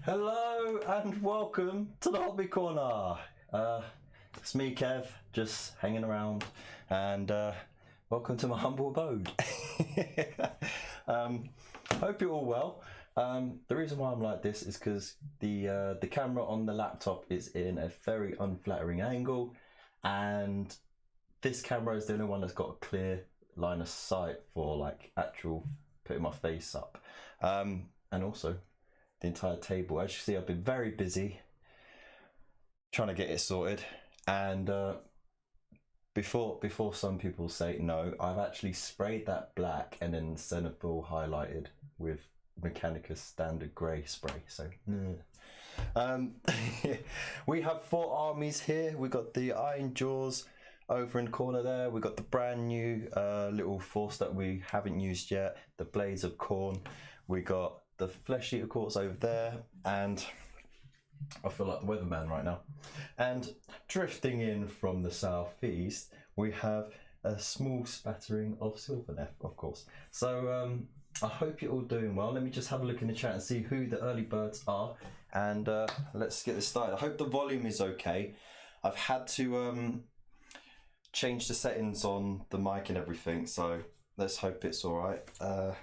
Hello and welcome to the Hobby Corner. It's me, Kev, just hanging around, and welcome to my humble abode. Hope you're all well. The reason why I'm like this is because the camera on the laptop is in a very unflattering angle, and this camera is the only one that's got a clear line of sight for like actual putting my face up, and also the entire table. As you see, I've been very busy trying to get it sorted, and before some people say no, I've actually sprayed that black and then Cenithal highlighted with Mechanicus standard grey spray. So we have 4 armies here. We got the Ironjawz over in the corner there. We got the brand new little force that we haven't used yet, the Blades of Khorne. We got the Flesh Eater Courts over there, and I feel like the weatherman right now. And drifting in from the southeast, we have a small spattering of Sylvaneth, of course. So I hope you're all doing well. Let me just have a look in the chat and see who the early birds are, and let's get this started. I hope the volume is okay. I've had to change the settings on the mic and everything, so let's hope it's all right. I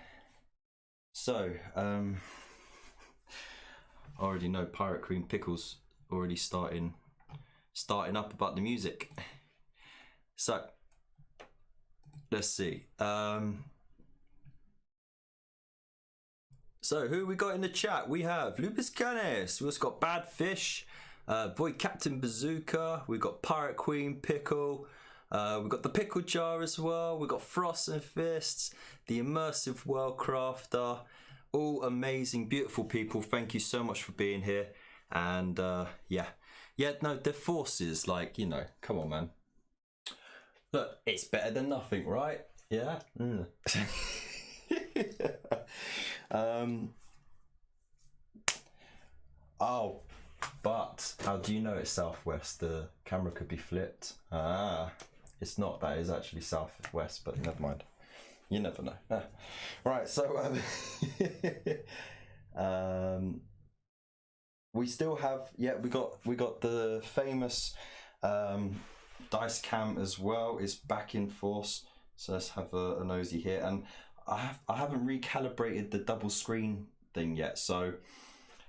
already know Pirate Queen Pickle's already starting up about the music. So let's see. So who we got in the chat? We have Lupus Canis. We also got Bad Fish, Void Captain Bazooka. We got Pirate Queen Pickle. We've got the Pickle Jar as well. We've got Frost and Fists, the Immersive World Crafter. All amazing, beautiful people. Thank you so much for being here. And yeah, no, the forces, like, you know, come on, man. Look, it's better than nothing, right? Yeah. Oh, but how do you know it's southwest? The camera could be flipped. It's not. That is actually southwest, but never mind. You never know. Right, so we still have, we got the famous dice cam as well. It's back in force. So let's have a nosy here. And I haven't recalibrated the double screen thing yet, so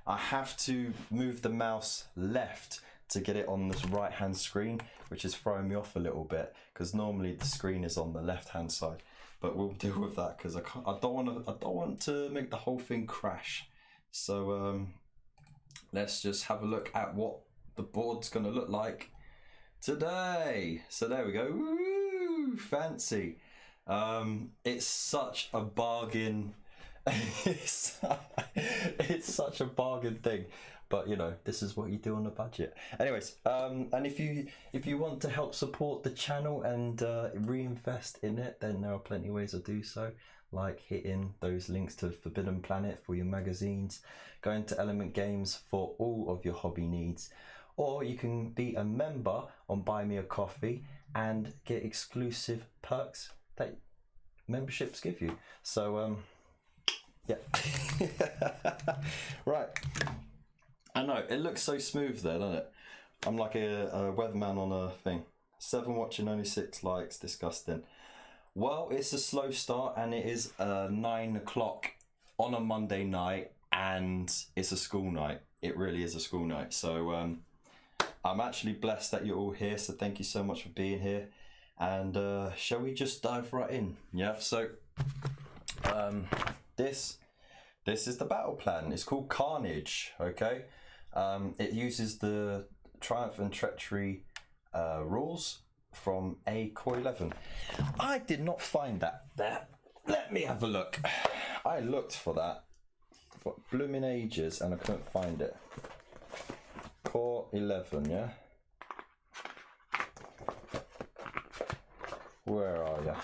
I have to move the mouse left to get it on this right hand screen, which is throwing me off a little bit because normally the screen is on the left hand side. But we'll deal with that because I don't want to make the whole thing crash. So let's just have a look at what the board's gonna look like today. So there we go. Woo, fancy. It's such a bargain. It's such a bargain thing, but you know, this is what you do on a budget. Anyways, and if you want to help support the channel and reinvest in it, then there are plenty of ways to do so, like hitting those links to Forbidden Planet for your magazines, going to Element Games for all of your hobby needs, or you can be a member on Buy Me a Coffee and get exclusive perks that memberships give you. So yeah. Right, I know it looks so smooth there, doesn't it? I'm like a weatherman on a thing. 7 watching, only 6 likes. Disgusting. Well, it's a slow start, and it is 9 o'clock on a Monday night, and it's a school night. It really is a school night. So I'm actually blessed that you're all here, so thank you so much for being here. And shall we just dive right in? Yeah, so this is the battle plan. It's called Carnage, okay? It uses the Triumph and Treachery rules from Core 11. I did not find that there. Let me have a look. I looked for that for blooming ages and I couldn't find it. Core 11, yeah? Where are you?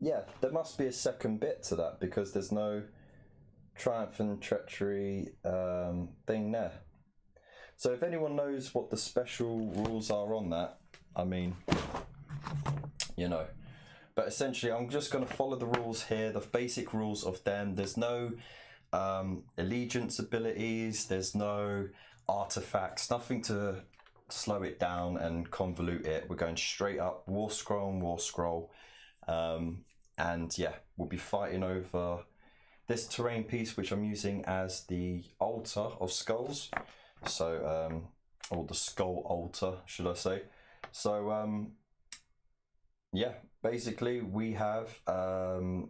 Yeah, there must be a second bit to that because there's no Triumph and Treachery thing there. So if anyone knows what the special rules are on that, I mean, you know. But essentially, I'm just going to follow the rules here, the basic rules of them. There's no allegiance abilities, there's no artifacts, nothing to slow it down and convolute it. We're going straight up war scroll and war scroll. And yeah, we'll be fighting over this terrain piece, which I'm using as the altar of skulls. So, or the skull altar, should I say. So, yeah, basically we have the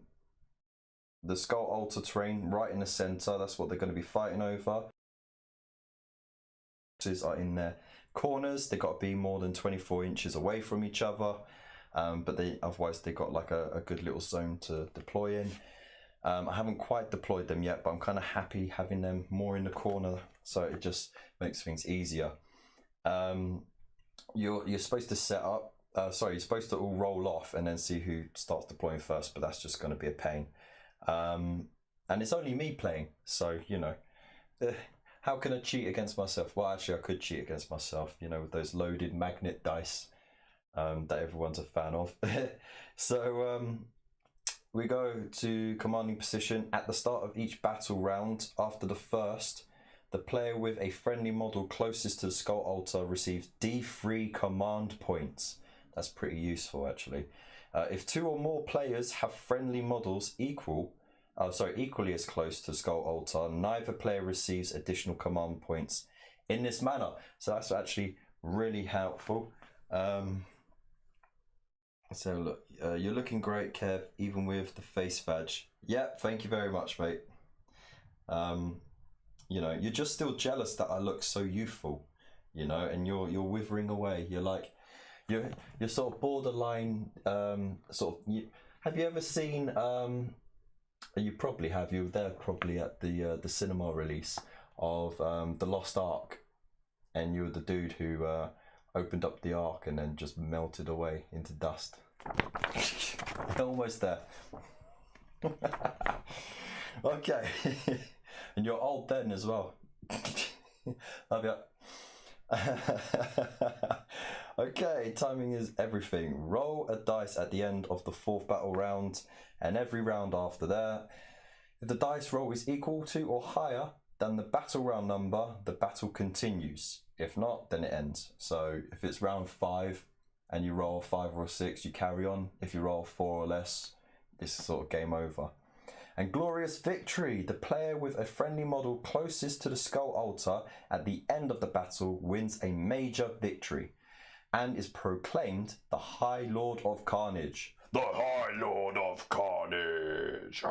skull altar terrain right in the center. That's what they're going to be fighting over. Are in their corners. They've got to be more than 24 inches away from each other. But otherwise they've got like a good little zone to deploy in. I haven't quite deployed them yet, but I'm kind of happy having them more in the corner, so it just makes things easier. You're supposed to set up, you're supposed to all roll off and then see who starts deploying first, but that's just going to be a pain. And it's only me playing, so you know, how can I cheat against myself? Well, actually I could cheat against myself, you know, with those loaded magnet dice that everyone's a fan of. So we go to commanding position at the start of each battle round. After the first, the player with a friendly model closest to the skull altar receives D3 command points. That's pretty useful, actually. If 2 or more players have friendly models equally as close to the skull altar, neither player receives additional command points in this manner. So that's actually really helpful. So look, you're looking great, Kev, even with the face badge. Yep, thank you very much, mate. You know, you're just still jealous that I look so youthful, you know, and you're withering away. You're like, you're sort of borderline. Have you ever seen? You probably have. You were there probably at the cinema release of the Lost Ark, and you were the dude who opened up the ark and then just melted away into dust. Almost there. Okay. And you're old then as well. Love ya. Okay, timing is everything. Roll a dice at the end of the 4th battle round and every round after that. If the dice roll is equal to or higher than the battle round number, the battle continues. If not, then it ends. So if it's round 5 and you roll 5 or 6, you carry on. If you roll 4 or less, it's sort of game over. And glorious victory! The player with a friendly model closest to the skull altar at the end of the battle wins a major victory and is proclaimed the High Lord of Carnage. The High Lord of Carnage!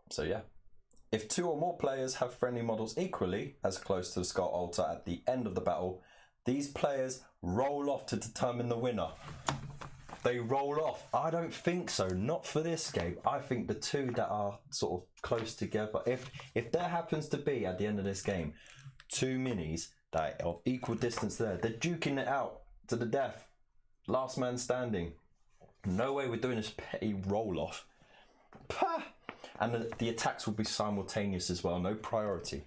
So yeah. If 2 or more players have friendly models equally as close to the skull altar at the end of the battle, these players roll off to determine the winner. They roll off. I don't think so. Not for this game. I think the 2 that are sort of close together. If there happens to be at the end of this game 2 minis that are of equal distance there, they're duking it out to the death. Last man standing. No way we're doing this petty roll off. Pah! And the attacks will be simultaneous as well. No priority.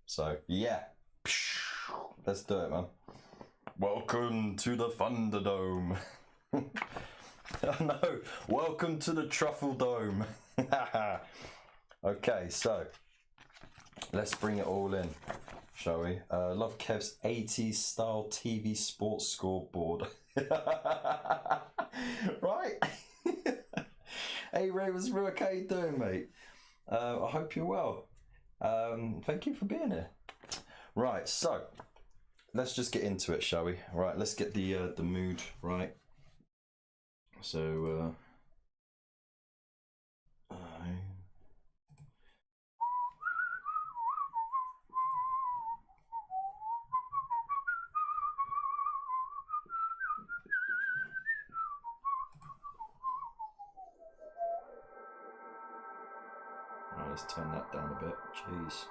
So yeah. Let's do it, man. Welcome to the Thunderdome. No, welcome to the Truffle Dome. Okay, so let's bring it all in, shall we? Love Kev's 80s style TV sports scoreboard. Right? Hey Ray, what's Rook? How you doing, mate? I hope you're well. Thank you for being here. Right, so let's just get into it, shall we? Right, let's get the mood right. So let's turn that down a bit. Jeez.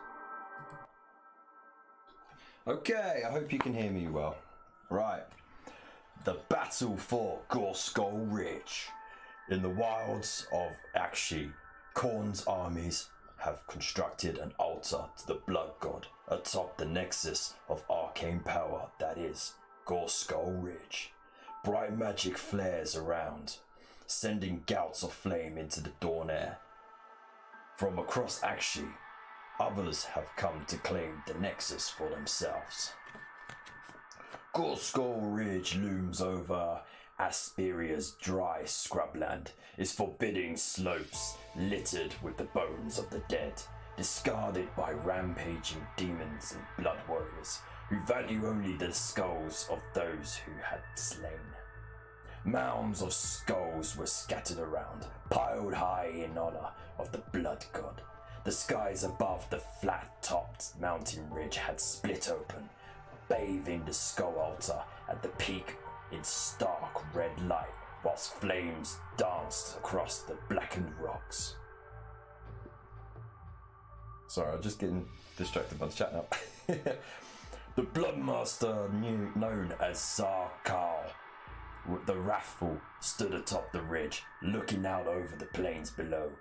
Okay, I hope you can hear me well. Right. The battle for Gorskull Ridge. In the wilds of Akshi, Khorne's armies have constructed an altar to the blood god atop the nexus of arcane power that is Goreskull Ridge. Bright magic flares around, sending gouts of flame into the dawn air. From across Akshi, others have come to claim the Nexus for themselves. Goreskull Ridge looms over Asperia's dry scrubland, its forbidding slopes littered with the bones of the dead, discarded by rampaging demons and blood warriors who value only the skulls of those who had slain. Mounds of skulls were scattered around, piled high in honor of the blood god. The skies above the flat-topped mountain ridge had split open, bathing the skull altar at the peak in stark red light, whilst flames danced across the blackened rocks. Sorry, I'm just getting distracted by the chat now. The Bloodmaster, known as Sarkar, the Wrathful, stood atop the ridge, looking out over the plains below.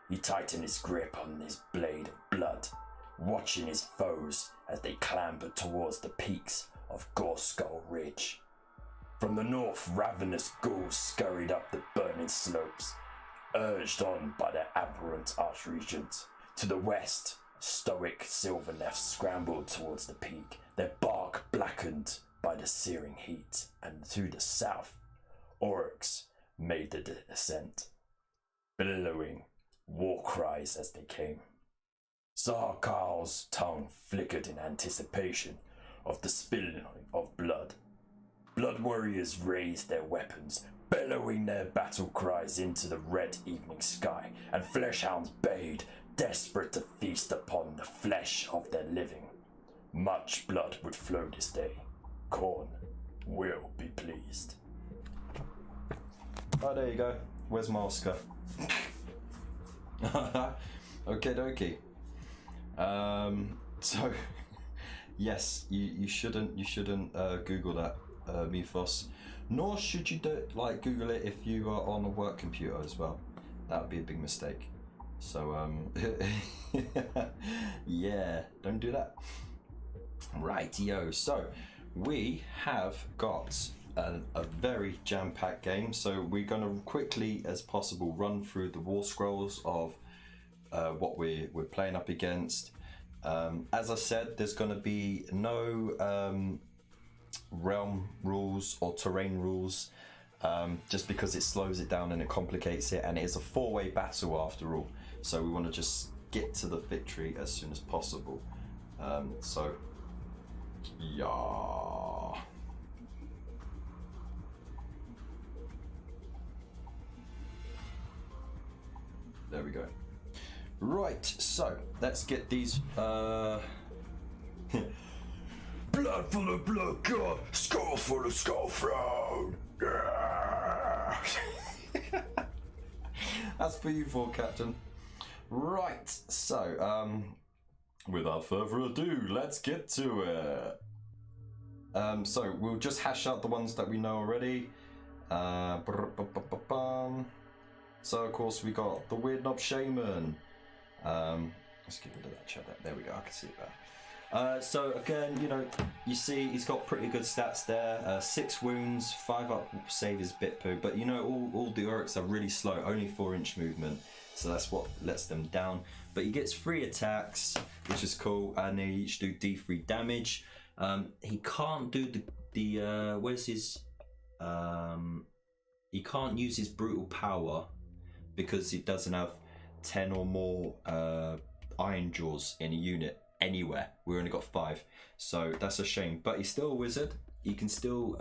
He tightened his grip on his blade of blood, watching his foes as they clambered towards the peaks of Goreskull Ridge. From the north, ravenous ghouls scurried up the burning slopes, urged on by their abhorrent archregent. To the west, stoic Sylvaneth scrambled towards the peak, their bark blackened by the searing heat, and to the south, Orcs made the descent, billowing war cries as they came. Sarkar's tongue flickered in anticipation of the spilling of blood. Blood warriors raised their weapons, bellowing their battle cries into the red evening sky, and fleshhounds bayed, desperate to feast upon the flesh of their living. Much blood would flow this day. Khorne will be pleased. Oh, there you go. Where's my Oscar? Okay, dokie. So, yes, you shouldn't Google that mythos. Nor should you Google it if you are on a work computer as well. That would be a big mistake. So, yeah, don't do that. Rightio. So, we have got a very jam-packed game. So, we're going to quickly as possible run through the war scrolls of what we're playing up against. As I said, there's going to be no realm rules or terrain rules, just because it slows it down and it complicates it, and it is a four-way battle after all. So we want to just get to the victory as soon as possible. So, yeah. There we go. Right, so let's get these. Blood full of blood god, skull full of skull throne. Yeah. That's for you four, Captain. Right, so without further ado, let's get to it. So we'll just hash out the ones that we know already. So of course we got the Weird Knob Shaymin. Let's get rid of that chat. There we go, I can see it there. So again, you see he's got pretty good stats there. 6 wounds, 5 up save is bit poo, but all the Orcs are really slow, only 4-inch movement, so that's what lets them down. But he gets 3 attacks, which is cool, and they each do D3 damage. He can't do the where's his he can't use his brutal power because he doesn't have 10 or more Ironjawz in a unit anywhere. We only got 5, so that's a shame, but he's still a wizard. He can still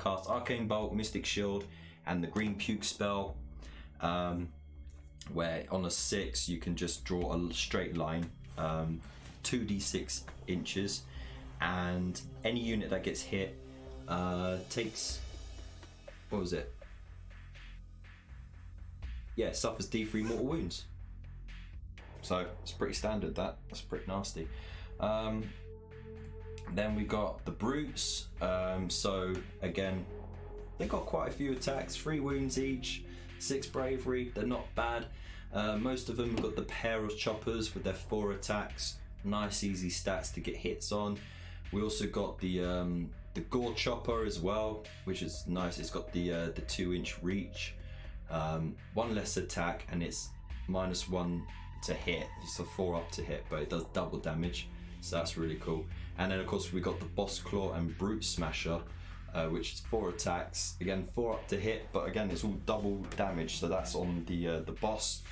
cast Arcane Bolt, Mystic Shield, and the green puke spell, where on a 6 you can just draw a straight line 2d6 inches, and any unit that gets hit takes, what was it? Yeah, suffers D3 mortal wounds. So it's pretty standard. That's pretty nasty. Then we got the brutes. So again, they got quite a few attacks, 3 wounds each, 6 bravery. They're not bad. Most of them have got the pair of choppers with their 4 attacks. Nice easy stats to get hits on. We also got the the Gore Chopper as well, which is nice. It's got the 2-inch reach, 1 less attack, and it's -1 to hit. It's a 4 up to hit, but it does double damage, so that's really cool. And then of course we got the Boss Claw and Brute Smasher, which is 4 attacks, again 4 up to hit, but again it's all double damage, so that's on the boss.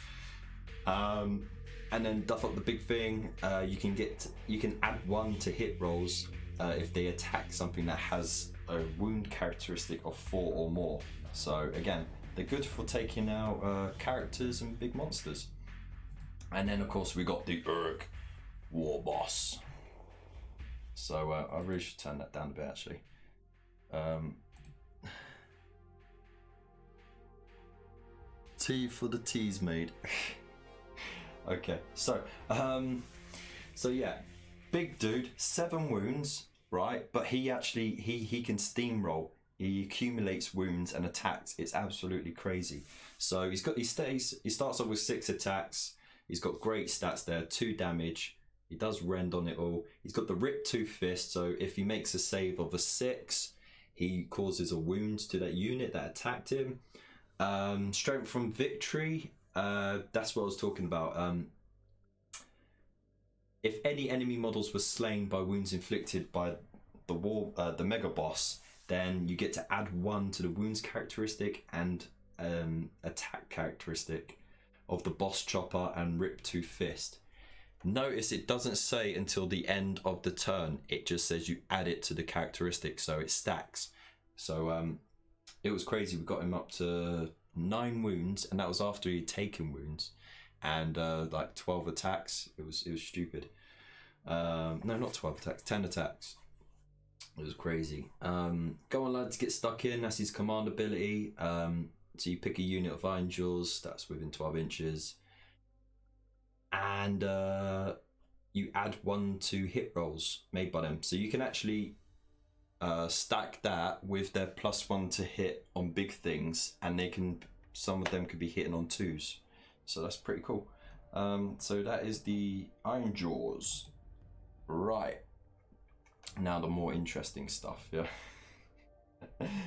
And then Duff Up the big thing, you can add 1 to hit rolls if they attack something that has a wound characteristic of 4 or more. So again, they're good for taking out characters and big monsters. And then of course we got the Urg War Boss. So I really should turn that down a bit actually. T for the T's made. Okay, so yeah, big dude, 7 wounds, right? But he actually he can steamroll. He accumulates wounds and attacks. It's absolutely crazy. So he starts off with 6 attacks. He's got great stats there, 2 damage. He does rend on it all. He's got the Rip Tooth Fist, so if he makes a save of a 6, he causes a wound to that unit that attacked him. Strength from Victory, that's what I was talking about. If any enemy models were slain by wounds inflicted by the Mega Boss, then you get to add 1 to the wounds characteristic and attack characteristic of the Boss Chopper and Rip Tooth Fist. Notice it doesn't say until the end of the turn, it just says you add it to the characteristic, so it stacks. So it was crazy. We got him up to 9 wounds, and that was after he'd taken wounds, and like 12 attacks. It was stupid. No, not 12 attacks, 10 attacks. It was crazy. Go on, lads, get stuck in. That's his command ability. So you pick a unit of Ironjawz that's within 12 inches. And you add 1 to hit rolls made by them. So you can actually stack that with their +1 to hit on big things, and some of them could be hitting on 2s. So that's pretty cool. So that is the Ironjawz. Right. Now the more interesting stuff, yeah.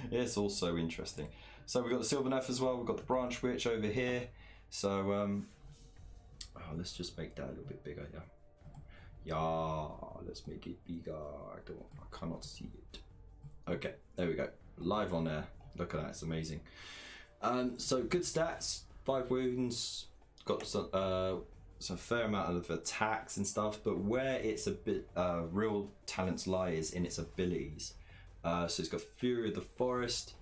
It's also interesting. So we've got the Sylvaneth as well. We've got the Branch Witch over here. So let's just make that a little bit bigger, yeah. Yeah, let's make it bigger. I cannot see it. Okay, there we go. Live on there. Look at that, it's amazing. So good stats, 5 wounds, got some fair amount of attacks and stuff, but where it's a bit real talents lie is in its abilities. So it's got Fury of the Forest,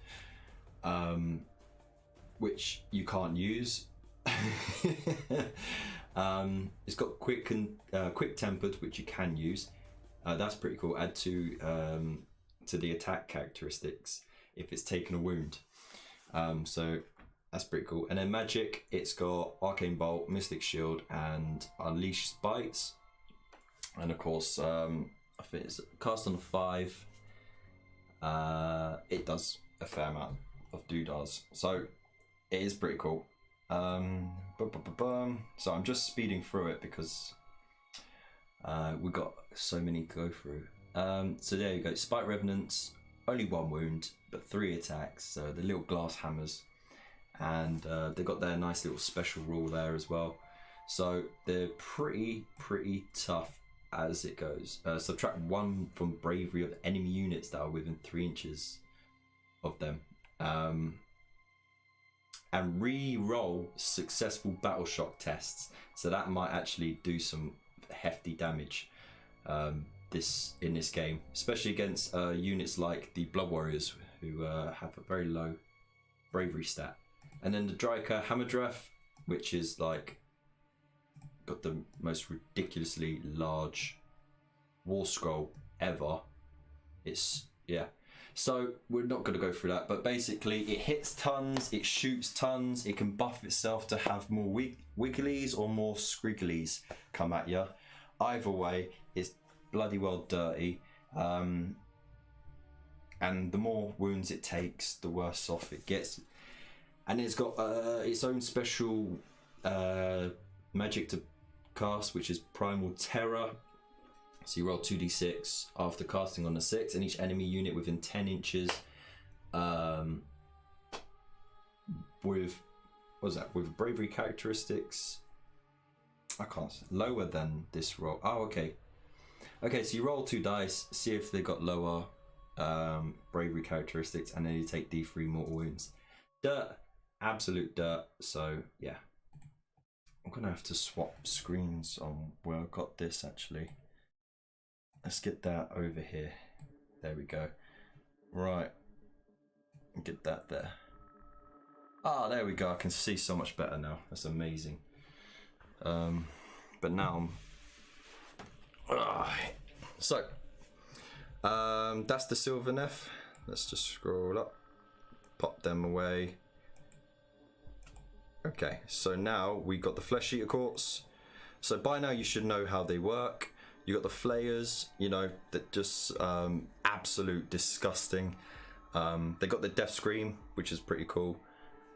which you can't use. It's got quick tempered, which you can use. That's pretty cool. Add to the attack characteristics if it's taken a wound. So that's pretty cool. And then magic, it's got Arcane Bolt, Mystic Shield, and Unleash Spites. And of course, I think it's cast on a 5. It does a fair amount of doodahs, so it is pretty cool. So I'm just speeding through it because we've got so many to go through. So there you go. Spite Revenants, only 1 wound, but 3 attacks. So the little glass hammers, and they've got their nice little special rule there as well. So they're pretty tough as it goes. Subtract 1 from bravery of enemy units that are within 3 inches of them. And re-roll successful battle shock tests. So that might actually do some hefty damage in this game, especially against units like the Blood Warriors, who have a very low bravery stat. And then the Dryka Hamadreth, which is like got the most ridiculously large war scroll ever. It's so we're not going to go through that, but basically it hits tons, it shoots tons, it can buff itself to have more wigglies or more scrigglies come at you. Either way, it's bloody well dirty, and the more wounds it takes, the worse off it gets. And it's got its own special magic to cast, which is Primal Terror, So you roll 2d6 after casting on a 6, and each enemy unit within 10 inches with, what was that, with bravery characteristics, I can't, lower than this roll. Oh, okay. Okay, so you roll 2 dice, see if they got lower bravery characteristics, and then you take d3 mortal wounds. Dirt, absolute dirt. So yeah, I'm gonna have to swap screens on where I got this actually. Let's get that over here. There we go. Right, get that there. Ah, there we go. I can see so much better now. That's amazing. But now I'm so that's the Sylvaneth. Let's just scroll up, pop them away. Okay, so now we got the Flesh Eater Courts. So by now you should know how they work. You got the Flayers, you know, that just absolute disgusting. They got the Death Scream, which is pretty cool,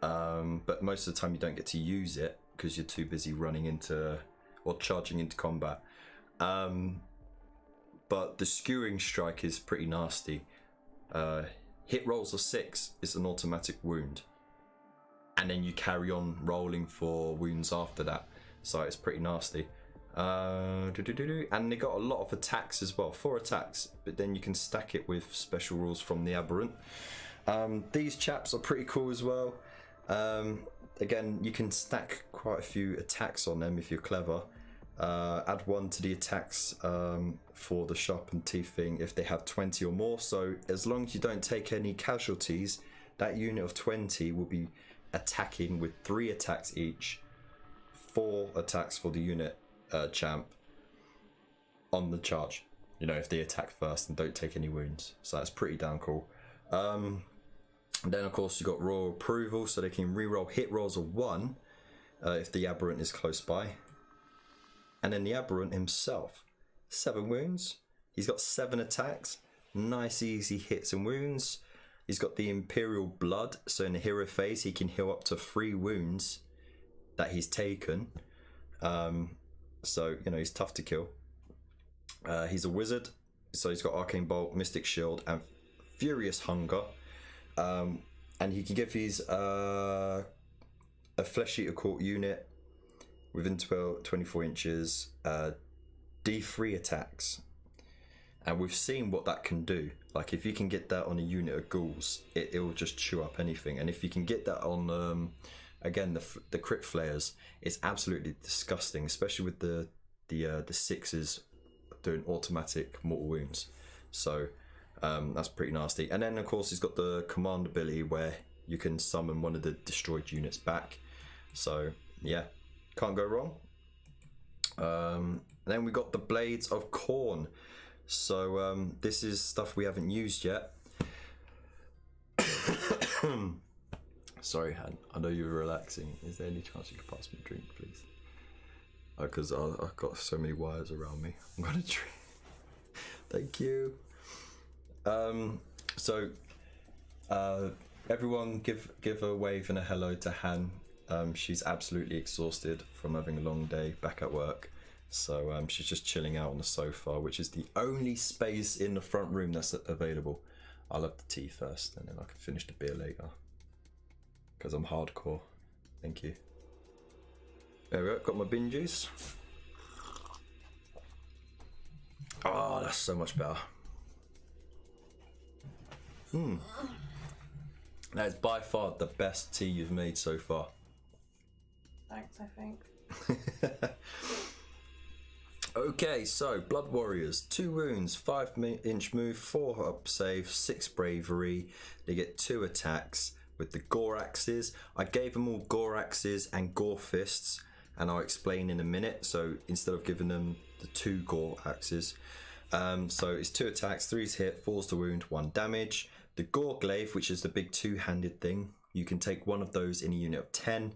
but most of the time you don't get to use it because you're too busy running into or charging into combat. But the Skewering Strike is pretty nasty. Hit rolls of 6 is an automatic wound, and then you carry on rolling for wounds after that, so it's pretty nasty. And they got a lot of attacks as well, 4 attacks, but then you can stack it with special rules from the Aberrant. These chaps are pretty cool as well. Again, you can stack quite a few attacks on them if you're clever. Add 1 to the attacks for the sharpened teeth thing if they have 20 or more, so as long as you don't take any casualties, that unit of 20 will be attacking with 3 attacks each, 4 attacks for the unit champ on the charge, you know, if they attack first and don't take any wounds. So that's pretty damn cool. And then of course you got Royal Approval, so they can reroll hit rolls of 1 if the Aberrant is close by. And then the Aberrant himself, 7 wounds. He's got 7 attacks, nice easy hits and wounds. He's got the Imperial Blood, so in the hero phase he can heal up to 3 wounds that he's taken. So, you know, he's tough to kill. He's a wizard, so he's got Arcane Bolt, Mystic Shield, and Furious Hunger. And he can give his a Flesh Eater Court unit within 24 inches, D3 attacks. And we've seen what that can do. Like, if you can get that on a unit of ghouls, it'll just chew up anything. And if you can get that on, again, the crit flayers, it's absolutely disgusting, especially with the 6s doing automatic mortal wounds. So that's pretty nasty. And then of course he's got the command ability where you can summon one of the destroyed units back. So yeah, can't go wrong. Then we got the Blades of Khorne. So this is stuff we haven't used yet. Sorry, Han, I know you were relaxing. Is there any chance you could pass me a drink, please? Because I've got so many wires around me. I'm gonna drink. Thank you. So everyone give a wave and a hello to Han. She's absolutely exhausted from having a long day back at work. So she's just chilling out on the sofa, which is the only space in the front room that's available. I'll have the tea first and then I can finish the beer later. Because I'm hardcore. Thank you. There we go, got my bin juice. Oh, that's so much better. That is by far the best tea you've made so far. Thanks, I think. Okay, so Blood Warriors, 2 wounds, 5-inch move, 4 up save, 6 bravery. They get 2 attacks with the Gore Axes. I gave them all Gore Axes and Gore Fists, and I'll explain in a minute. So instead of giving them the 2 Gore Axes, so it's 2 attacks, 3's hit, 4's to wound, 1 damage. The Gore Glaive, which is the big 2-handed thing, you can take one of those in a unit of 10.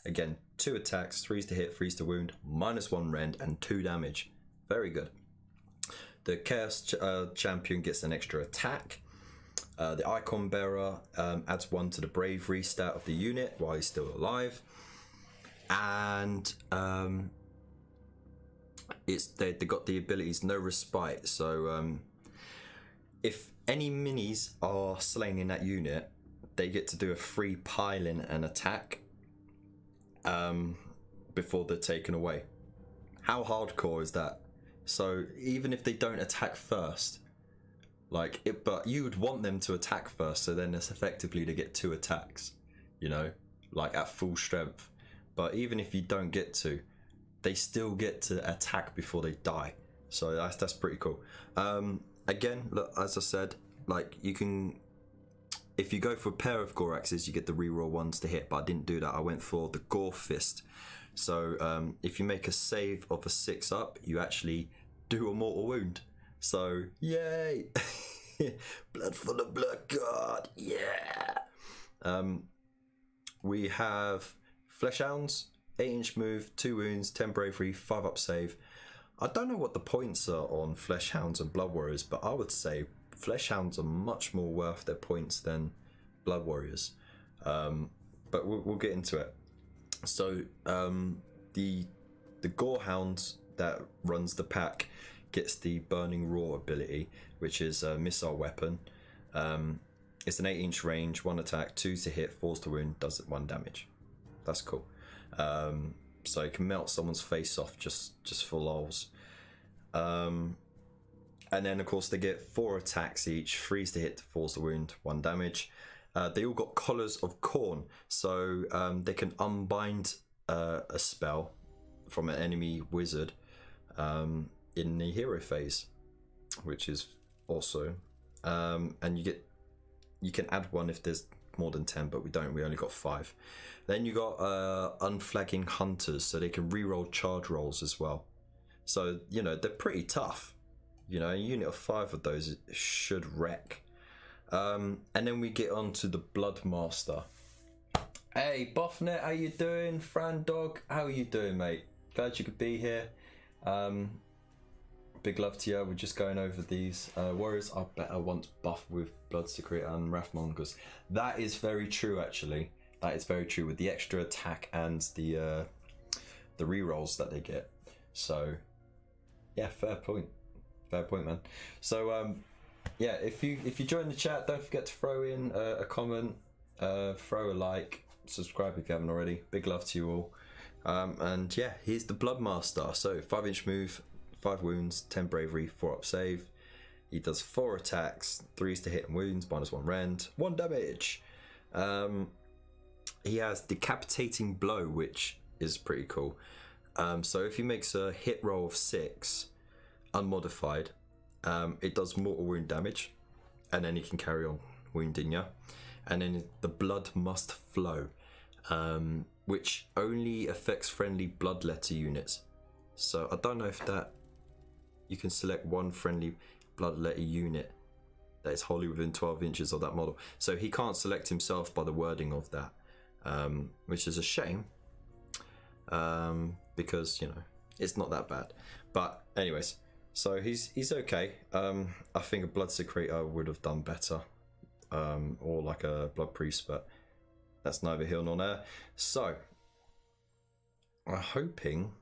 Again, 2 attacks, 3's to hit, 3's to wound, -1 rend, and 2 damage. Very good. The Chaos Champion gets an extra attack. The Icon Bearer adds 1 to the bravery stat of the unit while he's still alive. And they got the abilities no respite. So if any minis are slain in that unit, they get to do a free pile-in and attack before they're taken away. How hardcore is that? So even if they don't attack first, like it, but you would want them to attack first, so then it's effectively to get 2 attacks, you know, like at full strength. But even if you don't get to, they still get to attack before they die. So that's pretty cool. Again, look, as I said, like you can, if you go for a pair of Gore Axes, you get the reroll ones to hit, but I didn't do that. I went for the Gore Fist. So if you make a save of a 6 up, you actually do a mortal wound. So yay! Blood for the blood god, yeah! We have Flesh Hounds, 8-inch move, 2 wounds, 10 bravery, 5 up save. I don't know what the points are on Flesh Hounds and Blood Warriors, but I would say Flesh Hounds are much more worth their points than Blood Warriors. But we'll get into it. So the Gorehound that runs the pack gets the Burning Roar ability, which is a missile weapon. It's an 8-inch range, 1 attack, 2 to hit, 4 to wound, does 1 damage. That's cool. So it can melt someone's face off just for lols. And then of course they get 4 attacks each, 3 to hit, 4 to wound, 1 damage. They all got Collars of Khorne, so they can unbind a spell from an enemy wizard in the hero phase, which is also and you can add 1 if there's more than 10, but we don't, we only got 5. Then you got Unflagging Hunters, so they can reroll charge rolls as well. So, you know, they're pretty tough. You know, a unit of 5 of those should wreck. And then we get on to the Bloodmaster. Hey, Boffnet, how you doing? Fran Dog, how are you doing, mate? Glad you could be here. Big love to you. We're just going over these warriors are better once buffed with Bloodsecret and Wrathmongers. That is very true, actually. That is very true with the extra attack and the rerolls that they get. So, yeah, fair point. Fair point, man. So, yeah, if you join the chat, don't forget to throw in a comment, throw a like, subscribe if you haven't already. Big love to you all. And yeah, here's the Bloodmaster. So 5-inch move, 5 wounds, 10 bravery, 4 up save. He does 4 attacks, 3s to hit and wounds, -1 rend, 1 damage. He has Decapitating Blow, which is pretty cool. So if he makes a hit roll of 6, unmodified, it does mortal wound damage, and then he can carry on wounding you. And then the blood must flow, which only affects friendly bloodletter units. So I don't know if that you can select 1 friendly bloodletter unit that is wholly within 12 inches of that model. So he can't select himself by the wording of that, which is a shame, because, you know, it's not that bad. But anyways, so he's okay. I think a Blood Secretor would have done better, or like a Blood Priest, but that's neither here nor there. So I'm hoping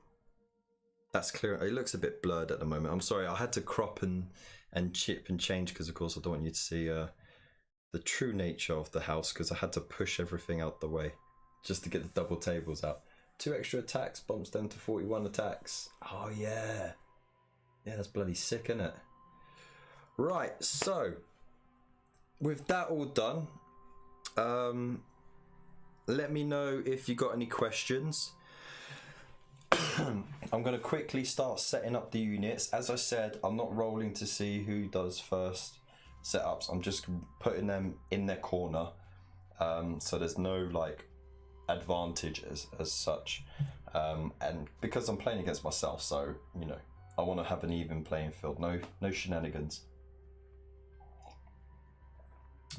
that's clear. It looks a bit blurred at the moment. I'm sorry, I had to crop and chip and change because of course I don't want you to see the true nature of the house, because I had to push everything out the way just to get the double tables out. 2 extra attacks bumps them to 41 attacks. Oh yeah. Yeah, that's bloody sick, isn't it? Right, so with that all done, let me know if you got any questions. I'm going to quickly start setting up the units. As I said, I'm not rolling to see who does first setups. I'm just putting them in their corner, so there's no like advantage as such, and because I'm playing against myself, so you know, I want to have an even playing field, no shenanigans.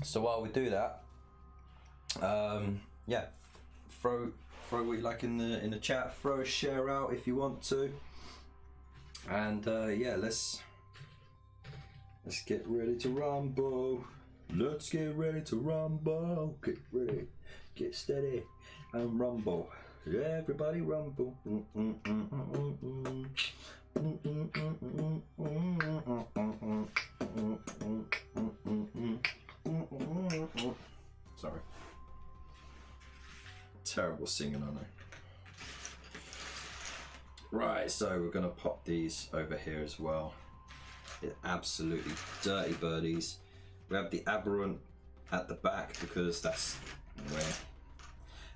So while we do that, yeah, throw what you like in the chat, throw a share out if you want to, and yeah, let's get ready to rumble. Let's get ready to rumble. Get ready, get steady, and rumble. Everybody rumble. Sorry. Terrible singing, I know. Right, so we're going to pop these over here as well. They're absolutely dirty birdies. We have the Aberrant at the back because that's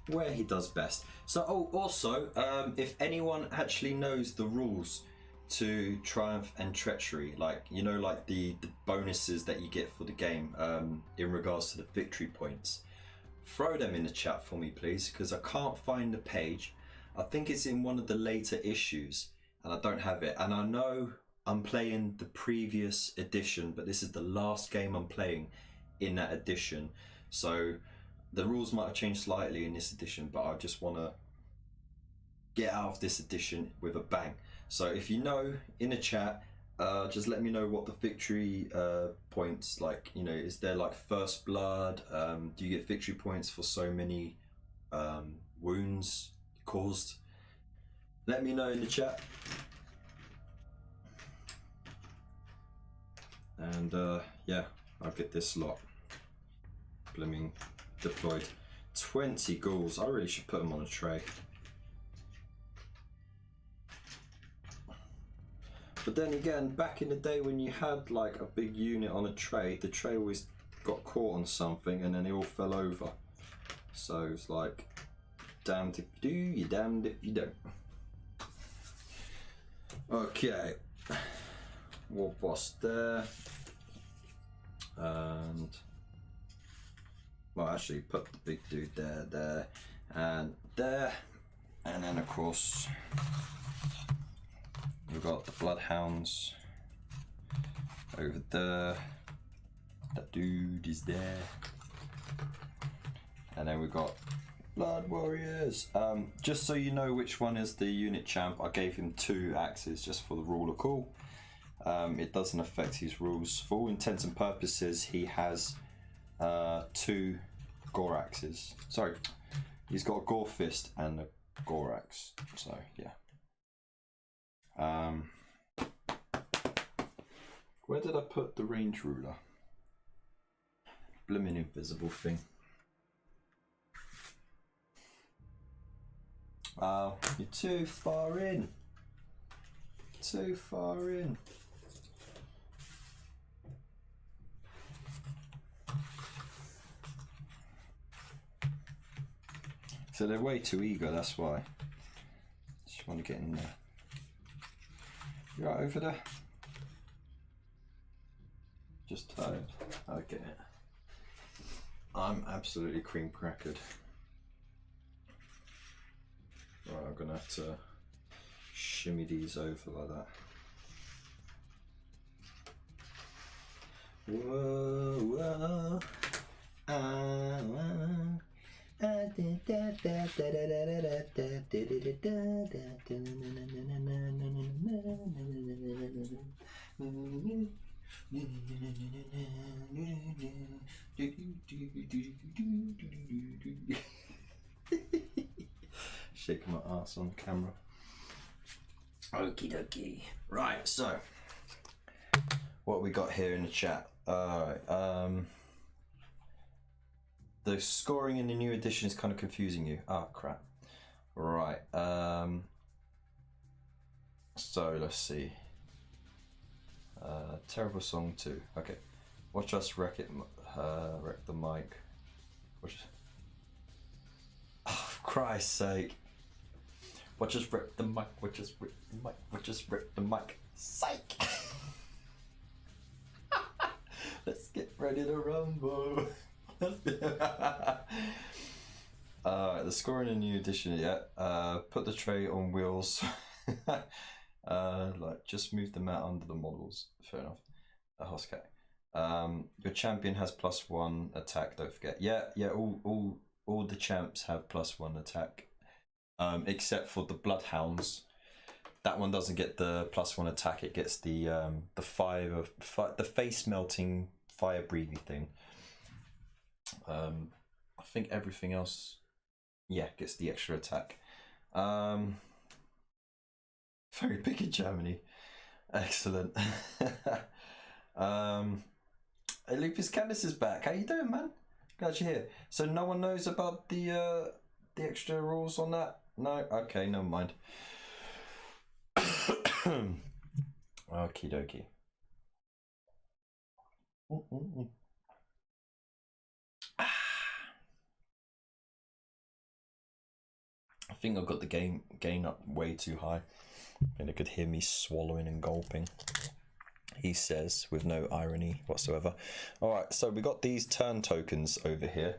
where he does best. So, also, if anyone actually knows the rules to Triumph and Treachery, like, you know, like the bonuses that you get for the game in regards to the victory points, throw them in the chat for me, please, because I can't find the page. I think it's in one of the later issues and I don't have it. And I know I'm playing the previous edition, but this is the last game I'm playing in that edition. So the rules might have changed slightly in this edition, but I just want to get out of this edition with a bang. So if you know in the chat, just let me know what the victory points, like, you know, is there like first blood? Do you get victory points for so many wounds caused? Let me know in the chat. And yeah, I'll get this lot blooming deployed. 20 ghouls. I really should put them on a tray. But then again, back in the day when you had like a big unit on a tray, the tray always got caught on something and then they all fell over. So it's like, damned if you do, you're damned if you don't. Okay, war boss there. And, well, actually put the big dude there, and there. And then of course, we've got the bloodhounds over there. That dude is there. And then we've got blood warriors. Just so you know which one is the unit champ, I gave him 2 axes just for the rule of cool. It doesn't affect his rules. For all intents and purposes, he has 2 gore axes. Sorry, he's got a gore fist and a gore axe. So yeah. Where did I put the range ruler? Blimmin' invisible thing. Wow, you're too far in. Too far in. So they're way too eager, that's why. Just want to get in there. You right over there? Just tired. I get it. I'm absolutely cream crackered. Right, I'm gonna have to shimmy these over like that. Whoa, whoa. Shaking my ass on camera. Okie dokie. Right, so what we got here in the chat. Alright, the scoring in the new edition is kind of confusing you. Ah, crap. Right, so let's see. Terrible Song 2. Okay. Watch us wreck it, wreck the mic. Watch. Oh, for Christ's sake. Watch us wreck the mic, watch us wreck the mic, watch us wreck the mic. Psych! Let's get ready to rumble. Alright, the score in a new edition, yeah. Put the tray on wheels. Like, just move them out under the models. Fair enough. A Hoscat. Your champion has +1 attack, don't forget. Yeah, all the champs have +1 attack. Except for the bloodhounds. That one doesn't get the +1 attack, it gets the the face melting fire breathing thing. I think everything else, yeah, gets the extra attack. Very big in Germany. Excellent. Hey, Lupus Candice is back. How you doing, man? Glad you're here. So no one knows about the extra rules on that? No? Okay, never mind. Okie dokie. I think I've got the gain up way too high. And they could hear me swallowing and gulping. He says, with no irony whatsoever. Alright, so we got these turn tokens over here,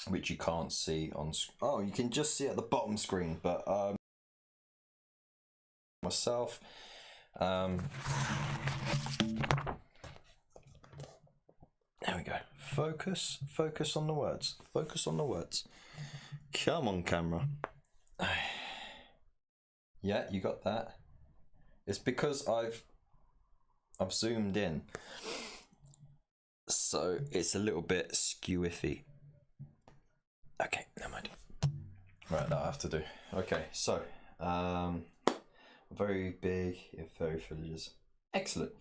which you can't see on... Oh, you can just see at the bottom screen, but... myself... there we go. Focus on the words. Focus on the words. Come on, camera. Yeah, you got that. It's because I've zoomed in, so it's a little bit skew-iffy. Okay, never mind. Right, that I have to do. Okay, so very big, if very villages. Excellent.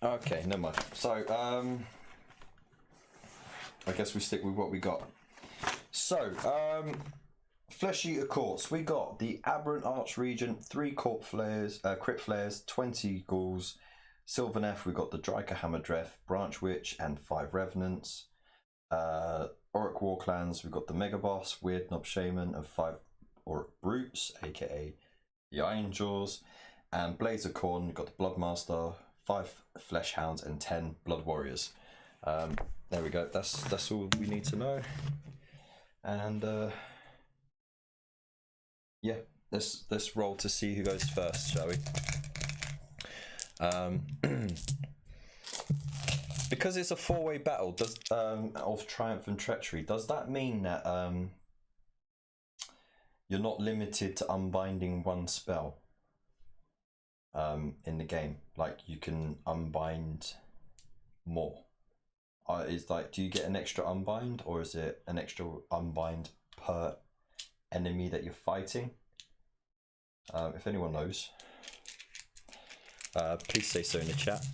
Okay, never mind. So I guess we stick with what we got. So Flesh Eater Courts. We got the Aberrant Archregent, 3 Crypt Flares, 20 Ghouls. Sylvaneth, we got the Dryker Hammerdreth, Branch Witch, and 5 Revenants. Orc Warclans, we got the Mega Boss, Weird Knob Shaymin, and 5 Orc Brutes, aka the Ironjawz. And Blades of Khorne, we got the Bloodmaster, 5 Flesh Hounds, and 10 Blood Warriors. There we go. That's all we need to know. And yeah, let's roll to see who goes first, shall we? Because it's a 4-way battle, does of Triumph and Treachery, does that mean that you're not limited to unbinding 1 spell in the game? Like, you can unbind more. Is like, do you get an extra unbind, or is it an extra unbind per enemy that you're fighting? If anyone knows, please say so in the chat.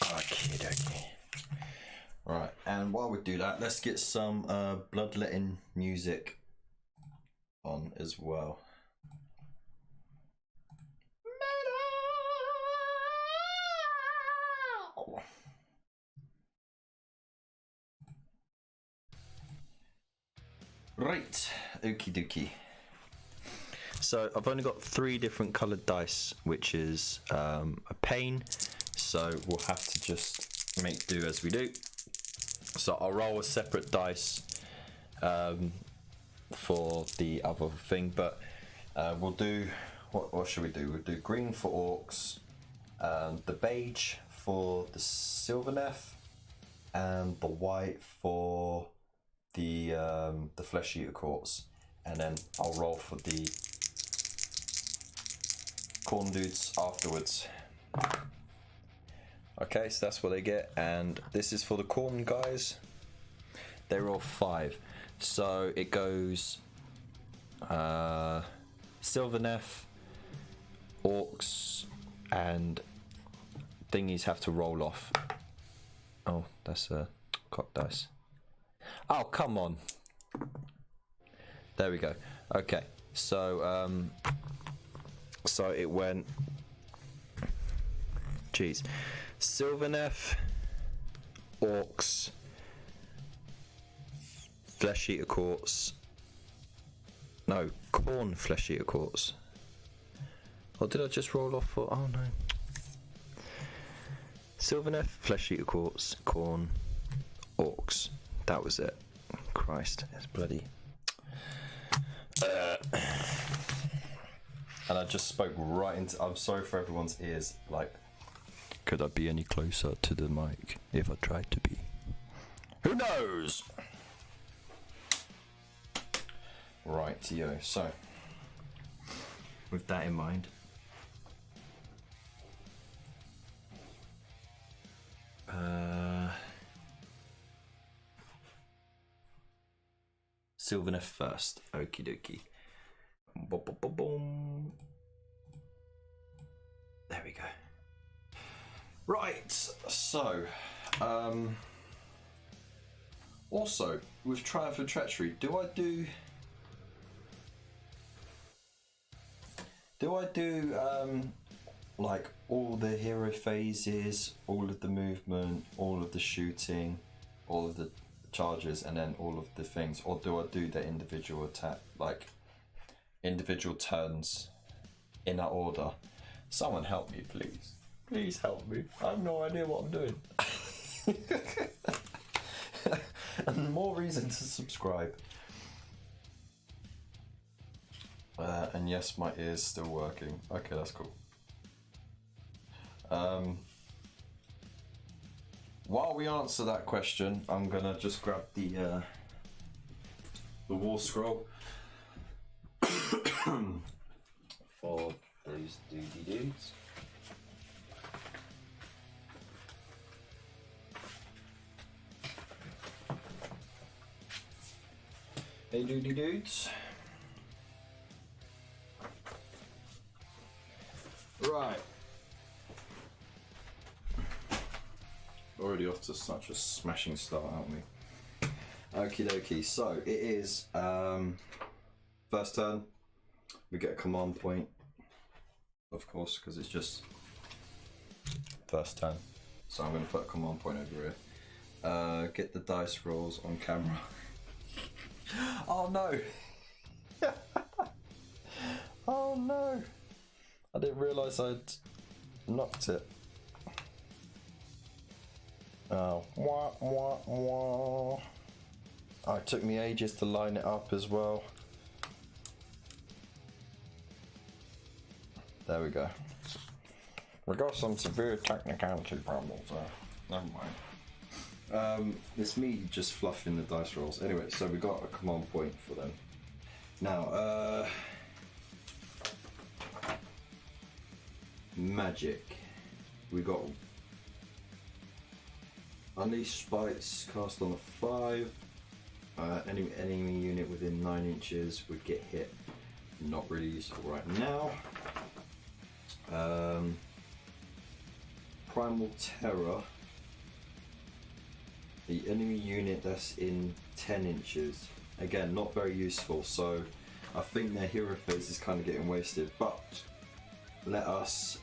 Okay. Right, and while we do that, let's get some bloodletting music on as well. Right, okie dokie. So I've only got 3 different coloured dice, which is a pain. So we'll have to just make do as we do. So I'll roll a separate dice for the other thing, but we'll do, what should we do? We'll do green for Orcs, the beige for the Sylvaneth, and the white for the Flesh Eater Courts, and then I'll roll for the Khorne dudes afterwards. Okay, so that's what they get, and this is for the Khorne guys. They're all 5, so it goes Sylvaneth, Orcs, and thingies have to roll off. Oh, that's a cock dice. Oh, come on. There we go. Okay, so so it went, jeez, Sylvaneth, Orcs, Flesh Eater Courts, no, Khorne Flesh Eater Courts. Or did I just roll off for, oh no. Sylvaneth, Flesh Eater Courts, Khorne, Orcs. That was it. Christ, it's bloody. And I just spoke right into. I'm sorry for everyone's ears. Like, could I be any closer to the mic if I tried to be? Who knows? Right, yo. So, with that in mind, Sylvaneth first. Okie dokie. boom, boom, boom, boom. There we go. Right, so also with Triumph and Treachery, do I do like all the hero phases, all of the movement, all of the shooting, all of the charges, and then all of the things, or do I do the individual attack, like individual turns in that order? Someone help me, please. Please help me. I have no idea what I'm doing. And more reason to subscribe. And yes, my ear's still working. Okay, that's cool. While we answer that question, I'm gonna just grab the war scroll for those duty dudes. Hey duty dudes. Right. Already off to such a smashing start, aren't we? Okie dokie, so it is first turn. We get a command point, of course, because it's just first turn. So I'm going to put a command point over here. Get the dice rolls on camera. Oh no! Oh no! I didn't realise I'd knocked it. Oh, wah, wah, wah. Oh, it took me ages to line it up as well. There we go. We got some severe technicality problems there. Never mind. It's me just fluffing the dice rolls. Anyway, so we got a command point for them. Now, magic. We got Unleash Spites cast on a 5. Any enemy unit within 9 inches would get hit. Not really useful right now. Primal Terror. The enemy unit that's in 10 inches. Again, not very useful, so I think their hero phase is kind of getting wasted, but let us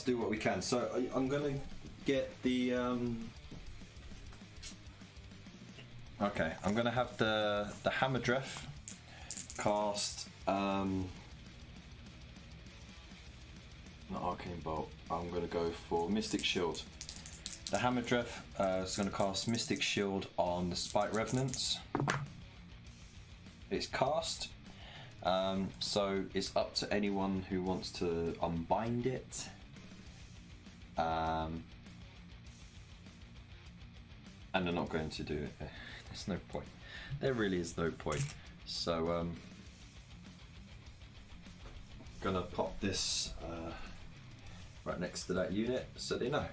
do what we can. So I'm gonna get the okay, I'm gonna have the Hammerdreth cast not Arcane Bolt. I'm gonna go for Mystic Shield. The Hammerdreth is gonna cast Mystic Shield on the Spite Revenants. It's cast, so it's up to anyone who wants to unbind it. And they're not going to do it. There's no point. There really is no point. So gonna pop this right next to that unit so they know.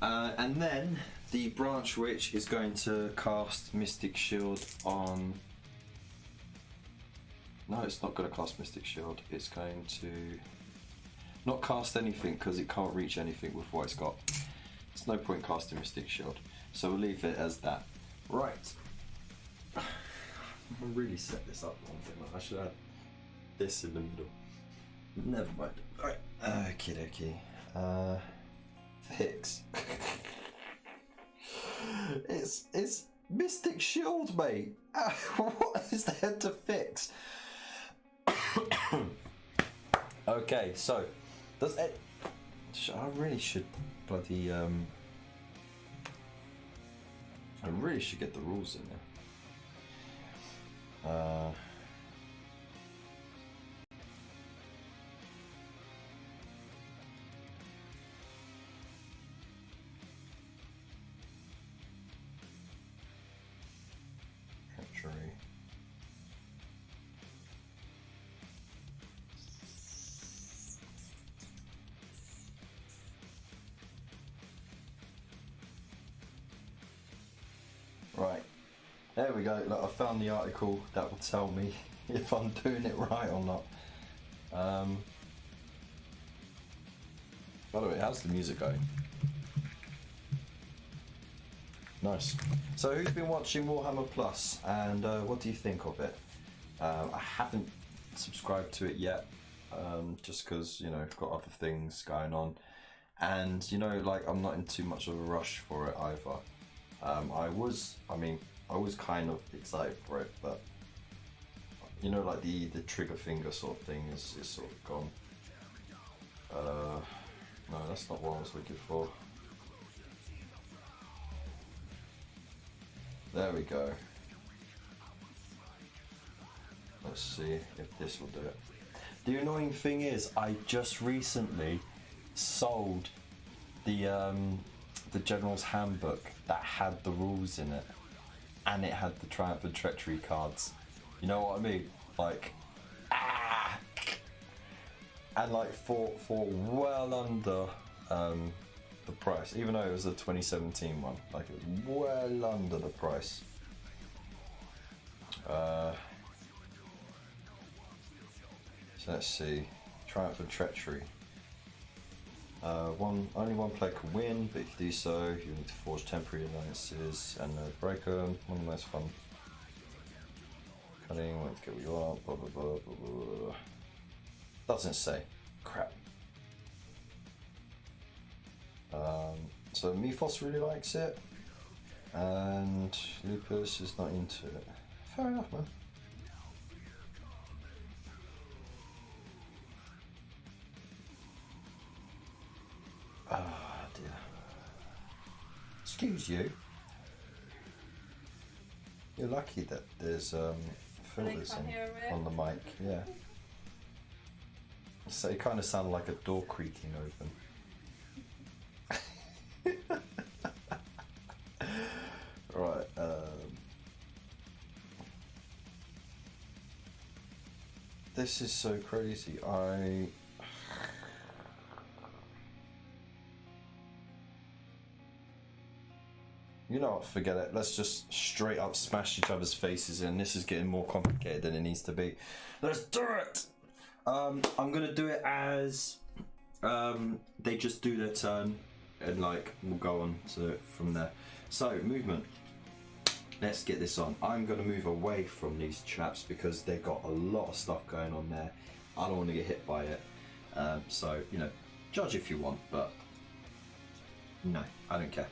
And then the Branch Witch is going to cast Mystic Shield on... No, it's not going to cast Mystic Shield. It's going to not cast anything because it can't reach anything with what it's got. There's no point casting Mystic Shield. So we'll leave it as that. Right. I really set this up wrong, didn't I? I should have this in the middle. Never mind. Alright. Okie dokie. Fix. It's Mystic Shield, mate. What is there to fix? Okay, so does it? I really should bloody I really should get the rules in there. Treachery. Right. There we go. Look, I found the article that will tell me if I'm doing it right or not. By the way, how's the music going? Nice. So who's been watching Warhammer Plus, and what do you think of it? I haven't subscribed to it yet, just because, you know, I've got other things going on, and, you know, like, I'm not in too much of a rush for it either. I was kind of excited for it, but, you know, like, the trigger finger sort of thing is sort of gone. No, that's not what I was looking for. There we go. Let's see if this will do it. The annoying thing is, I just recently sold the General's Handbook that had the rules in it, and it had the Triumph and Treachery cards. You know what I mean? Like, and like for well under the price, even though it was a 2017 one, like it was well under the price. So let's see, Triumph and Treachery. Only one player can win, but if you do so, you need to forge temporary alliances and break them. One of the most fun. Cunning, let's get what you are. Blah blah blah blah blah. Doesn't say. Crap. So Mythos really likes it, and Lupus is not into it. Fair enough, man. Ah, dear. Excuse you. You're lucky that there's filters on the mic, yeah. So it kind of sounded like a door creaking open. Right. This is so crazy. You know what, forget it. Let's just straight up smash each other's faces in. This is getting more complicated than it needs to be. Let's do it! I'm gonna do it as they just do their turn, and like we'll go on to it from there. So, movement. Let's get this on. I'm gonna move away from these chaps because they've got a lot of stuff going on there. I don't want to get hit by it. So, you know, judge if you want, but no, I don't care.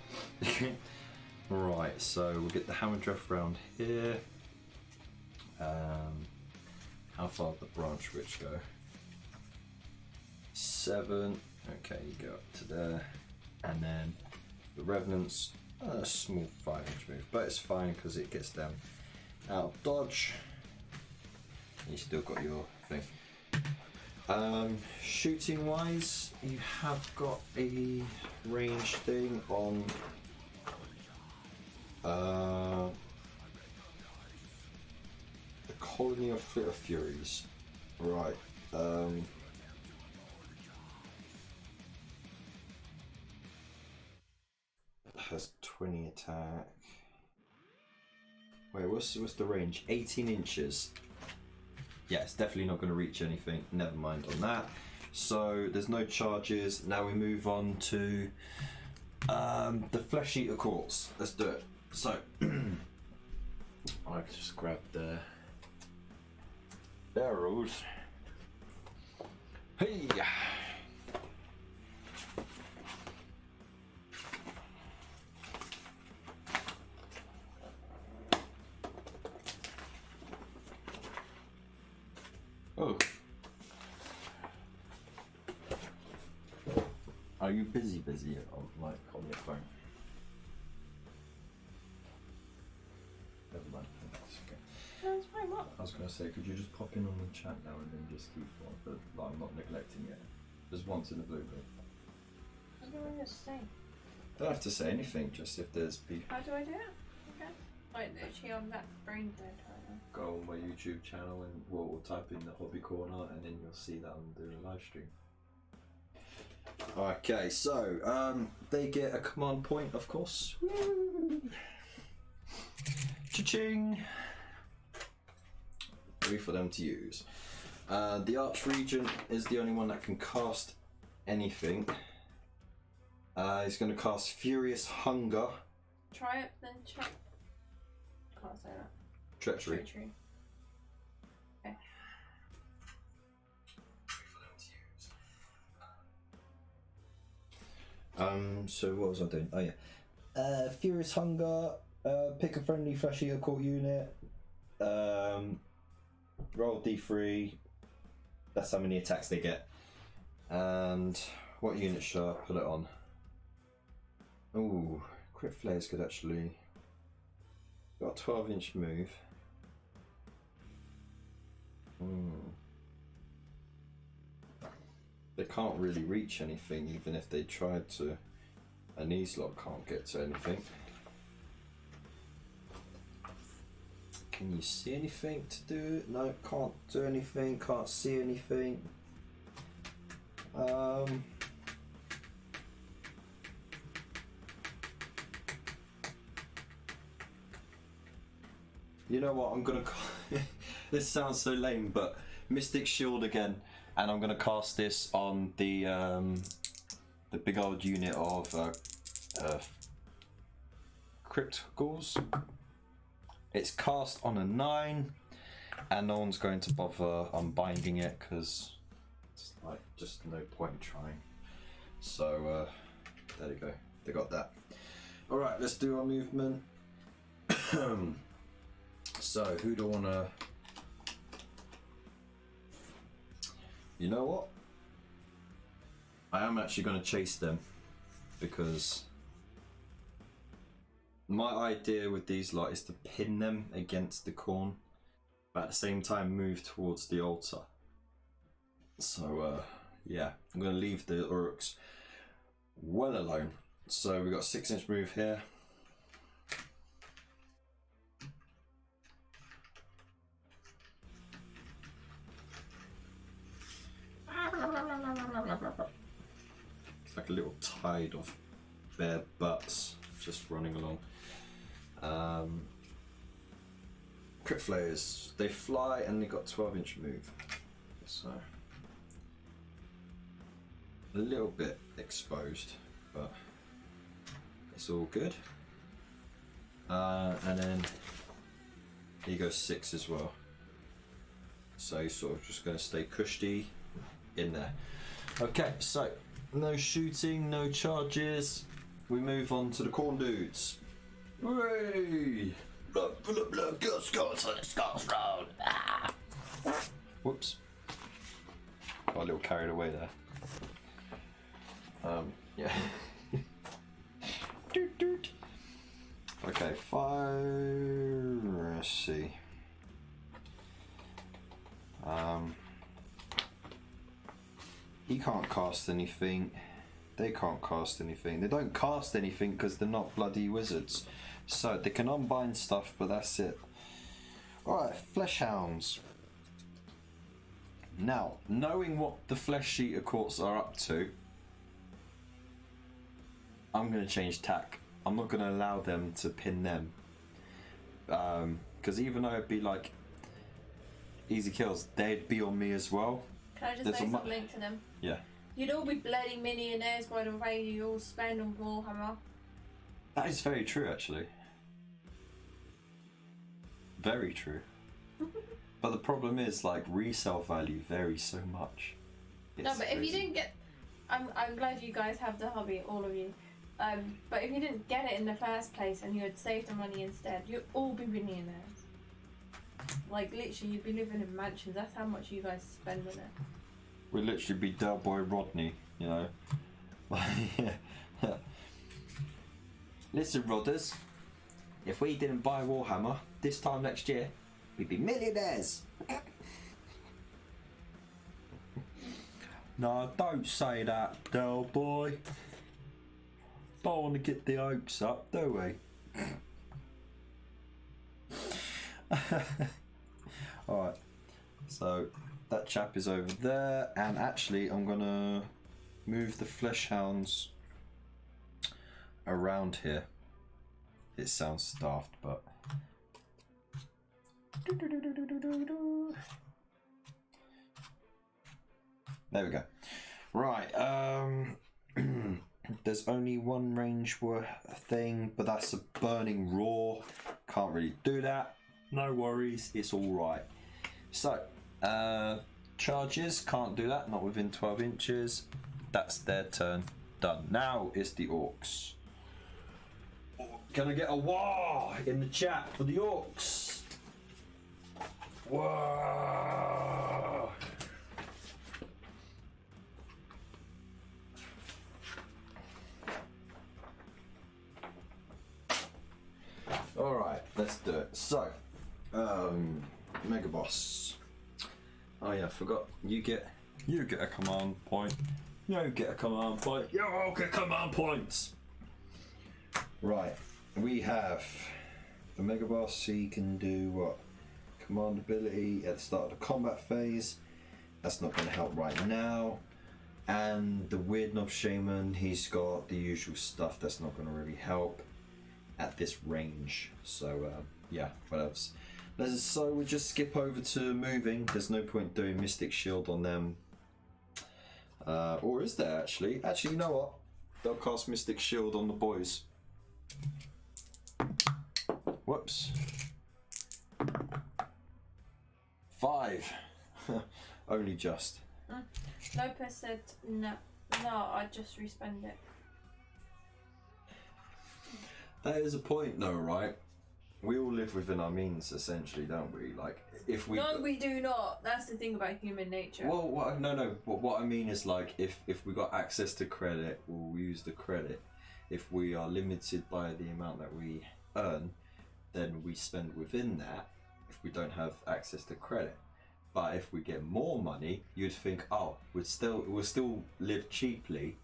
Right, so we'll get the hammer draft round here. How far did the branch witch go? 7. Okay, you go up to there. And then the revenants, a small 5-inch move, but it's fine because it gets them out of dodge. You still got your thing. Shooting wise, you have got a range thing on the colony of Flitter Furies. Right. Has 20 attack. Wait, what's the range? 18 inches. Yeah, it's definitely not going to reach anything. Never mind on that. So there's no charges. Now we move on to the Flesh Eater Courts. Let's do it. So I just grab the arrows. Hey. Oh. Are you busy on your phone? Never mind. That's okay. No, it's fine, what? I was going to say, could you just pop in on the chat now and then just keep on, but I'm not neglecting it. Just once in a blue bit. What do I just say? Don't have to say anything, just if there's beef. How do I do it? Okay. Like, literally on that brain dead right now. Go on my YouTube channel and we'll type in the hobby corner and then you'll see that I'm doing a live stream. Okay, so they get a command point, of course. Cha-ching! 3 for them to use. The Archregent is the only one that can cast anything. He's going to cast Furious Hunger. Try it, then try. Can't say that. Treachery. Treachery. Okay. So what was I doing? Oh yeah. Furious Hunger, pick a friendly fleshy occult unit, roll D3, that's how many attacks they get. And what unit should I put it on? Ooh, crit flares could actually... Got a 12-inch move. They can't really reach anything even if they tried to. And these lot can't get to anything. Can you see anything to do? No, can't do anything, can't see anything. You know what, I'm gonna this sounds so lame, but Mystic Shield again, and I'm gonna cast this on the big old unit of Crypt Ghouls. It's cast on a 9, and no one's going to bother unbinding it because it's like just no point trying. So there you go, they got that. All right, let's do our movement. So who do I want to? You know what? I am actually going to chase them because my idea with these lot is to pin them against the Khorne, but at the same time move towards the altar. So yeah, I'm going to leave the Orcs well alone. So we've got a 6-inch move here. It's like a little tide of bare butts just running along. Crit flares, they fly and they got 12-inch move, so a little bit exposed, but it's all good. And then he goes 6 as well, so he's sort of just going to stay cushy in there. Okay, so no shooting, no charges. We move on to the Khorne dudes. Hooray! Look, Skulls Road. Whoops. Got a little carried away there. Yeah. Doot doot. Okay, fire. Let's see. He can't cast anything. They can't cast anything. They don't cast anything because they're not bloody wizards. So they can unbind stuff, but that's it. Alright, Flesh Hounds. Now, knowing what the Flesh Eater Courts are up to, I'm going to change tack. I'm not going to allow them to pin them. Because even though it'd be like easy kills, they'd be on me as well. Can I just say something to them? Yeah. You'd all be bloody millionaires by the way you all spend on Warhammer. That is very true, actually. Very true. But the problem is, like, resale value varies so much. No, but if you didn't get... I'm glad you guys have the hobby, all of you. But if you didn't get it in the first place and you had saved the money instead, you'd all be millionaires. Like, literally, you'd be living in mansions. That's how much you guys spend on it. We'd literally be Del Boy Rodney, you know. Yeah. Listen, Rodders, if we didn't buy Warhammer this time next year, we'd be millionaires. No, don't say that, Del Boy. Don't want to get the hopes up, do we? Alright, so that chap is over there, and actually I'm gonna move the Flesh Hounds around here. it sounds daft, but there we go. Right, there's only one range thing, but that's a burning roar. Can't really do that. No worries, it's all right. So, charges, can't do that, not within 12 inches. That's their turn. Done. Now it's the orcs. Gonna get a wah in the chat for the orcs. Wah. All right, let's do it. So, Mega Boss. Oh yeah, I forgot. You get a command point. You get a command point. You all get command points. Right, we have the Mega Boss. He can do what? Command ability at the start of the combat phase. That's not going to help right now. And the Weird Knob Shaymin, he's got the usual stuff that's not going to really help at this range. So yeah, whatevs. So we'll just skip over to moving. There's no point doing Mystic Shield on them. Or is there actually? Actually, you know what? They'll cast Mystic Shield on the boys. Whoops. 5. Only just. Lopez said no, I'd just respend it. That is a point though, right? We all live within our means, essentially, don't we? Like, if we... No, we do not. That's the thing about human nature. Well, what I mean is, like, if we got access to credit, we'll use the credit. If we are limited by the amount that we earn, then we spend within that if we don't have access to credit. But if we get more money, you'd think, oh, we'll still live cheaply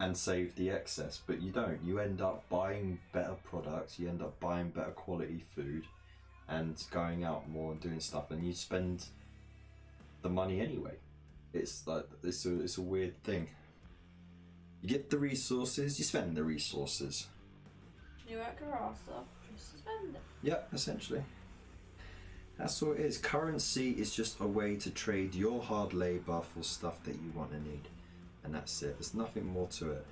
and save the excess, but you don't. You end up buying better products, you end up buying better quality food and going out more and doing stuff, and you spend the money anyway. It's like it's a weird thing. You get the resources, you spend the resources. You work your ass off, just spend it. Yeah, essentially. That's all it is. Currency is just a way to trade your hard labor for stuff that you want and need. And that's it. There's nothing more to it.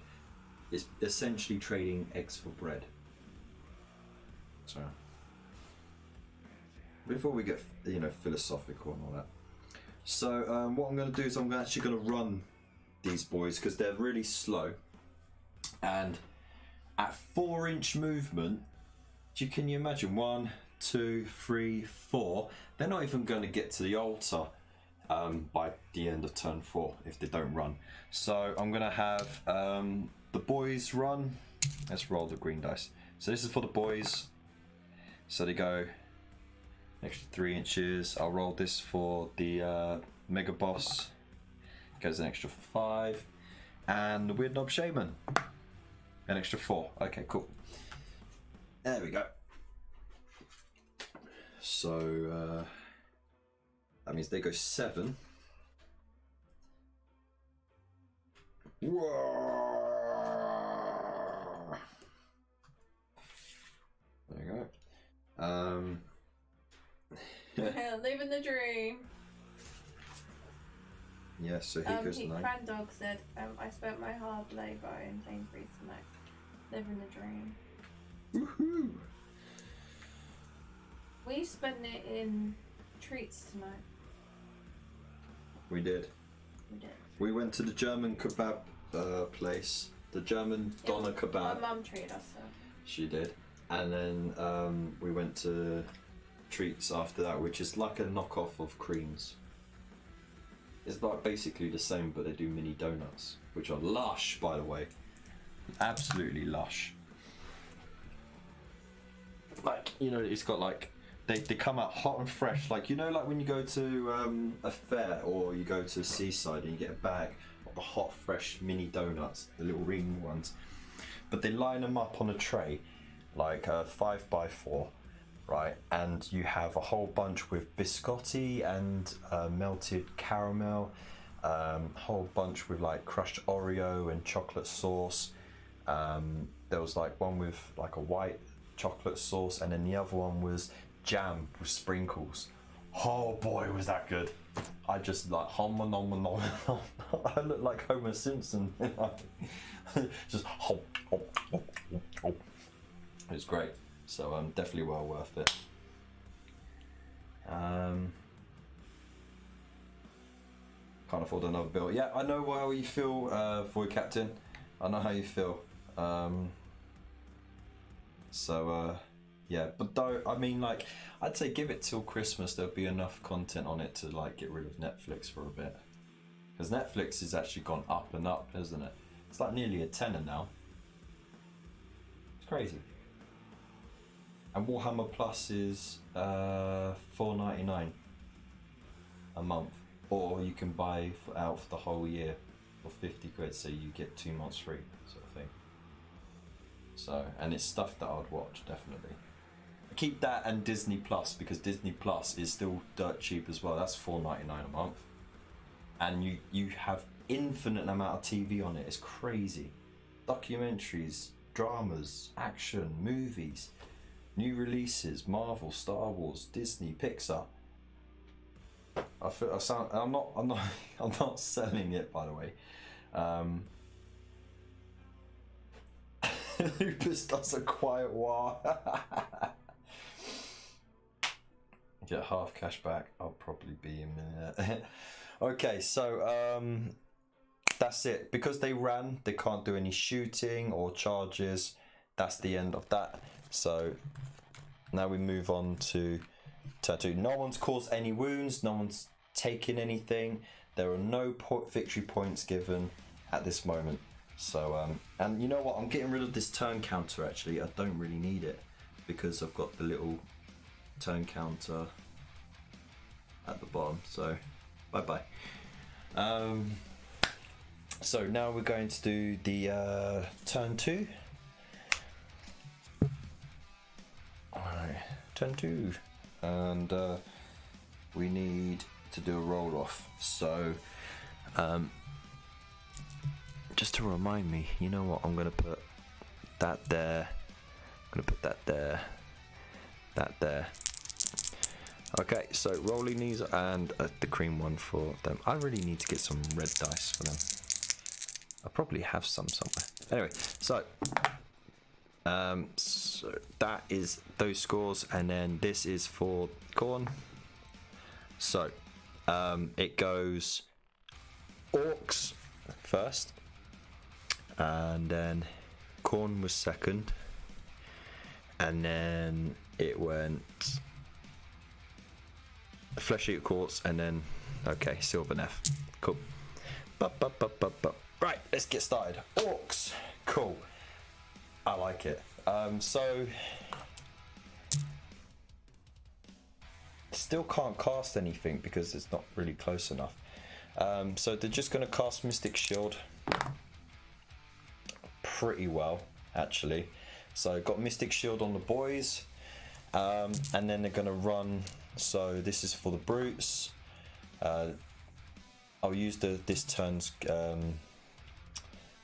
It's essentially trading eggs for bread. So, before we get philosophical and all that. So what I'm going to do is I'm actually going to run these boys because they're really slow. And at 4-inch movement, can you imagine 1, 2, 3, 4? They're not even going to get to the altar. By the end of turn 4 if they don't run. So I'm gonna have the boys run. Let's roll the green dice. So this is for the boys. So they go an extra 3 inches. I'll roll this for the Mega Boss. Goes an extra 5. And the Weird Knob Shaymin. An extra 4. Okay, cool. There we go. So that means they go 7. Whoa. There you go. Yeah, living the dream. Yeah, so he goes 9. Crandog said, I spent my hard labour in Sainsbury's tonight. Living the dream. Woohoo! We spent it in treats tonight. We did. We did. We went to the German kebab place. The German doner kebab. My mum treated us, so. She did. And then we went to Treats after that, which is like a knockoff of Creams. It's like basically the same, but they do mini donuts, which are lush, by the way. Absolutely lush. Like, it's got like, they come out hot and fresh. Like, like when you go to a fair or you go to a seaside and you get a bag of the hot, fresh mini donuts, the little ring ones. But they line them up on a tray, like 5x4. Right, and you have a whole bunch with biscotti and melted caramel, whole bunch with like crushed Oreo and chocolate sauce. There was like one with like a white chocolate sauce, and then the other one was jam with sprinkles. Oh boy, was that good! I just like I look like Homer Simpson. Just it was great. So definitely well worth it. Can't afford another bill. Yeah, I know how you feel, Void Captain. I know how you feel. Yeah, but though, I mean, like, I'd say give it till Christmas. There'll be enough content on it to like get rid of Netflix for a bit. Because Netflix has actually gone up and up, hasn't it? It's like nearly a tenner now. It's crazy. And Warhammer Plus is $4.99 a month, or you can buy out for the whole year for 50 quid, so you get 2 months free, sort of thing. So, and it's stuff that I'd watch definitely. Keep that and Disney Plus, because Disney Plus is still dirt cheap as well. That's $4.99 a month, and you have infinite amount of TV on it. It's crazy. Documentaries, dramas, action, movies, new releases, Marvel, Star Wars, Disney, Pixar. I'm not selling it, by the way. Lupus does a quiet war. Get half cash back. I'll probably be a minute. Okay, so that's it. Because they ran, they can't do any shooting or charges. That's the end of that. So now we move on to tattoo. No one's caused any wounds. No one's taken anything. There are no victory points given at this moment. So and you know what? I'm getting rid of this turn counter. Actually, I don't really need it because I've got the little turn counter at the bottom. So bye bye. So now we're going to do the turn 2. Alright, turn 2, and we need to do a roll off. So just to remind me, you know what? I'm gonna put that there. I'm gonna put that there. That there. Okay, so rolling these and the cream one for them. I really need to get some red dice for them. I probably have some somewhere. Anyway, so that is those scores, and then this is for Khorne. So it goes Orcs first, and then Khorne was second, and then it went Flesh Eater Courts, and then okay, Sylvaneth. Cool. Right, let's get started. Orcs. Cool. I like it. So still can't cast anything because it's not really close enough. So they're just going to cast Mystic Shield pretty well, actually. So got Mystic Shield on the boys, and then they're going to run. So this is for the brutes. I'll use this turn's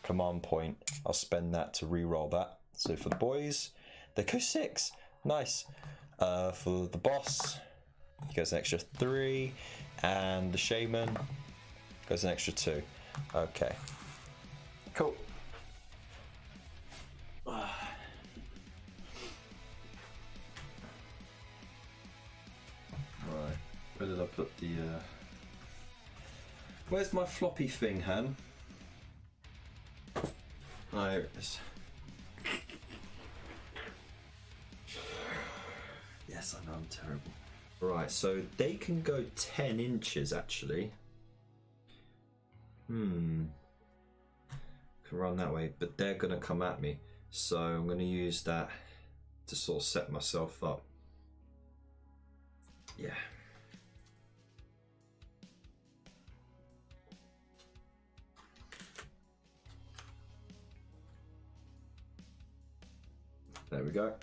command point. I'll spend that to re-roll that. So for the boys, they go 6. Nice. For the boss, he goes an extra 3, and the Shaymin goes an extra 2. Okay. Cool. Right. Where did I put the? Where's my floppy thing, Han? Oh, here it is. Yes, I know I'm terrible. Right, so they can go 10 inches actually. Can run that way, but they're gonna come at me. So I'm gonna use that to sort of set myself up. Yeah. There we go.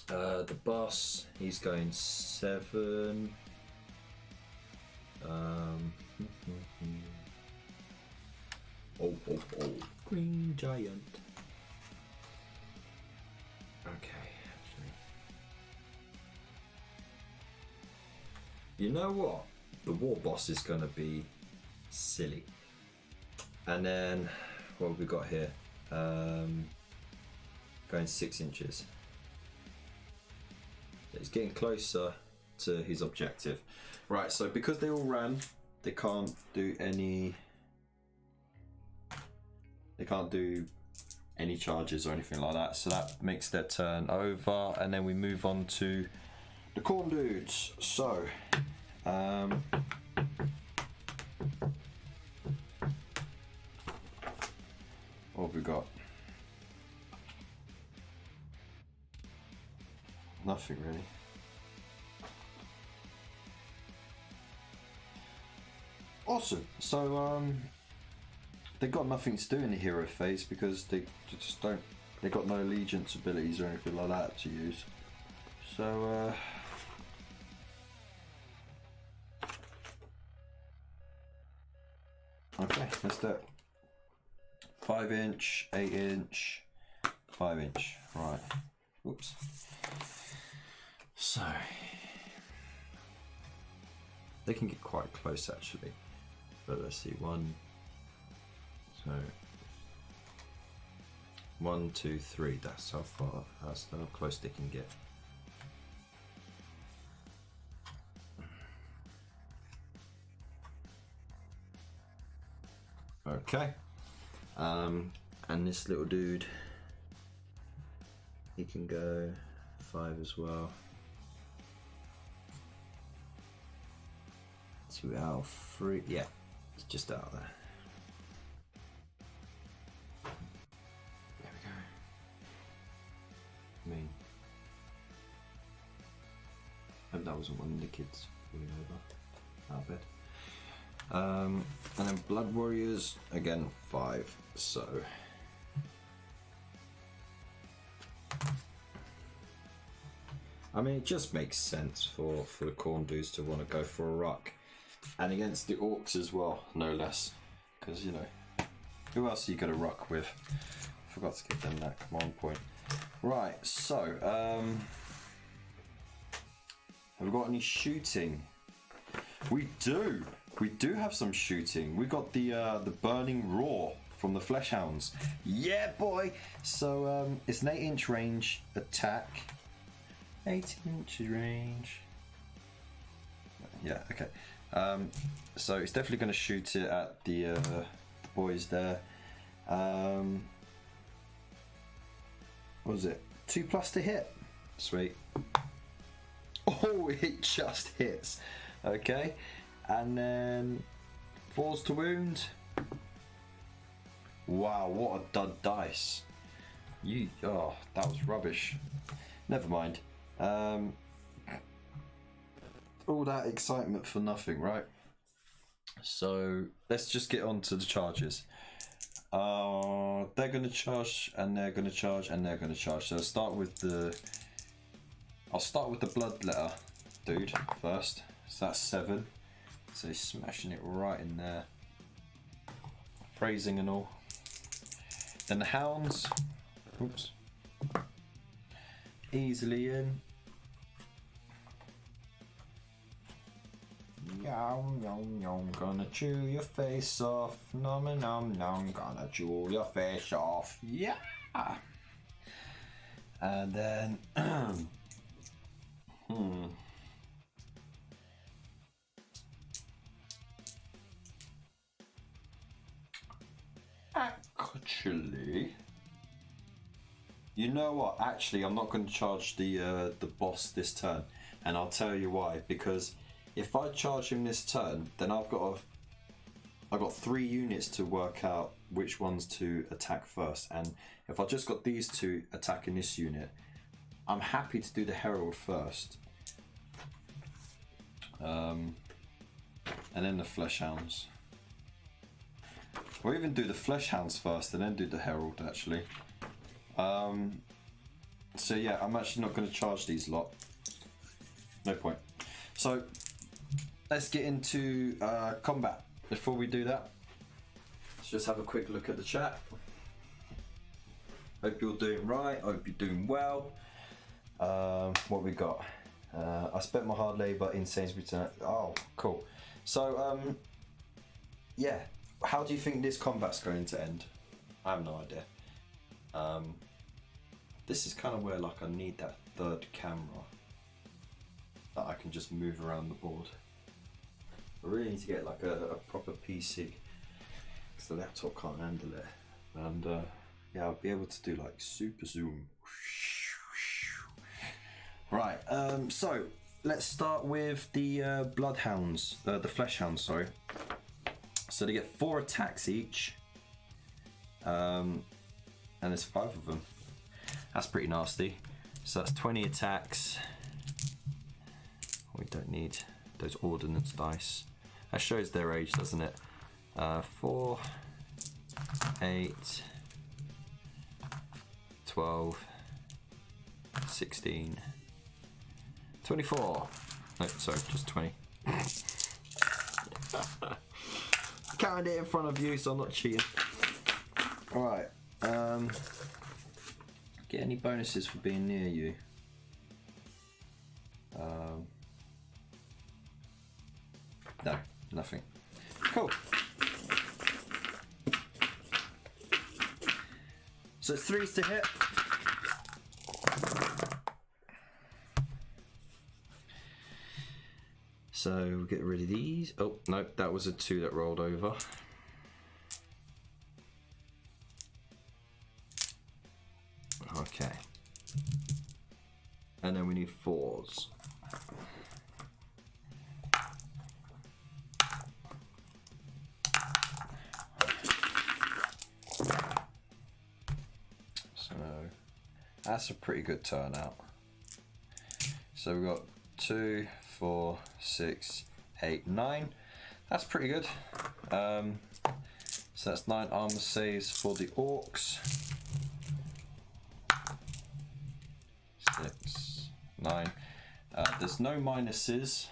The boss, he's going 7. Oh, Green Giant. Okay, you know what? The war boss is going to be silly. And then, what have we got here? Going 6 inches. It's getting closer to his objective. Right, so because they all ran, they can't do any... They can't do any charges or anything like that. So that makes their turn over. And then we move on to the Khorne dudes. So... what have we got? Nothing really. Awesome. So they got nothing to do in the hero phase because they just don't. They got no allegiance abilities or anything like that to use. So okay, let's do it. 5 inch, 8 inch, 5 inch. Right. Oops. So they can get quite close actually. But let's see, one. So 1, 2, 3. That's how far. That's how close they can get. Okay. And this little dude, he can go 5 as well. 2 out of 3. Yeah, it's just out there. There we go. I mean, hope that wasn't one of the kids falling over out of bed. And then Blood Warriors, again 5, so I mean it just makes sense for the Khorne dudes to want to go for a ruck, and against the Orcs as well, no less, because you know, who else are you going to ruck with? Forgot to give them that command point. Right, so have we got any shooting? We do have some shooting. We got the burning roar from the Fleshhounds. Yeah, boy. So it's an 8-inch range attack. 8 inches range. Yeah. Okay. So it's definitely going to shoot it at the boys there. What was it? 2+ to hit. Sweet. Oh, it just hits. Okay. And then 4s to wound. Wow, what a dud dice. Oh, that was rubbish. Never mind. All that excitement for nothing, right? So let's just get on to the charges. They're going to charge, and they're going to charge, and they're going to charge. So I'll start with the Bloodletter dude first. So that's 7. So he's smashing it right in there. Phrasing and all. Then the Hounds. Oops. Easily in. Yum, yum, yum. Gonna chew your face off. Nom, nom, nom. Gonna chew your face off. Yeah. And then. Actually, you know what? Actually, I'm not going to charge the boss this turn, and I'll tell you why. Because if I charge him this turn, then I've got 3 units to work out which ones to attack first. And if I just got these 2 attacking this unit, I'm happy to do the Herald first, and then the Fleshhounds. Or even do the Fleshhounds first and then do the Herald, actually. So yeah, I'm actually not going to charge these lot. No point. So let's get into combat. Before we do that, let's just have a quick look at the chat. Hope you're doing right. Hope you're doing well. What we got? I spent my hard labour in Sainsbury's tonight. Oh, cool. So, yeah. How do you think this combat's going to end? I have no idea. This is kind of where like I need that third camera that I can just move around the board. I really need to get like a proper PC because the laptop can't handle it. And yeah, I'll be able to do like super zoom. Right, so let's start with the bloodhounds, the flesh hounds, sorry. So they get 4 attacks each, and there's 5 of them. That's pretty nasty. So that's 20 attacks. We don't need those ordnance dice. That shows their age, doesn't it? 4, 8, 12, 16, 24. No, sorry, just 20. Counted it in front of you, so I'm not cheating. Alright. Get any bonuses for being near you? No, nothing. Cool. So it's 3s to hit. So we'll get rid of these. Oh, no, that was a 2 that rolled over. Okay. And then we need 4s. So that's a pretty good turnout. So we've got 2, 4, 6, 8, 9. That's pretty good. So that's 9 armor saves for the orcs. 6, 9. There's no minuses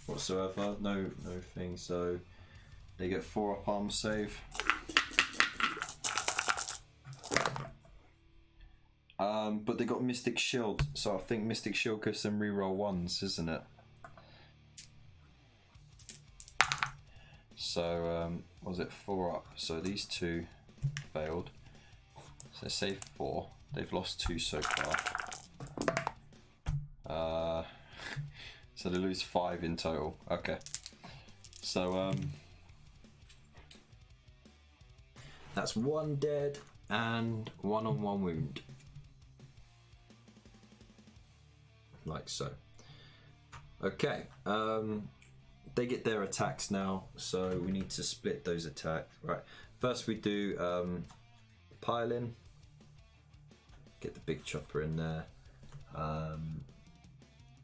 whatsoever. No thing. So they get 4 up armor save. But they got Mystic Shield, so I think Mystic Shield gives them reroll 1s, isn't it? So, was it 4 up? So these 2 failed. So save 4. They've lost 2 so far. So they lose 5 in total. Okay. So, that's 1 dead and 1 on 1 wound. Like so. Okay. They get their attacks now, so we need to split those attacks. Right. First we do piling. Get the big chopper in there.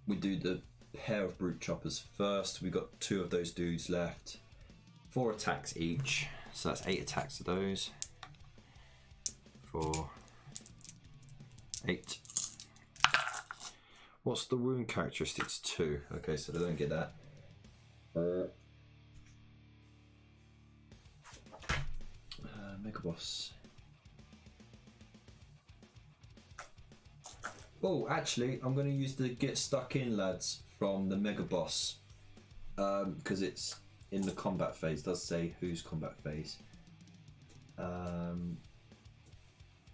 We do the pair of brute choppers first. We got 2 of those dudes left. 4 attacks each, so that's 8 attacks of those. 4, 8. What's the wound characteristics? 2. Okay, so they don't get that. Mega boss. Oh, actually, I'm going to use the get stuck in lads from the mega boss because it's in the combat phase. It does say whose combat phase.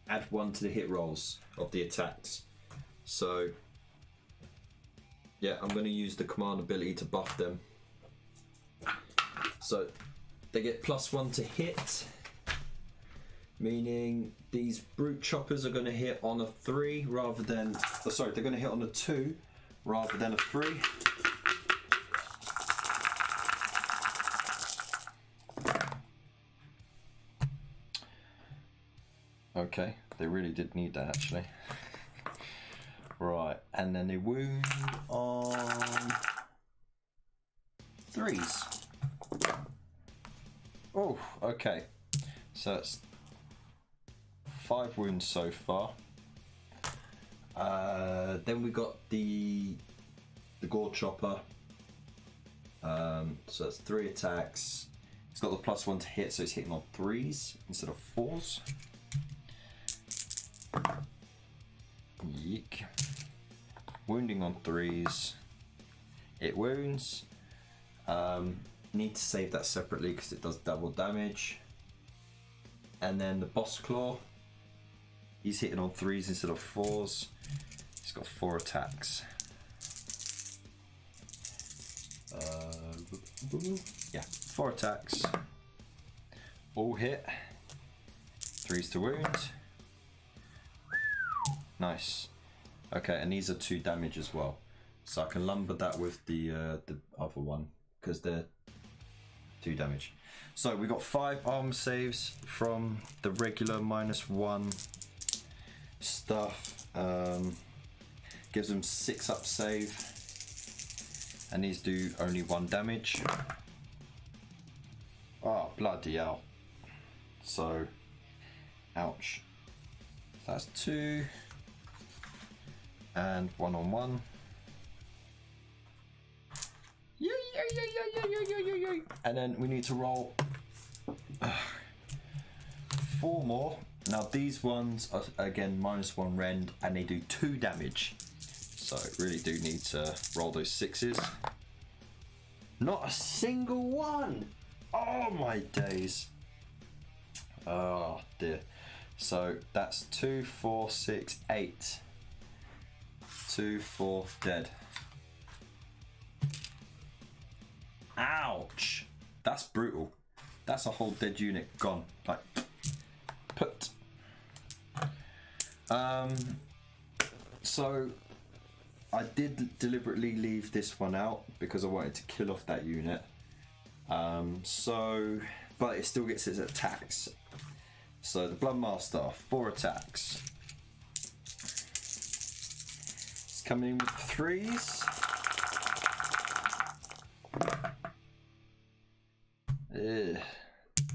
Add 1 to the hit rolls of the attacks. So yeah, I'm going to use the command ability to buff them. So they get +1 to hit, meaning these brute choppers are going to hit on a 3 rather than, oh, sorry, they're going to hit on a 2 rather than a 3. Okay, they really did need that actually. Right, and then they wound on 3s. Oh, okay. So it's 5 wounds so far. Then we got the gore chopper. So that's 3 attacks. It's got the +1 to hit, so it's hitting on 3s instead of 4s. Yeek. wounding on 3s. It wounds. Need to save that separately because it does double damage. And then the boss claw. He's hitting on 3s instead of 4s. He's got 4 attacks. Yeah, 4 attacks. All hit. 3s to wound. Nice. Okay, and these are 2 damage as well. So I can lumber that with the other one because they're 2 damage. So we got 5 armor saves from the regular -1 stuff. Gives them 6 up save. And these do only 1 damage. Oh, bloody hell. So, ouch. That's 2. And 1-on-1. And then we need to roll 4 more. Now these ones are again -1 rend and they do 2 damage. So really do need to roll those 6s. Not a single one! Oh my days. Oh dear. So that's 2, 4, 6, 8. 2, 4, dead. Ouch! That's brutal. That's a whole dead unit gone. Like, put. So I did deliberately leave this one out because I wanted to kill off that unit. But it still gets its attacks. So the Bloodmaster, 4 attacks. It's coming in with 3s.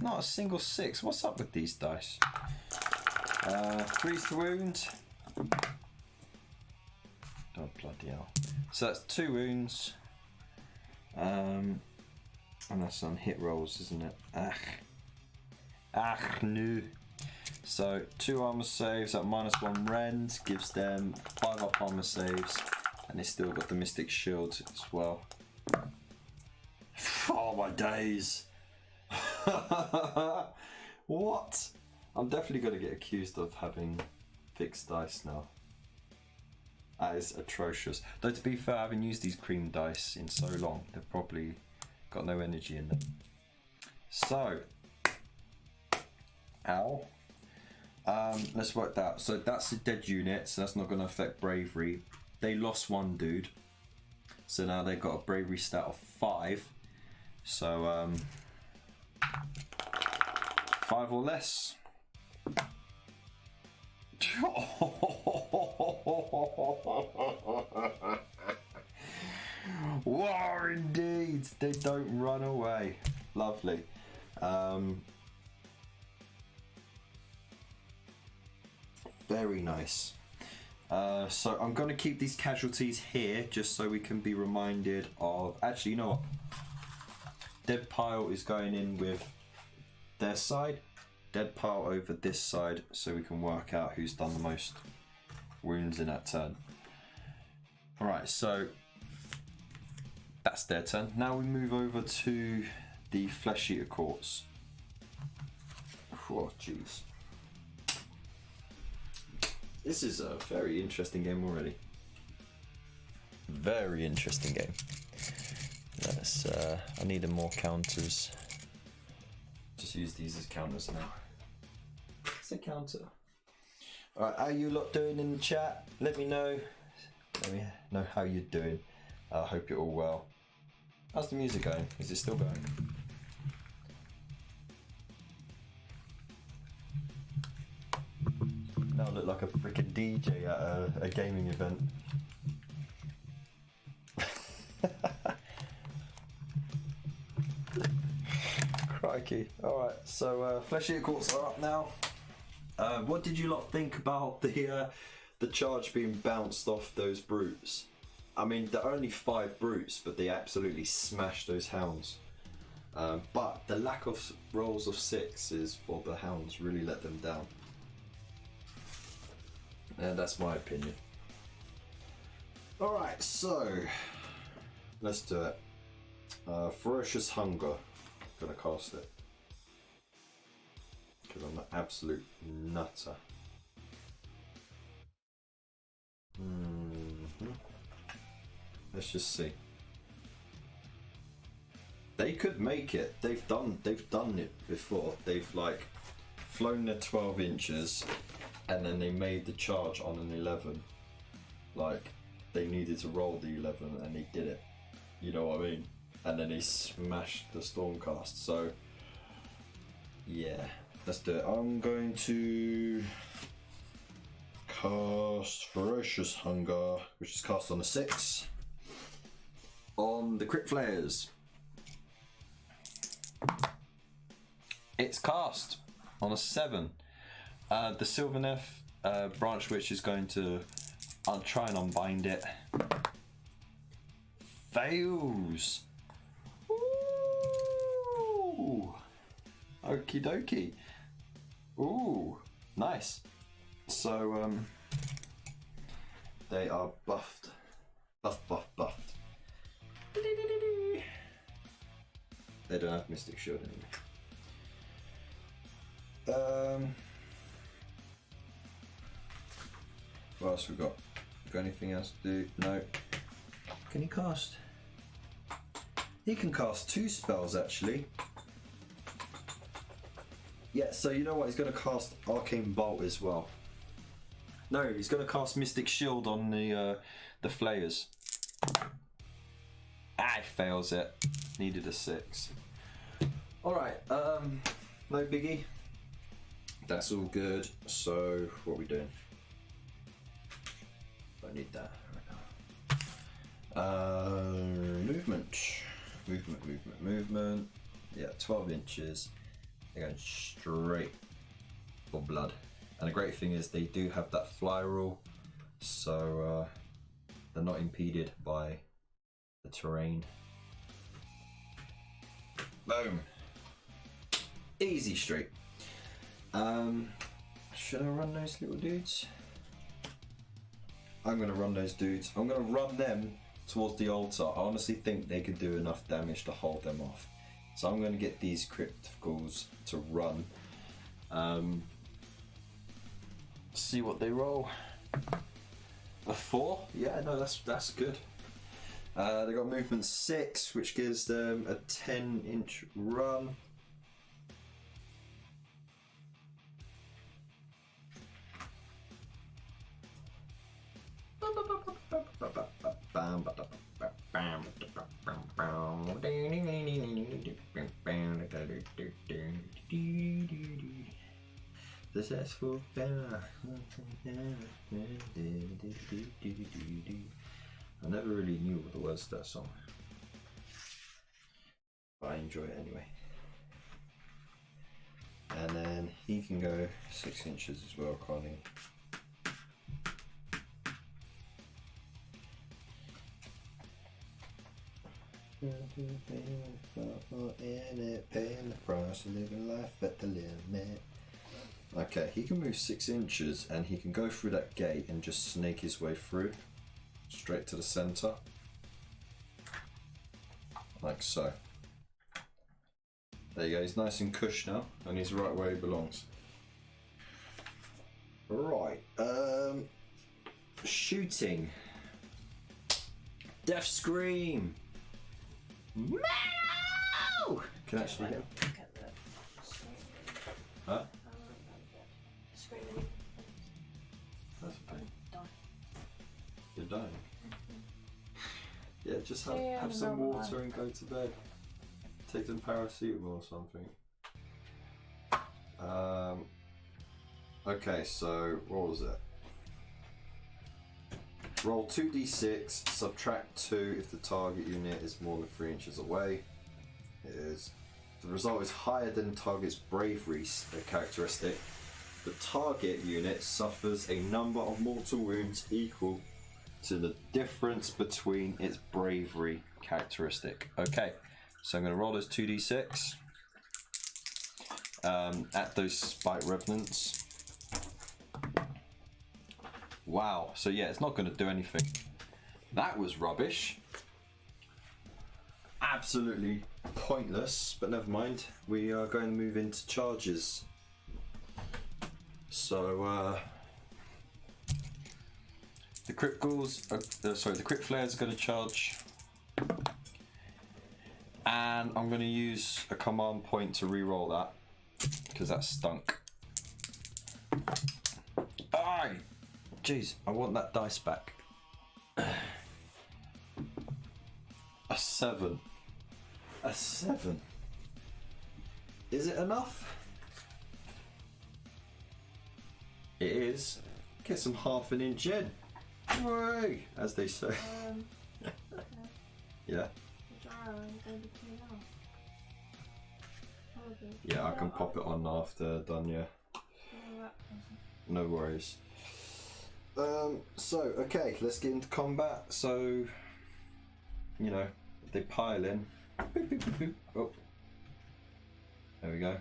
Not a single 6. What's up with these dice? 3s to wound. Oh bloody hell. So that's 2 wounds. And that's on hit rolls, isn't it? No. So 2 armor saves at -1 rend gives them 5 up armor saves, and they still got the mystic shield as well. Oh my days! What? I'm definitely going to get accused of having fixed dice now. That is atrocious. Though to be fair, I haven't used these cream dice in so long. They've probably got no energy in them. So, ow. Let's work that out. So that's a dead unit, so that's not going to affect bravery. They lost 1 dude. So now they've got a bravery stat of 5. So, 5 or less. War indeed. They don't run away. Lovely. Very nice. So I'm going to keep these casualties here just so we can be reminded of... Actually, you know what? Dead pile is going in with their side. Dead pile over this side so we can work out who's done the most wounds in that turn. Alright, so that's their turn. Now we move over to the Flesh Eater Courts. Oh jeez. This is a very interesting game already. Very interesting game. Let's, I need more counters. Just use these as counters now. It's a counter. Alright, how you lot doing in the chat? Let me know. Let me know how you're doing. I hope you're all well. How's the music going? Is it still going? Now I look like a freaking DJ at a gaming event. Crikey. Alright, so Flesh Eater Courts are up now. What did you lot think about the charge being bounced off those brutes? I mean, they're only 5 brutes, but they absolutely smashed those hounds. But the lack of rolls of 6s for the hounds really let them down. And that's my opinion. Alright, so let's do it. Ferocious Hunger. Gonna cast it. Because I'm an absolute nutter. Let's just see. They could make it. They've done it before. They've like flown their 12 inches and then they made the charge on an 11. Like they needed to roll the 11 and they did it. You know what I mean? And then they smashed the Stormcast. So yeah, let's do it. I'm going to cast Ferocious Hunger, which is cast on a 6 on the Crypt Flayers. It's cast on a 7. The Sylvaneth branch witch is going to try and unbind it. Fails. Ooh. Okie dokie. Ooh, nice. So they are buffed. Buffed. They don't have Mystic Shield anymore. What else we got? Got anything else to do? No. Can he cast? He can cast 2 spells actually. Yeah, so you know what? He's going to cast Arcane Bolt as well. No, he's going to cast Mystic Shield on the Flayers. Ah, he fails it. Needed a 6. Alright, no biggie. That's all good. So, what are we doing? Don't need that right now. Movement. Yeah, 12 inches. They're going straight for blood. And the great thing is they do have that fly rule, so they're not impeded by the terrain. Boom. Easy street. Should I run those little dudes? I'm gonna run those dudes. I'm gonna run them towards the altar. I honestly think they could do enough damage to hold them off. So I'm gonna get these crypticals to run. See what they roll. A 4? Yeah, no, that's good. They got movement 6, which gives them a 10-inch run. Successful fella. I never really knew what the words to that song, but I enjoy it anyway. And then he can go 6 inches as well, can't he? Paying the price of living life at the limit. Okay, he can move 6 inches and he can go through that gate and just snake his way through straight to the center, like so. There you go, he's nice and cush now and he's right where he belongs. Right, shooting. Death Scream. No! Can actually get. Huh? That's a pain. You're dying. Yeah, just have some water and go to bed. Take some paracetamol or something. Okay, so what was it? Roll 2d6, subtract 2 if the target unit is more than 3 inches away. It is. The result is higher than the target's bravery characteristic. The target unit suffers a number of mortal wounds equal to the difference between its bravery characteristic. Okay, so I'm going to roll those 2d6 at those spite revenants. Wow, so yeah, it's not going to do anything. That was rubbish. Absolutely pointless, but never mind. We are going to move into charges. So, the crit ghouls, the crit flares are going to charge. And I'm going to use a command point to re-roll that, because that stunk. Aye! Jeez, I want that dice back. A 7. A 7. Is it enough? It is. Get some half an inch in. Way, as they say. Yeah. Yeah, I can pop it on after done, yeah. No worries. So, okay, let's get into combat. So, you know, if they pile in. Boop, boop, boop, boop. Oh. There we go.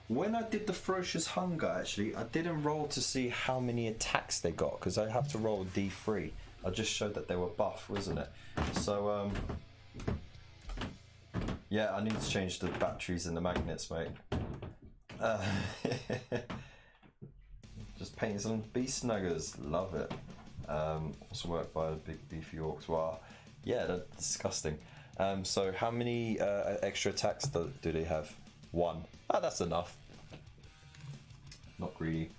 When I did the Ferocious Hunger, actually, I didn't roll to see how many attacks they got, because I have to roll D3. I just showed that they were buff, wasn't it? So, yeah, I need to change the batteries and the magnets, mate. Just painting some beast snuggers, love it. Also worked by the big beefy orcs. Wow, yeah, they're disgusting. So how many extra attacks do they have? 1. Ah, that's enough. Not greedy.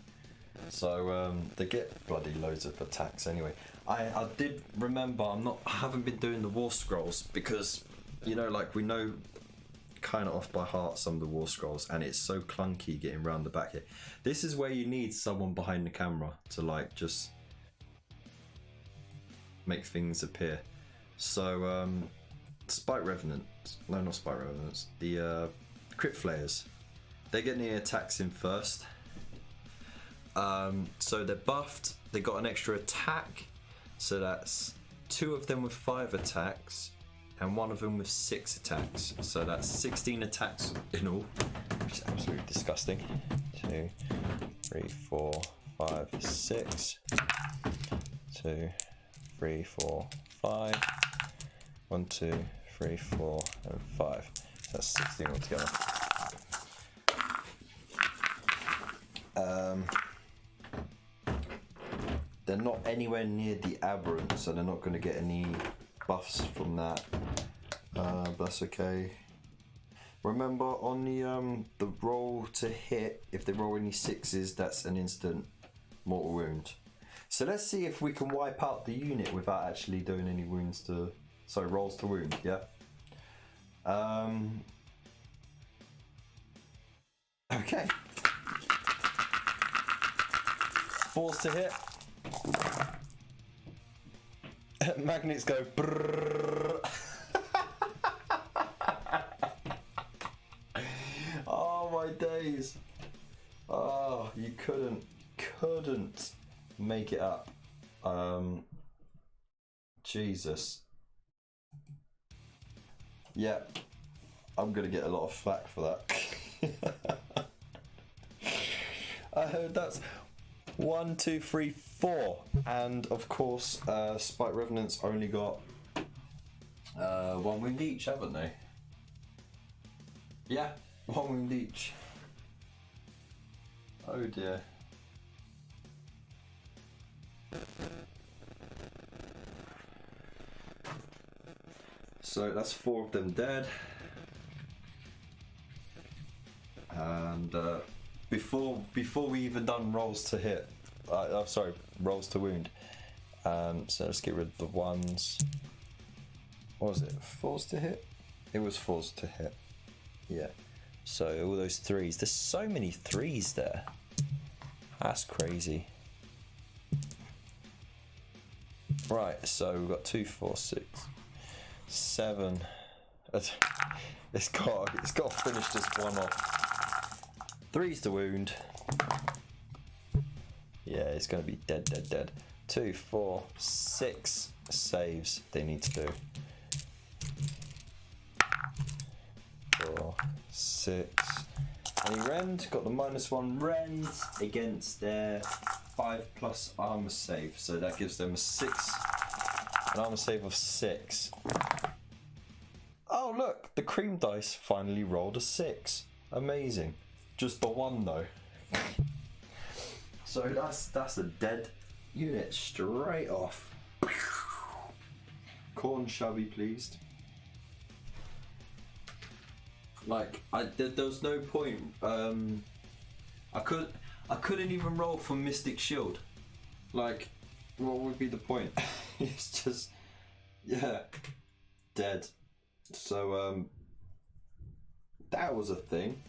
So they get bloody loads of attacks anyway. I did remember I haven't been doing the war scrolls because, you know, like we know kind of off by heart some of the war scrolls, and it's so clunky getting around the back here. This is where you need someone behind the camera to like just make things appear. So Spike Revenants, no, not Spike Revenants, the crit flayers, they're getting the attacks in first. So they're buffed, they got an extra attack, so that's 2 of them with 5 attacks and 1 of them with 6 attacks, so that's 16 attacks in all, which is absolutely disgusting. 2, 3, 4, 5, 6. 2, 3, 4, 5. 1, 2, 3, 4, and 5. So that's 16 altogether. They're not anywhere near the aberrant, so they're not going to get any buffs from that. But that's okay. Remember, on the roll to hit, if they roll any 6s, that's an instant mortal wound. So let's see if we can wipe out the unit without actually doing any wounds to... Sorry, rolls to wound, yeah? Okay. 4s to hit. Magnets go brrrr. Oh my days. Oh, you couldn't make it up. Jesus. Yeah, I'm gonna get a lot of flack for that. I heard that's 1, 2, 3, 4, and of course, Spike Revenants only got 1 wound each, haven't they? Yeah, 1 wound each. Oh dear. So that's 4 of them dead. And before we even done rolls to hit, sorry, rolls to wound. So let's get rid of the 1s. What was it? 4s to hit? It was 4s to hit. Yeah. So all those 3s. There's so many 3s there. That's crazy. Right. So we've got 2, 4, 6, 7. It's got to finish this one off. 3s to wound. Yeah, it's going to be dead. 2, 4, 6 saves they need to do. 4, 6. Any rend? Got the -1 rend against their 5+ armor save, so that gives them a 6 An armor save of 6. Oh look, the cream dice finally rolled a 6. Amazing. Just the one though. So that's a dead unit straight off. Khorne shall be pleased. Like there was no point. I couldn't even roll for Mystic Shield. Like, what would be the point? It's just, yeah, dead. So that was a thing.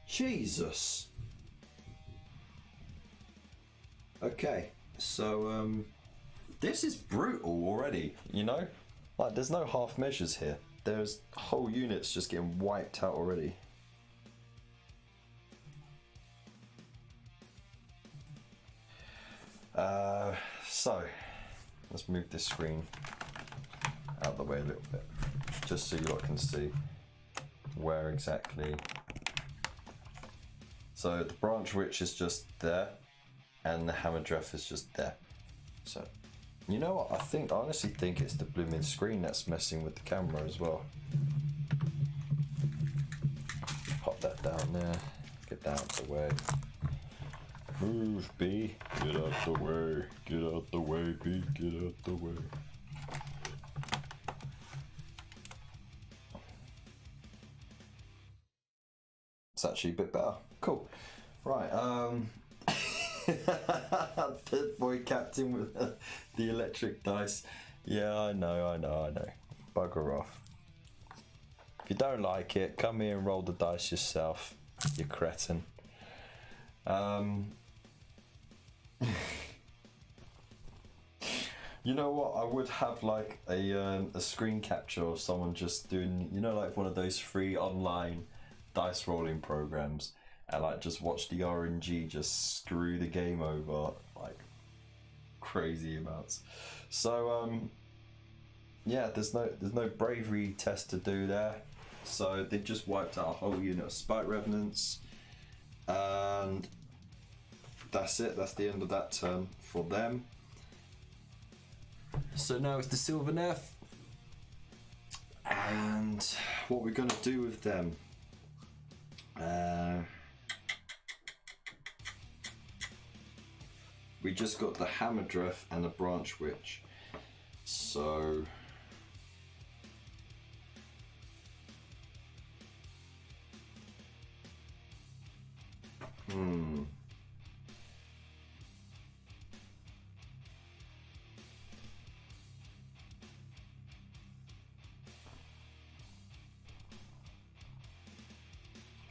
Jesus. Okay, so this is brutal already. You know, like there's no half measures here. There's whole units just getting wiped out already. So let's move this screen out of the way a little bit, just so you lot can see where exactly. So the branch witch is just there, and the hammerdreth is just there. So you know what? I honestly think it's the blooming screen that's messing with the camera as well. Pop that down there. Get that out of the way. Move, B. Get out the way. Get out the way, B. Get out the way. It's actually a bit better. Cool. Right, the boy captain with the electric dice. Yeah, I know. Bugger off. If you don't like it, come here and roll the dice yourself, you cretin. You know what? I would have like a screen capture of someone just doing, you know, like one of those free online dice rolling programs, and like just watch the RNG just screw the game over like crazy amounts. So yeah, there's no bravery test to do there. So they just wiped out a whole unit of Spite Revenants, and that's it. That's the end of that turn for them. So now it's the Sylvaneth, and what we're gonna do with them. We just got the hammerdreth and the branch witch. So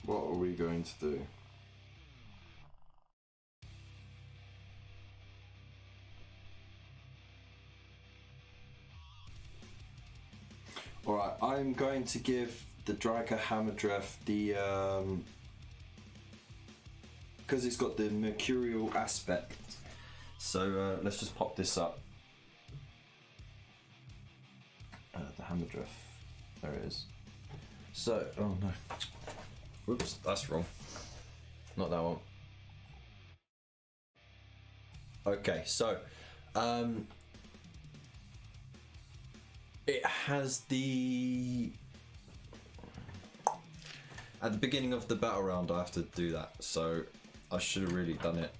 what are we going to do? Alright, I'm going to give the Draga Hammerdreth the because it's got the mercurial aspect. So let's just pop this up. The Hammerdreth. There it is. So, oh no. Whoops, that's wrong. Not that one. Okay, so it has the, at the beginning of the battle round I have to do that, so I should have really done it,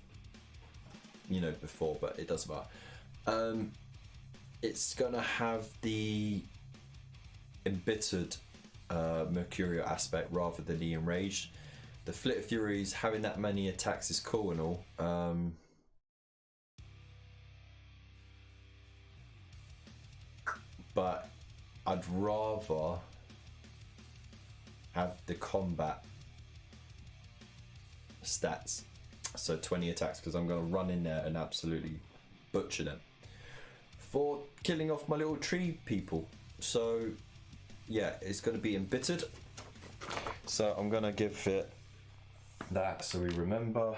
you know, before, but it doesn't matter. It's gonna have the embittered mercurial aspect rather than the enraged. The Flit of Furies, having that many attacks is cool and all, but I'd rather have the combat stats, so 20 attacks, because I'm going to run in there and absolutely butcher them for killing off my little tree people. So yeah, it's going to be embittered, so I'm going to give it that so we remember.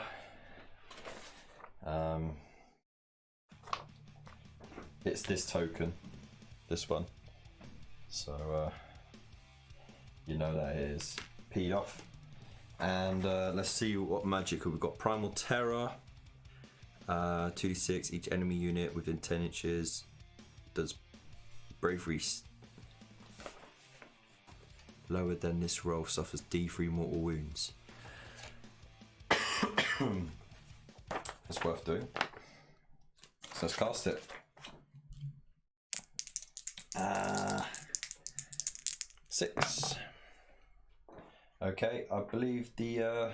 It's this token, this one, so you know that is peed off. And let's see what magic we've got. Primal Terror, 2d6, each enemy unit within 10 inches does bravery lower than this roll suffers D3 mortal wounds. It's worth doing. So let's cast it. 6. Okay, I believe the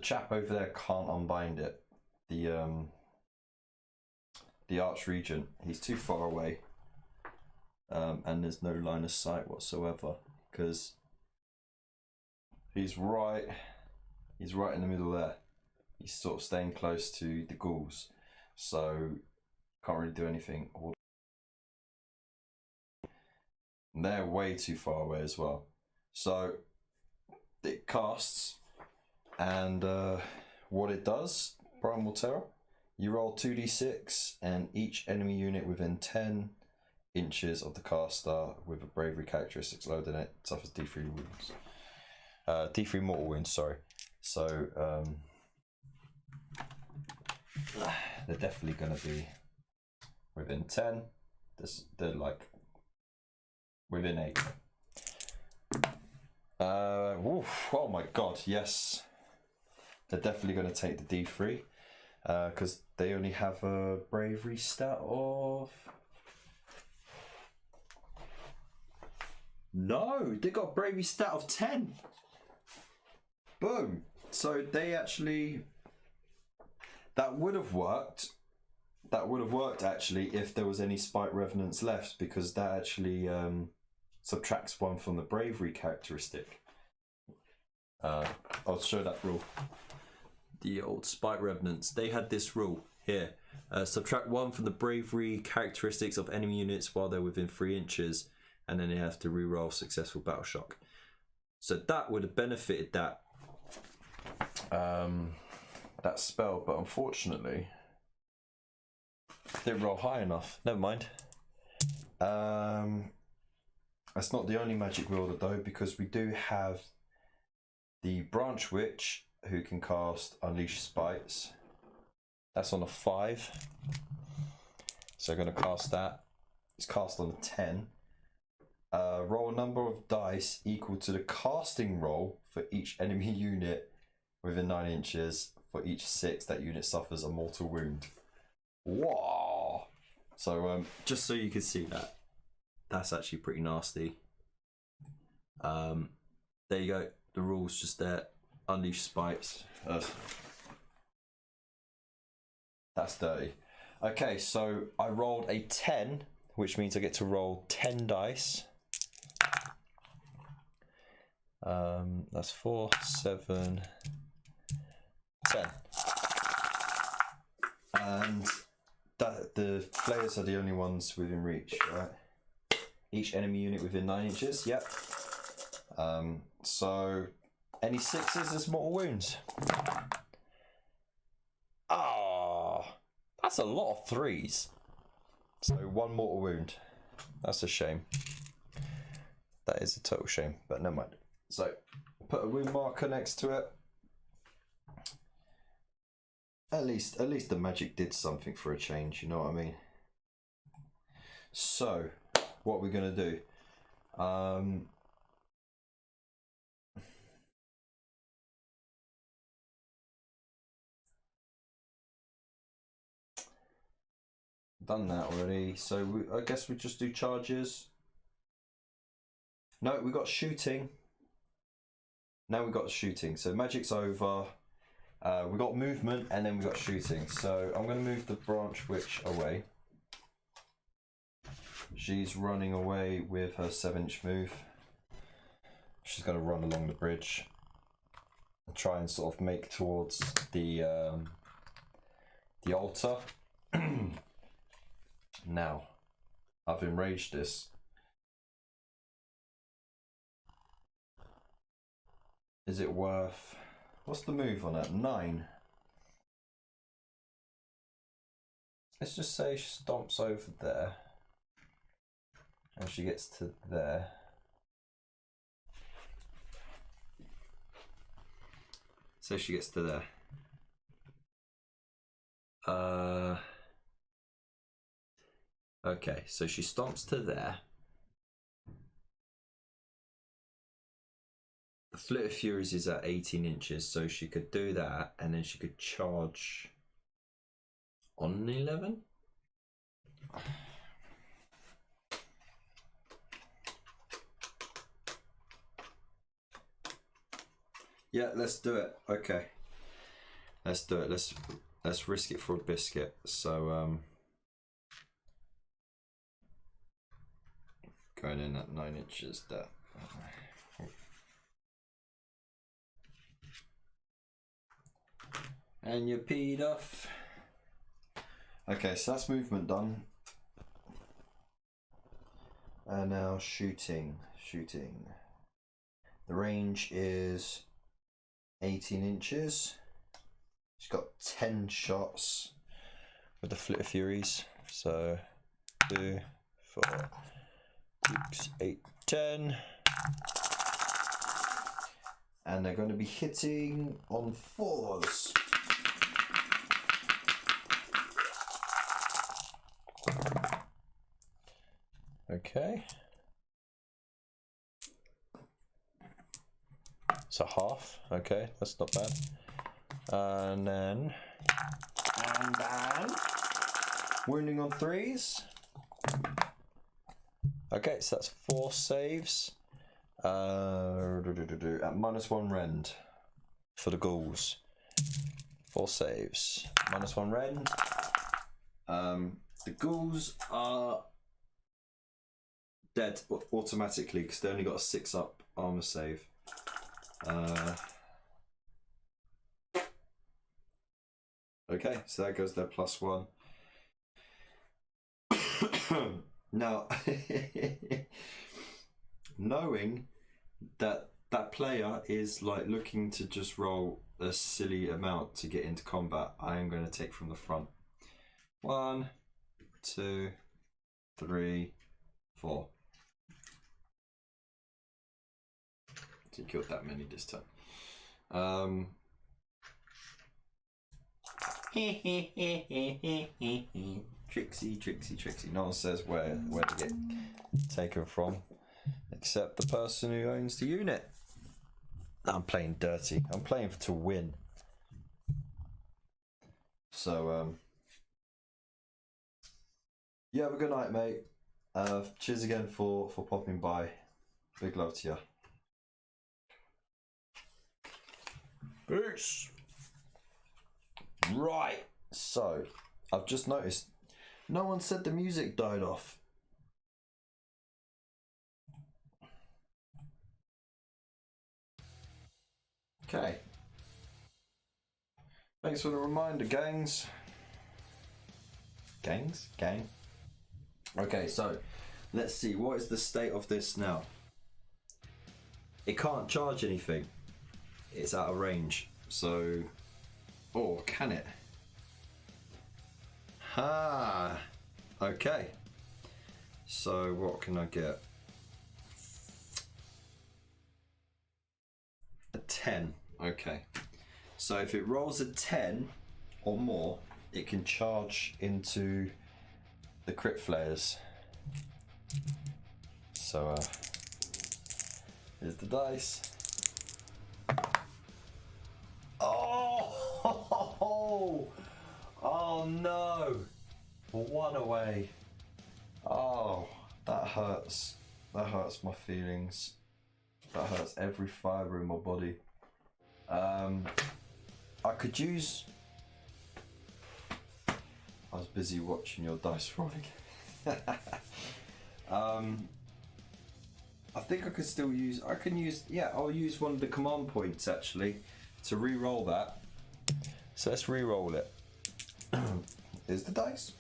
chap over there can't unbind it. The Archregent, he's too far away, and there's no line of sight whatsoever because he's right in the middle there. He's sort of staying close to the ghouls, so can't really do anything. And they're way too far away as well. So it casts, and what it does, Primal Terror, you roll 2d6, and each enemy unit within 10 inches of the caster with a bravery characteristic lower than it suffers D3 wounds. D3 mortal wounds, sorry. So they're definitely going to be within 10. They're like within 8. Oh my god, yes. They're definitely going to take the D3 because they only have a bravery stat of... No, they got a bravery stat of 10. Boom. So they actually... That would have worked. That would have worked actually if there was any Spite Revenants left, because that actually subtracts 1 from the bravery characteristic. I'll show that rule. The old Spite Revenants, they had this rule here. Subtract 1 from the bravery characteristics of enemy units while they're within 3 inches, and then they have to reroll successful battle shock. So that would have benefited that that spell, but unfortunately didn't roll high enough. Never mind. That's not the only magic wielder though, because we do have the Branch Witch who can cast Unleash Spites. That's on a 5. So I'm going to cast that. It's cast on a 10. Roll a number of dice equal to the casting roll for each enemy unit within 9 inches. For each 6, that unit suffers a mortal wound. Wow! So just so you can see that, that's actually pretty nasty. There you go. The rules just there. Unleash Spites. That's dirty. Okay, so I rolled a 10, which means I get to roll 10 dice. That's 4, 7, 10. And the players are the only ones within reach, right? Each enemy unit within 9 inches, yep. So any 6s is mortal wounds. Ah, that's a lot of 3s. So 1 mortal wound. That's a shame. That is a total shame, but never mind. So put a wound marker next to it. At least the magic did something for a change, you know what I mean? So what we're gonna do, done that already. So I guess we just do charges. No, we got shooting. Now we got shooting. So magic's over. We got movement and then we got shooting. So I'm going to move the Branch Witch away. She's running away with her 7-inch move. She's going to run along the bridge and try and sort of make towards the altar. Now, I've enraged this. Is it worth... What's the move on that? 9. Let's just say she stomps over there. And she gets to there. So she gets to there. Okay, so she stomps to there. The Flit of Furies is at 18 inches, so she could do that, and then she could charge on 11. Yeah, let's do it. Okay, let's do it. Let's risk it for a biscuit. So going in at 9 inches there. And you're peed off. Okay, so that's movement done. And now shooting. The range is 18 inches. She's got 10 shots with the Flit of Furies. So 2, 4, 6, 8, 10. And they're going to be hitting on 4s. Okay. So half. Okay, that's not bad. And then wounding on 3s. Okay, so that's 4 saves. At -1 rend for the ghouls. 4 saves. -1 rend. The ghouls are dead automatically because they only got a 6 up armor save. Okay, so that goes their +1. Now, knowing that that player is like looking to just roll a silly amount to get into combat, I am going to take from the front. 1, 2, 3, 4. He killed that many this time. Trixie. No one says where to get taken from, except the person who owns the unit. I'm playing dirty. I'm playing to win. So yeah, have a good night, mate. Cheers again for popping by. Big love to you. Peace. Right, so I've just noticed no one said the music died off. Okay. Thanks for the reminder, gangs. Gang? Okay, so let's see, what is the state of this now? It can't charge anything. It's out of range. So, or can it? Okay. So what can I get? A 10. Okay. So if it rolls a 10 or more, it can charge into the crit flares. So here's the dice. Oh no! 1 away. Oh, that hurts. That hurts my feelings. That hurts every fibre in my body. I could use... I was busy watching your dice rolling. I think I could still use... I can use... Yeah, I'll use one of the command points actually to re-roll that. So let's re-roll it. Here's the dice.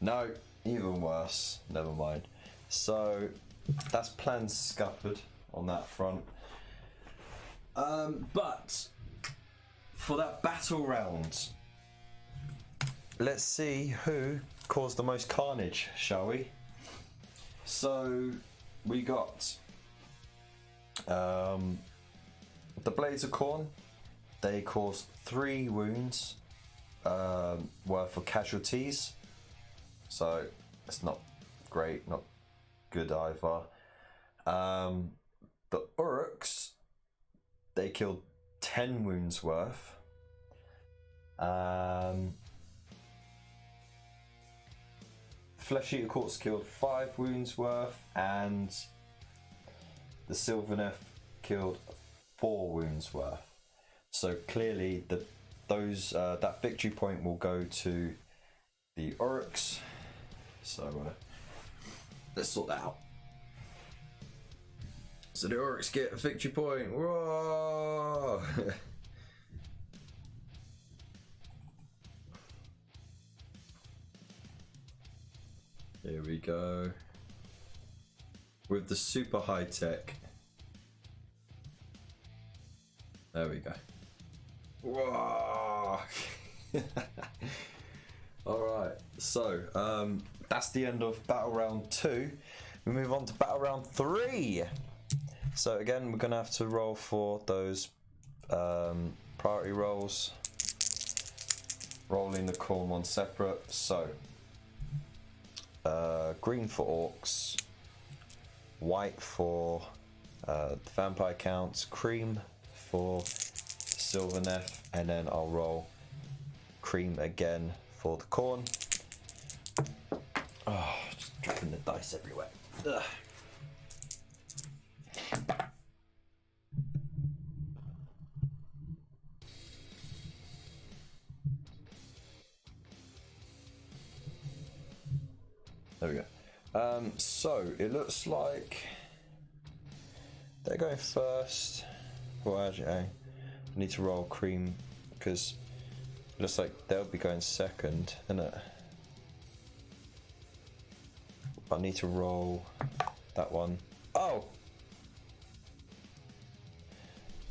No, even worse. Never mind. So that's plans scuppered on that front. But for that battle round, let's see who caused the most carnage, shall we? So we got the Blades of Khorne. They caused 3 wounds worth of casualties, so it's not great, not good either. The Orcs, they killed 10 wounds worth. Flesh Eater Courts killed 5 wounds worth, and the Sylvaneth killed 4 wounds worth. So clearly, that victory point will go to the Orcs. So let's sort that out. So the Orcs get a victory point. Whoa! Here we go. With the super high tech. There we go. Whoa! Alright, so that's the end of battle round 2. We move on to battle round 3. So again, we're gonna have to roll for those priority rolls. Rolling the Khorne one separate. So green for Orcs, white for vampire counts, cream for Sylvaneth, and then I'll roll cream again for the Khorne. Oh, just dropping the dice everywhere. Ugh. There we go. So it looks like they're going first. Well, actually, I need to roll cream because it looks like they'll be going second, isn't it? I need to roll that one. Oh!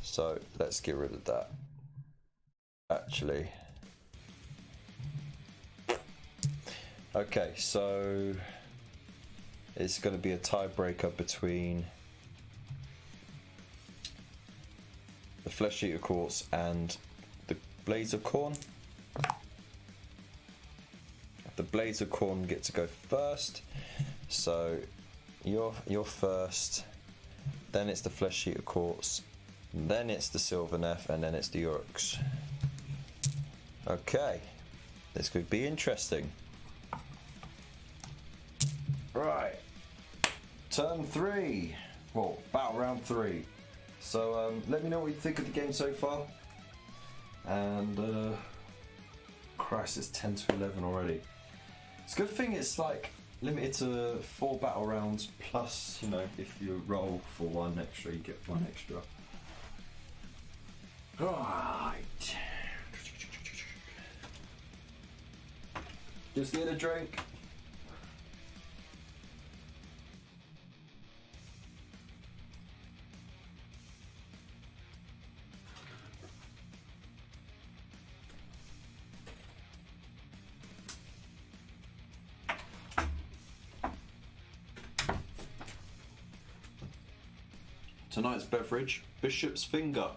So let's get rid of that. Actually. Okay, so it's going to be a tiebreaker between the Flesh Eater Courts and the Blades of Khorne. The Blades of Khorne get to go first, so you're first. Then it's the Flesh Eater Courts, then it's the Sylvaneth, and then it's the Orcs. Okay, this could be interesting. Right, turn 3. Well, battle round 3. So let me know what you think of the game so far. And Christ, it's 10 to 11 already. It's a good thing it's like limited to 4 battle rounds plus, you know, if you roll for 1 extra, you get 1 extra. Right. Just get a drink. Tonight's beverage, Bishop's Finger.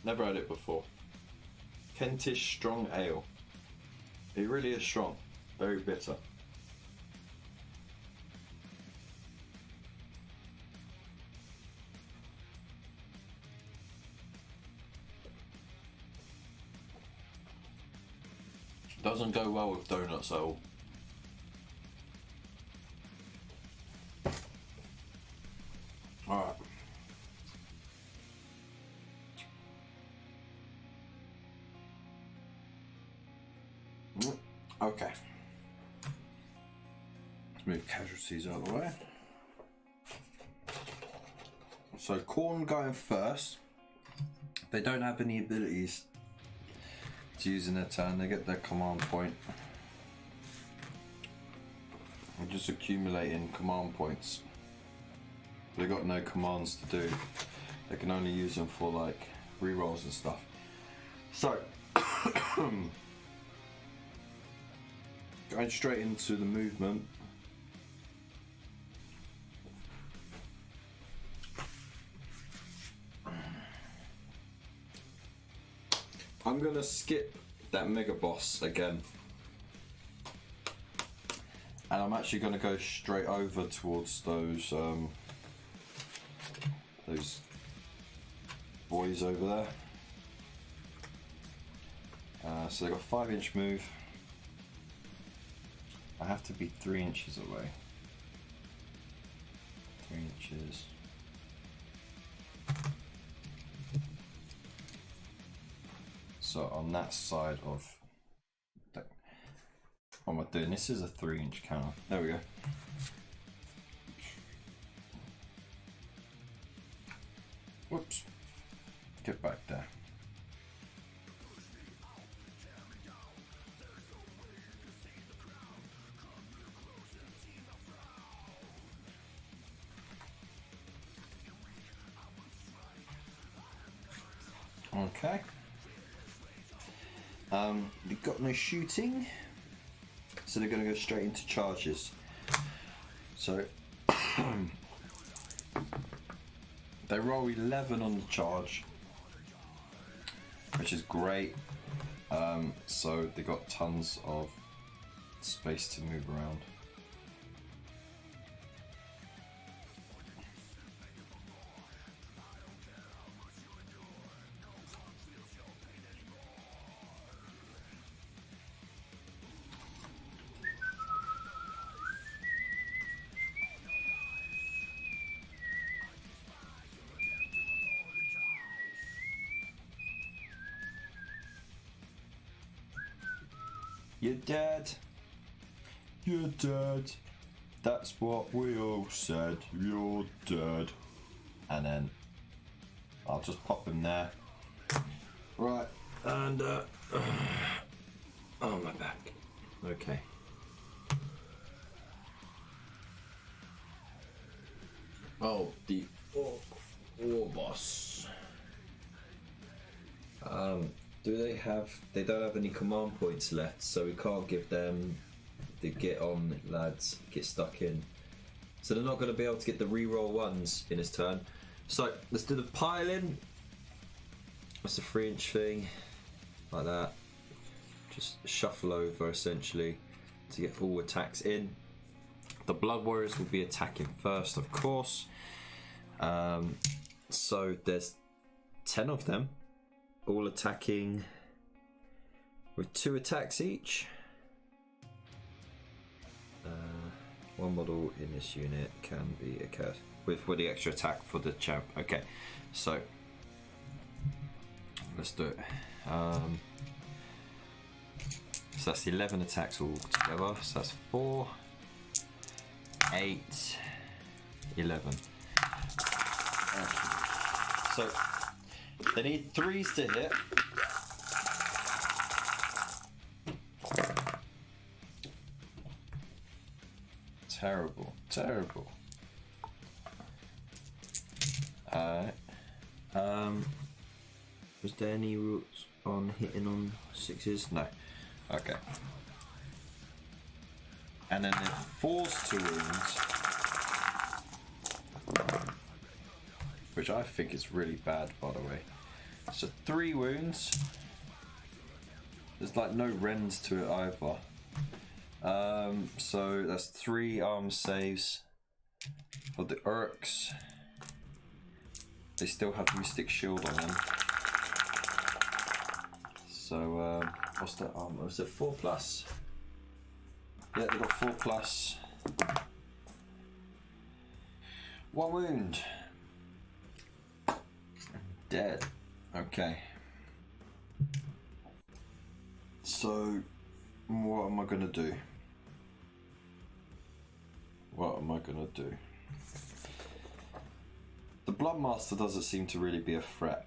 Never had it before. Kentish Strong Ale. It really is strong. Very bitter. Doesn't go well with donuts at all. Alright. Okay. Let's move casualties out of the way. So Khorne going first. They don't have any abilities to use in their turn. They get their command point. I'm just accumulating command points. They got no commands to do. They can only use them for like rerolls and stuff. So going straight into the movement. I'm gonna skip that mega boss again. And I'm actually going to go straight over towards those boys over there. So they've got 5-inch move. I have to be 3 inches away. 3 inches. So on that side of... What am I doing? This is a 3-inch counter. There we go. Whoops. Get back there. Okay. They've got no shooting, so they're going to go straight into charges. So they roll 11 on the charge, which is great. So they got tons of space to move around. You're dead. You're dead. That's what we all said. You're dead. And then I'll just pop him there. Right, and oh, my back. Okay. Oh, the war boss. Do they have... They don't have any command points left, so we can't give them the get on, lads, get stuck in. So they're not going to be able to get the reroll ones in his turn. So let's do the piling. That's a 3-inch thing, like that. Just shuffle over essentially to get all attacks in. The Blood Warriors will be attacking first, of course. So there's 10 of them, all attacking with 2 attacks each. One model in this unit can be a curse with the extra attack for the champ. Okay, so let's do it. So that's 11 attacks all together. So that's 4, 8, 11. Okay. So they need 3s to hit. Terrible, terrible. Alright. Was there any rules on hitting on 6s? No. Okay. And then they're forced to wounds, which I think is really bad, by the way. So 3 wounds. There's like no rends to it either. So that's 3 arm saves for the Orcs. They still have Mystic Shield on them. So what's that armor? Is it 4+? Yeah, they got 4+. 1 wound. Dead. Okay. So what am I gonna do? What am I gonna do? The Bloodmaster doesn't seem to really be a threat,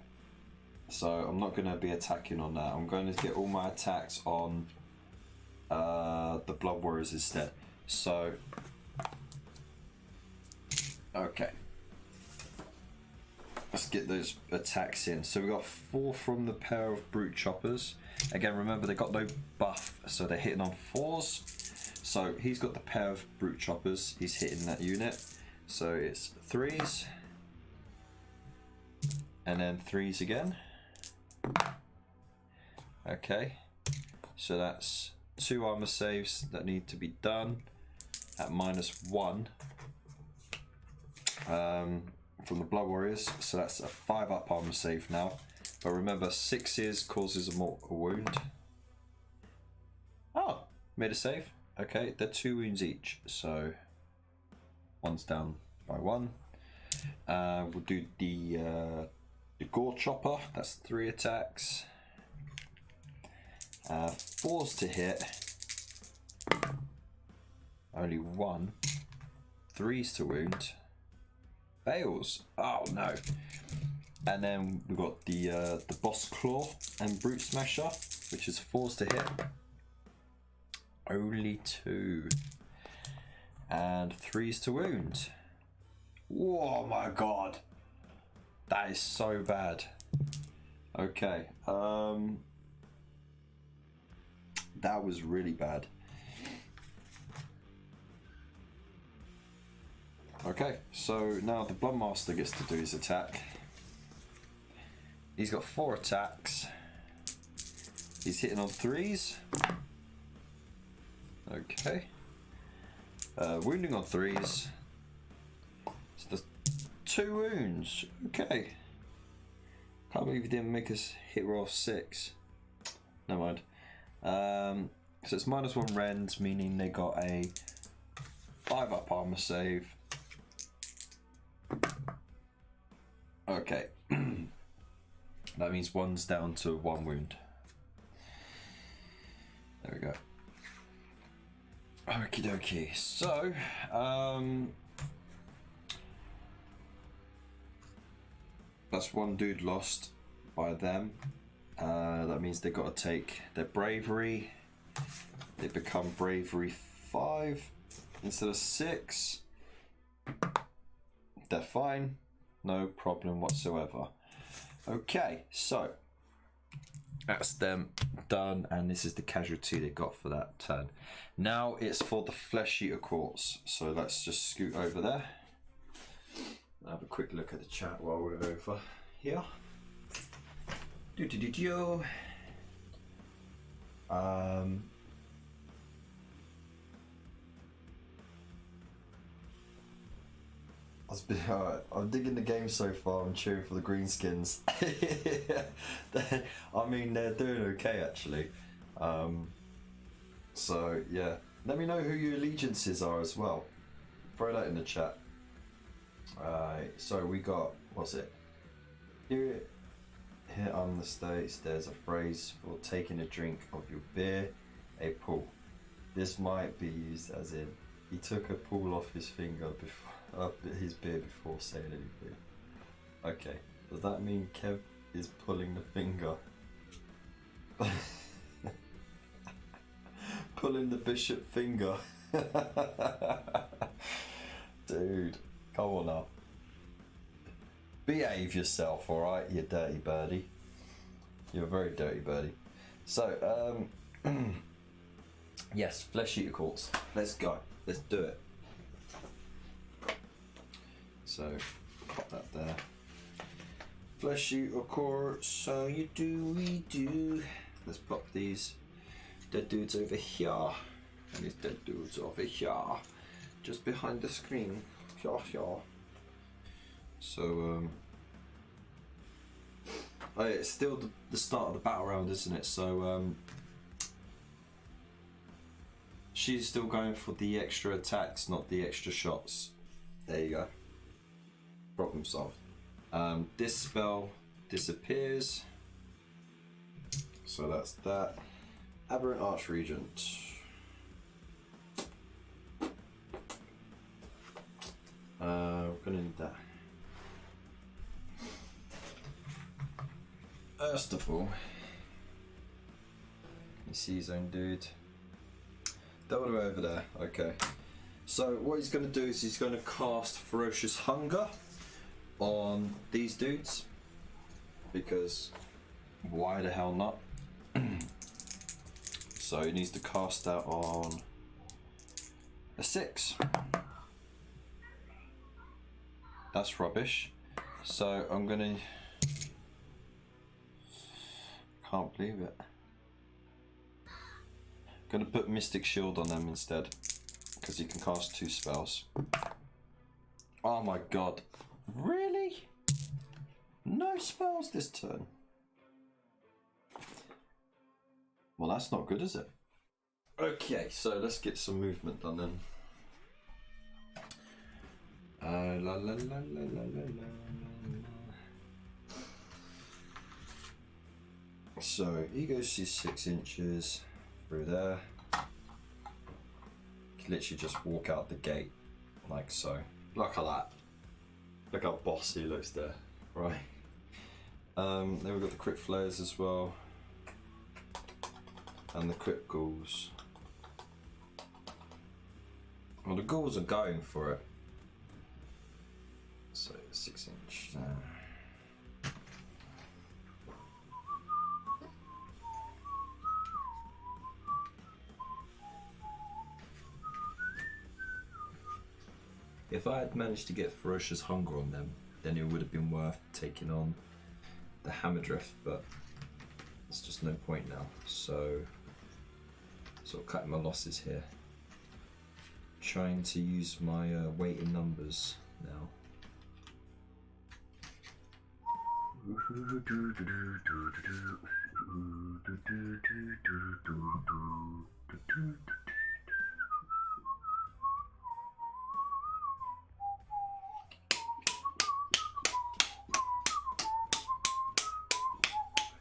so I'm not gonna be attacking on that. I'm going to get all my attacks on the Blood Warriors instead. So, okay. Let's get those attacks in. So we got 4 from the pair of Brute Choppers. Again, remember they got no buff, so they're hitting on 4s. So he's got the pair of Brute Choppers. He's hitting that unit. So it's 3s. And then 3s again. Okay. So that's 2 armor saves that need to be done at -1 from the Blood Warriors. So that's a 5 up armor save now. But remember, 6s causes a wound. Oh, made a save. Okay, they're 2 wounds each. So 1's down by 1. We'll do the Gore Chopper. That's 3 attacks. 4's to hit. Only 1. 3's to wound. Fails. Oh no. And then we've got the Boss Claw and Brute Smasher, which is 4's to hit. Only 2. And 3's to wound. Oh my god. That is so bad. Okay. That was really bad. Okay, so now the Bloodmaster gets to do his attack. He's got 4 attacks. He's hitting on 3s. Okay. Wounding on 3s. So there's 2 wounds. Okay. Can't believe he didn't make us hit roll 6. Never mind. So it's -1 rend, meaning they got a 5 up armor save. Okay. That means 1's down to 1 wound. There we go. Okie dokie. So, that's 1 dude lost by them. That means they got to take their bravery. They become bravery 5 instead of 6. They're fine. No problem whatsoever. Okay, so that's them done, and this is the casualty they got for that turn. Now it's for the Flesh Eater Courts. So let's just scoot over there. Have a quick look at the chat while we're over here. I'm digging the game so far. I'm cheering for the greenskins. I mean, they're doing okay actually. So yeah, let me know who your allegiances are as well. Throw that in the chat. Alright, so we got, what's it? Here on the States, there's a phrase for taking a drink of your beer, a pull. This might be used as in, he took a pull off his finger before his beer before saying anything. Okay, does that mean Kev is pulling the finger? Pulling the bishop finger. Dude, come on now. Behave yourself, alright, you dirty birdie. You're a very dirty birdie. So, yes, Flesh Eater Courts. Let's go. Let's do it. So, pop that there. Flesh Eater Courts, so you do, we do. Let's pop these dead dudes over here. And these dead dudes over here. Just behind the screen. Here. So, oh yeah, it's still the start of the battle round, isn't it? So, she's still going for the extra attacks, not the extra shots. There you go. Problem solved. This spell disappears. So that's that. Aberrant Archregent. We're gonna need that. First of all, you see his own dude. That one over there, okay. So what he's going to do is he's going to cast Ferocious Hunger on these dudes, because why the hell not? So he needs to cast that on a 6. That's rubbish. So I'm gonna... Can't believe it. Gonna put Mystic Shield on them instead, because you can cast 2 spells. Oh my god. Really? No spells this turn? Well, that's not good, is it? Okay, so let's get some movement done then. La, la, la, la, la, la. So he goes to 6 inches through there. You can literally just walk out the gate like so. Look at that. Look how bossy he looks there. Right. Then we've got the crit flares as well. And the crit ghouls. Well, the ghouls are going for it. So 6 inch there. If I had managed to get Ferocious Hunger on them, then it would have been worth taking on the Hammerdrift, but there's just no point now. So, sort of cutting my losses here. Trying to use my weight in numbers now.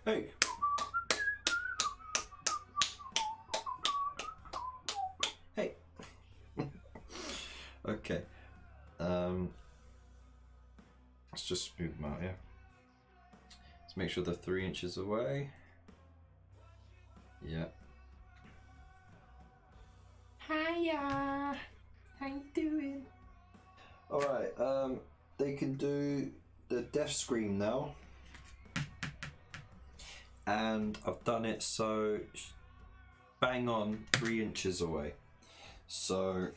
Hey! Hey! Okay. Let's just smooth them out here. Let's make sure they're 3 inches away. Yeah. Hiya! How you doing? Alright, they can do the death scream now. And I've done it so bang on 3 inches away. So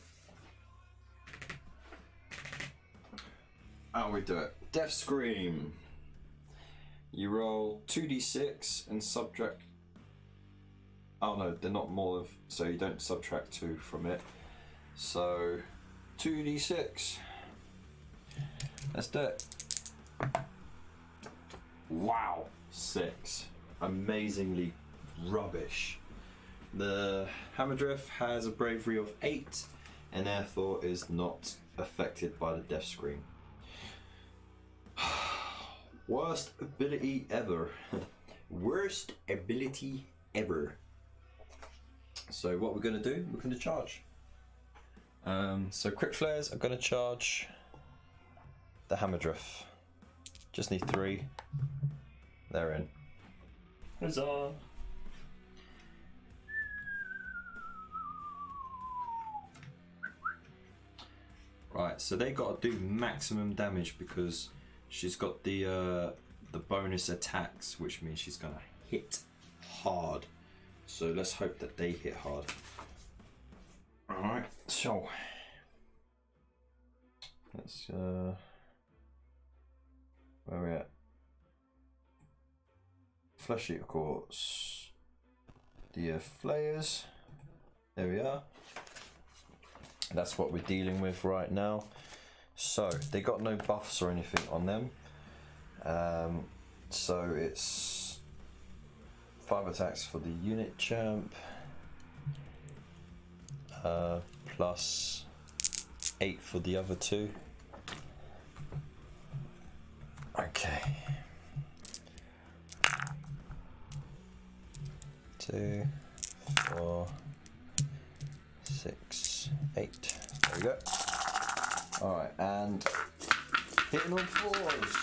how we do it? Death Scream. You roll 2d6 and subtract. Oh no, they're not more of. So you don't subtract 2 from it. So 2d6. Let's do it. Wow, 6. Amazingly rubbish. The Hammerdrift has a bravery of 8 and therefore is not affected by the death scream. Worst ability ever. Worst ability ever. So what we're going to do, we're going to charge. So crit flares are going to charge the Hammerdrift. Just need 3. They're in. Huzzah! Right, so they got to do maximum damage because she's got the bonus attacks, which means she's gonna hit hard. So let's hope that they hit hard. All right, so let's where are we at? Flesh Eater Courts. The flayers. There we are. That's what we're dealing with right now. So they got no buffs or anything on them. So it's 5 attacks for the unit champ. Plus 8 for the other 2. Okay. 2, 4, 6, 8. There we go. Alright, and hitting on 4s.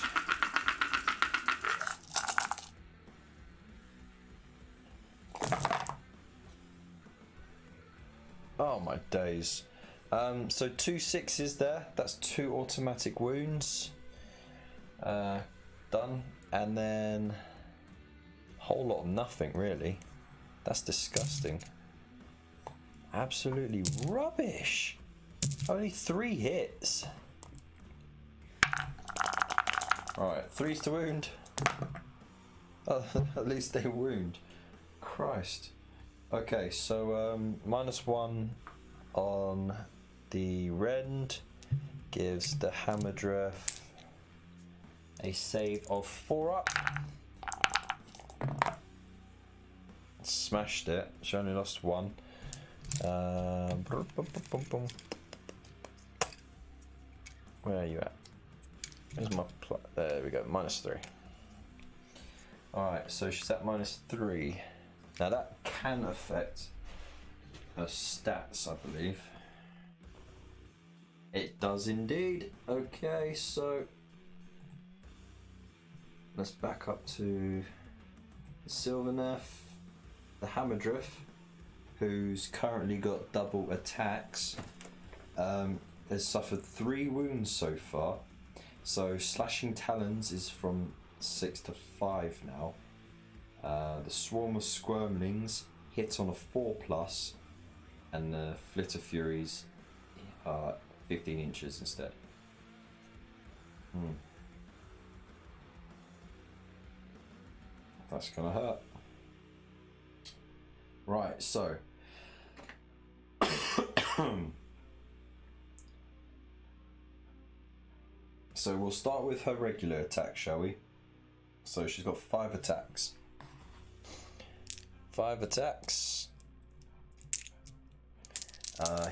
Oh my days. So 2 6s there. That's 2 automatic wounds. Done. And then a whole lot of nothing really. That's disgusting. Absolutely rubbish. Only 3 hits. Alright, 3s to wound. Oh, at least they wound. Christ. Okay, so -1 on the rend gives the Hamadreth a save of 4 up. Smashed it. She only lost 1. Where are you at? Where's my there we go, -3. Alright, so she's at -3. Now that can affect her stats, I believe. It does indeed. Okay, so let's back up to Sylvaneth, the Hamadreth, who's currently got double attacks. Has suffered 3 wounds so far. So slashing talons is from 6 to 5 now. The swarm of squirmlings hits on a 4+, and the flitter furies are 15 inches instead. That's gonna hurt. Right, so so we'll start with her regular attack, shall we? So she's got 5 attacks. 5 attacks.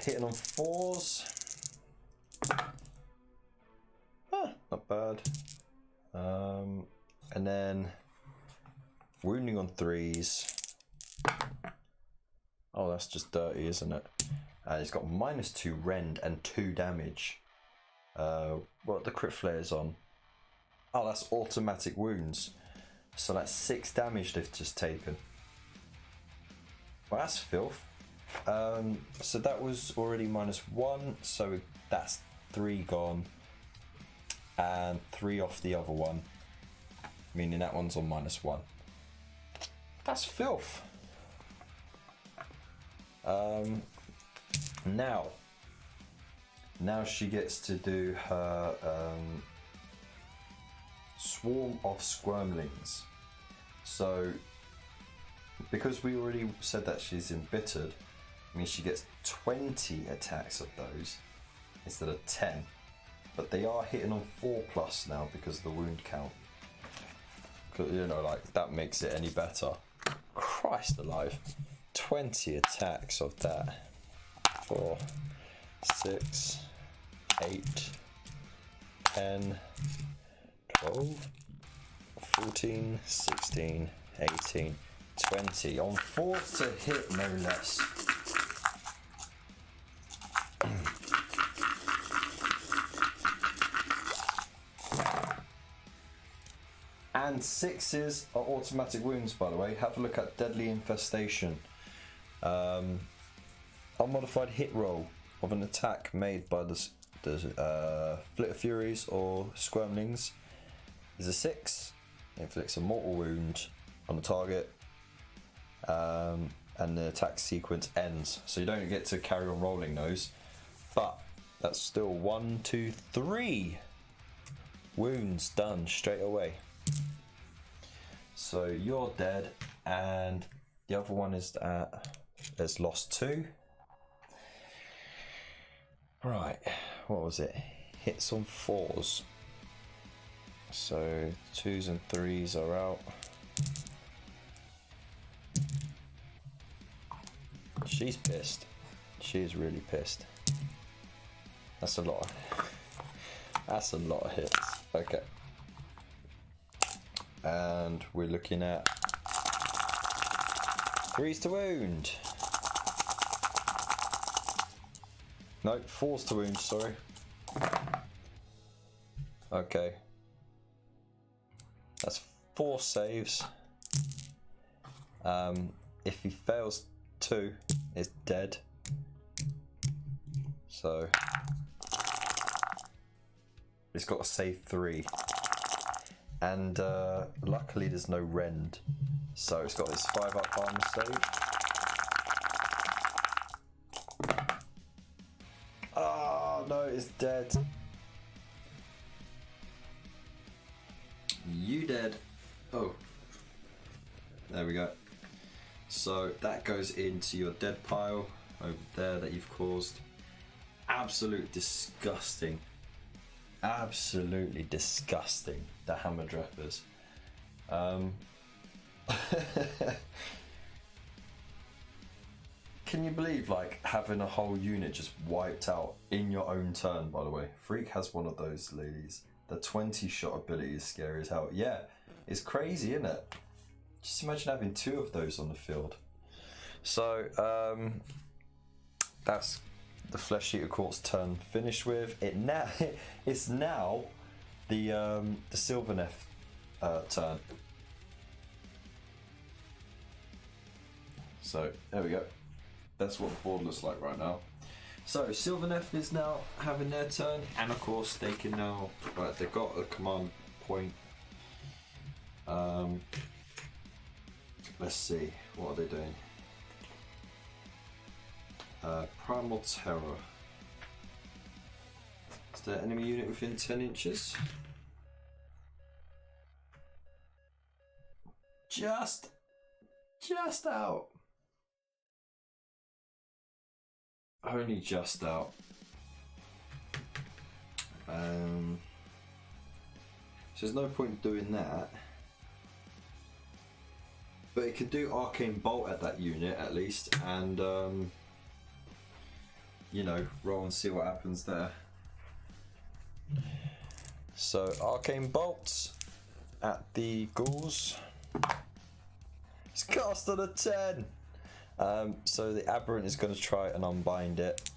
Hitting on 4s. Not bad. And then wounding on 3s. Oh, that's just dirty, isn't it? He's got -2 rend and 2 damage. What are the crit flares on? Oh, that's automatic wounds. So that's 6 damage they've just taken. Well, that's filth. So that was already -1, so that's 3 gone. And 3 off the other one. Meaning that one's on -1. That's filth. Now she gets to do her swarm of squirmlings. So because we already said that she's embittered, I mean she gets 20 attacks of those instead of 10. But they are hitting on 4+ now because of the wound count. You know, like that makes it any better. Christ alive. 20 attacks of that. 4, 6, 8, 10, 12, 14, 16, 18, 20. On 4 to hit, no less. And 6s are automatic wounds, by the way. Have a look at Deadly Infestation. Unmodified hit roll of an attack made by the Flitter Furies or Squirmlings is a 6. It inflicts a mortal wound on the target, and the attack sequence ends. So you don't get to carry on rolling those, but that's still 1, 2, 3 wounds done straight away. So you're dead, and the other one is has lost 2. Right, what was it? Hits on 4s. So 2s and 3s are out. She's pissed. She's really pissed. That's a lot. That's a lot of hits. Okay. And we're looking at 3s to wound. No, 4s to wound, sorry. Okay. That's 4 saves. If he fails 2, it's dead. So he's got to save 3. And luckily there's no rend. So it's got his 5 up armor save. Oh no, it's dead. You dead. Oh. There we go. So that goes into your dead pile over there that you've caused. Absolute disgusting. Absolutely disgusting, the hammer dreffers. Can you believe like having a whole unit just wiped out in your own turn, by the way? Freak has one of those, ladies. The 20 shot ability is scary as hell. Yeah, it's crazy, isn't it? Just imagine having 2 of those on the field. So, that's the Flesh Eater Court's turn finished with. It's now the Sylvaneth turn. So, there we go. That's what the board looks like right now. So Sylvaneth is now having their turn, and of course they can now. Right, they've got a command point. Let's see, what are they doing? Primal Terror. Is there enemy unit within 10 inches? Just out. Only just out. So there's no point doing that. But it can do Arcane Bolt at that unit at least, and you know, roll and see what happens there. So Arcane Bolt at the ghouls. It's cast on a 10. So the Aberrant is going to try and unbind it.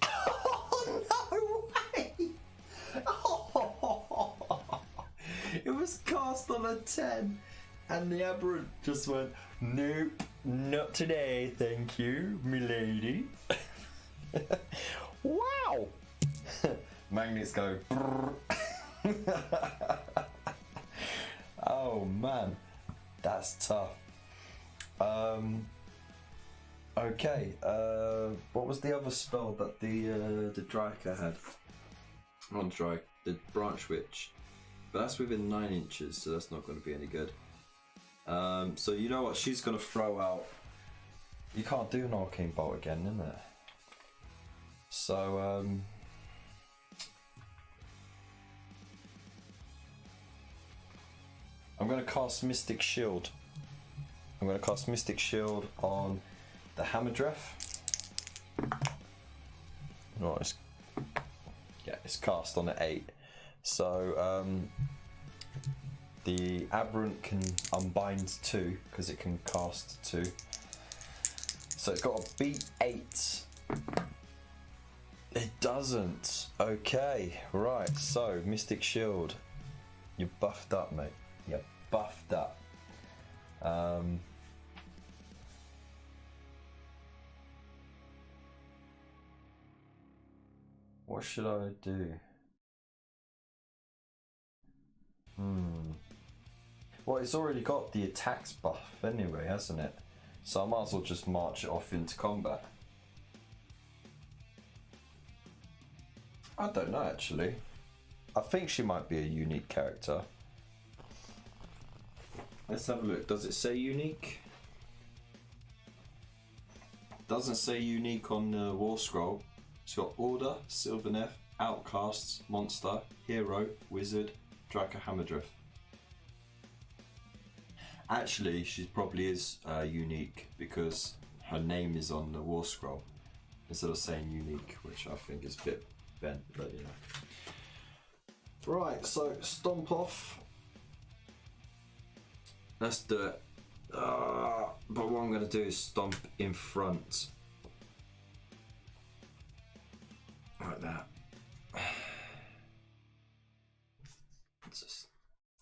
Oh, no way! Oh, it was cast on a 10, and the Aberrant just went, nope, not today, thank you, milady. Wow! Magnets go. Oh man, that's tough. Okay, what was the other spell that the Dryka had? Not Dryka, the Branch Witch. But that's within 9 inches, so that's not going to be any good. So you know what, she's going to throw out... You can't do an Arcane Bolt again, isn't it? So, I'm going to cast Mystic Shield. I'm going to cast Mystic Shield on the Hammerdreth. No, it's cast on an 8. So the Aberrant can unbind 2 because it can cast 2. So it's got to beat 8. It doesn't. Okay, right. So Mystic Shield, you're buffed up, mate. You're buffed up. What should I do? Well, it's already got the attacks buff anyway, hasn't it? So I might as well just march it off into combat. I don't know, actually. I think she might be a unique character. Let's have a look. Does it say unique? Doesn't say unique on the War Scroll. It's got Order, Sylvaneth, Outcasts, Monster, Hero, Wizard, Dryka Hammerdreth. Actually, she probably is unique because her name is on the War Scroll instead of saying unique, which I think is a bit bent, but you know. Right, so stomp off. Let's do it. But what I'm going to do is stomp in front. Like that.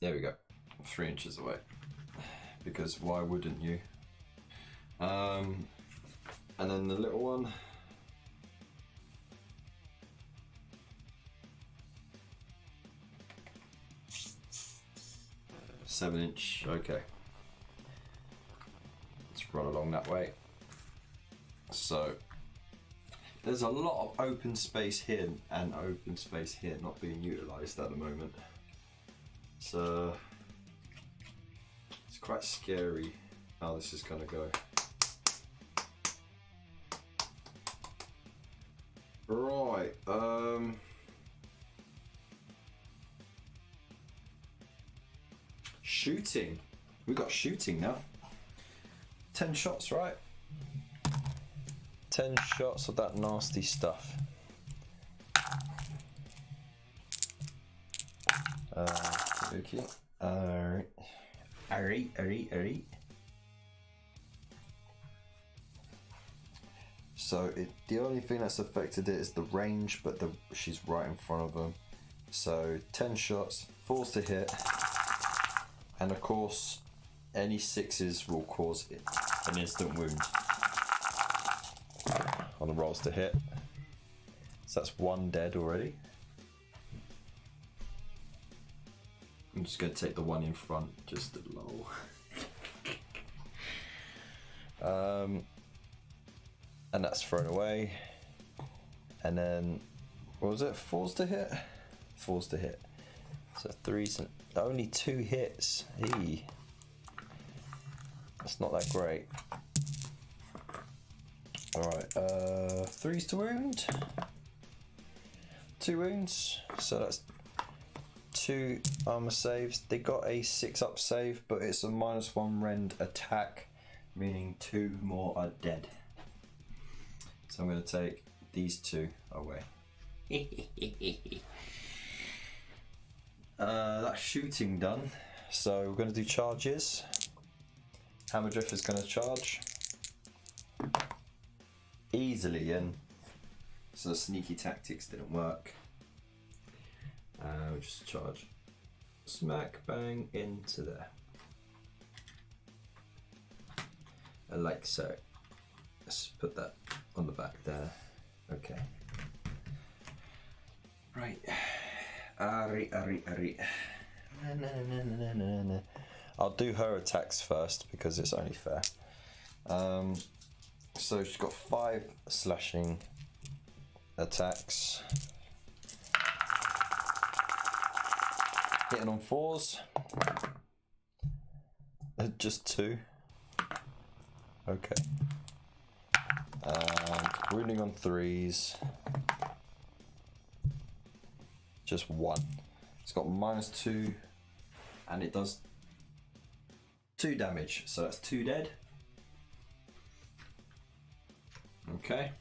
There we go. 3 inches away. Because why wouldn't you? And then the little one. Seven inch, okay. Let's run along that way. So there's a lot of open space here and open space here not being utilised at the moment. So it's quite scary. how this is gonna go. Right, shooting. We got shooting now. 10 shots, right? 10 shots of that nasty stuff. Okay. Alright. Alright. So the only thing that's affected it is the range, but she's right in front of them. So 10 shots, 4s to hit, and of course any 6s will cause an instant wound On the rolls to hit. So that's 1 dead already. I'm just going to take the one in front, just a low. And that's thrown away. And then, what was it? 4s to hit? 4s to hit. So 3s and only 2 hits. Eee. That's not that great. Alright, 3s to wound. 2 wounds. So that's 2 armor saves. They got a 6-up save, but it's a -1 rend attack, Meaning 2 more are dead. So I'm going to take these 2 away. That's shooting done. So we're going to do charges. Hammerdrift is going to charge. Easily in. So the sneaky tactics didn't work. We'll just charge smack bang into there. Like so. Let's put that on the back there. Okay. Right. Ari. I'll do her attacks first because it's only fair. So she's got 5 slashing attacks. Hitting on 4s. Just 2. Okay. Wounding on 3s. Just 1. It's got -2 and it does 2 damage, so that's 2 dead. Okay.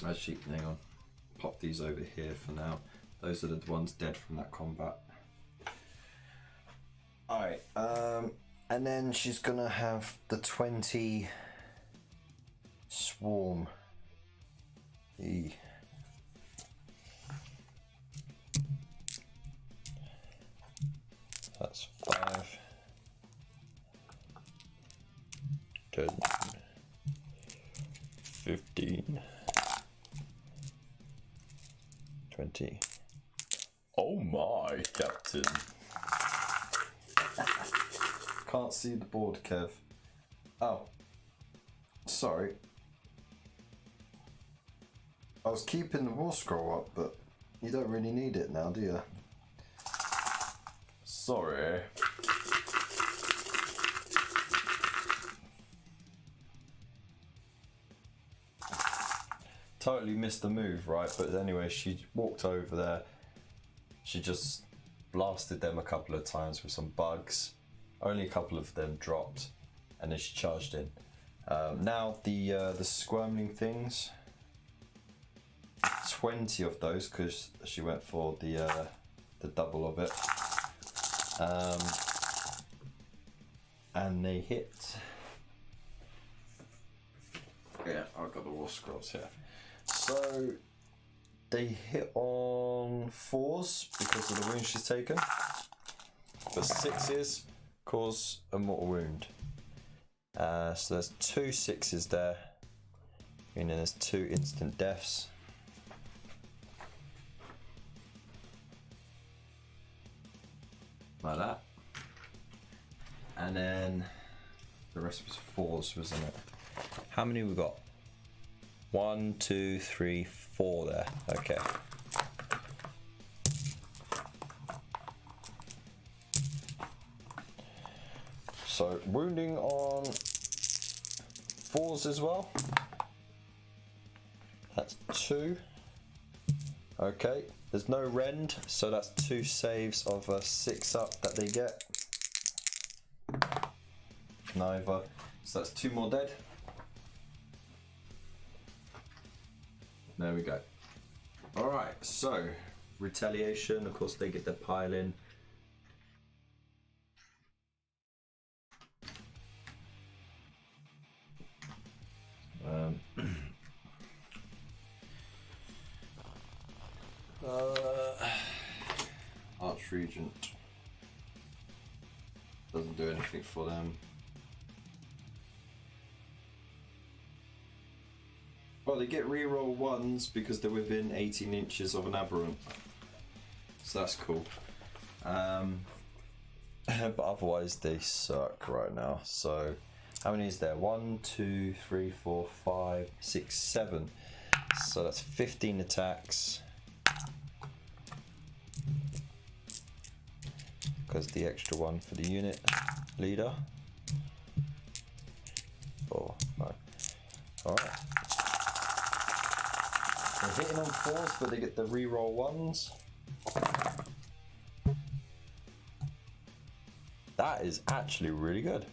Actually, hang on. Pop these over here for now. Those are the ones dead from that combat. Alright, and then she's gonna have the 20 swarm. That's 5. 10. 15. 20. Oh my, Captain. Can't see the board, Kev. Oh. Sorry. I was keeping the war scroll up, but you don't really need it now, do you? Sorry. Totally missed the move, right? But anyway, she walked over there. She just blasted them a couple of times with some bugs. Only a couple of them dropped, and then she charged in. Now the squirming things. 20 of those because she went for the double of it. And they hit. Yeah, I've got the war scrolls here. So they hit on 4s because of the wound she's taken, but 6s cause a mortal wound. So there's 2 6s there, meaning there's 2 instant deaths. Like that. And then the rest was 4s, wasn't it? How many we got? 1, 2, 3, 4 there. Okay. So wounding on 4s as well. That's 2. Okay, there's no rend, so that's 2 saves of a 6 up that they get. Neither. So that's 2 more dead. There we go. Alright, so retaliation, of course they get their pile in. Archregent doesn't do anything for them. Well, they get reroll 1s because they're within 18 inches of an aberrant, so that's cool. But otherwise they suck right now. So how many is there? 1, 2, 3, 4, 5, 6, 7. So that's 15 attacks. Because the extra one for the unit leader. 4, 5. Alright. They're hitting on 4s, but they get the reroll 1s. That is actually really good.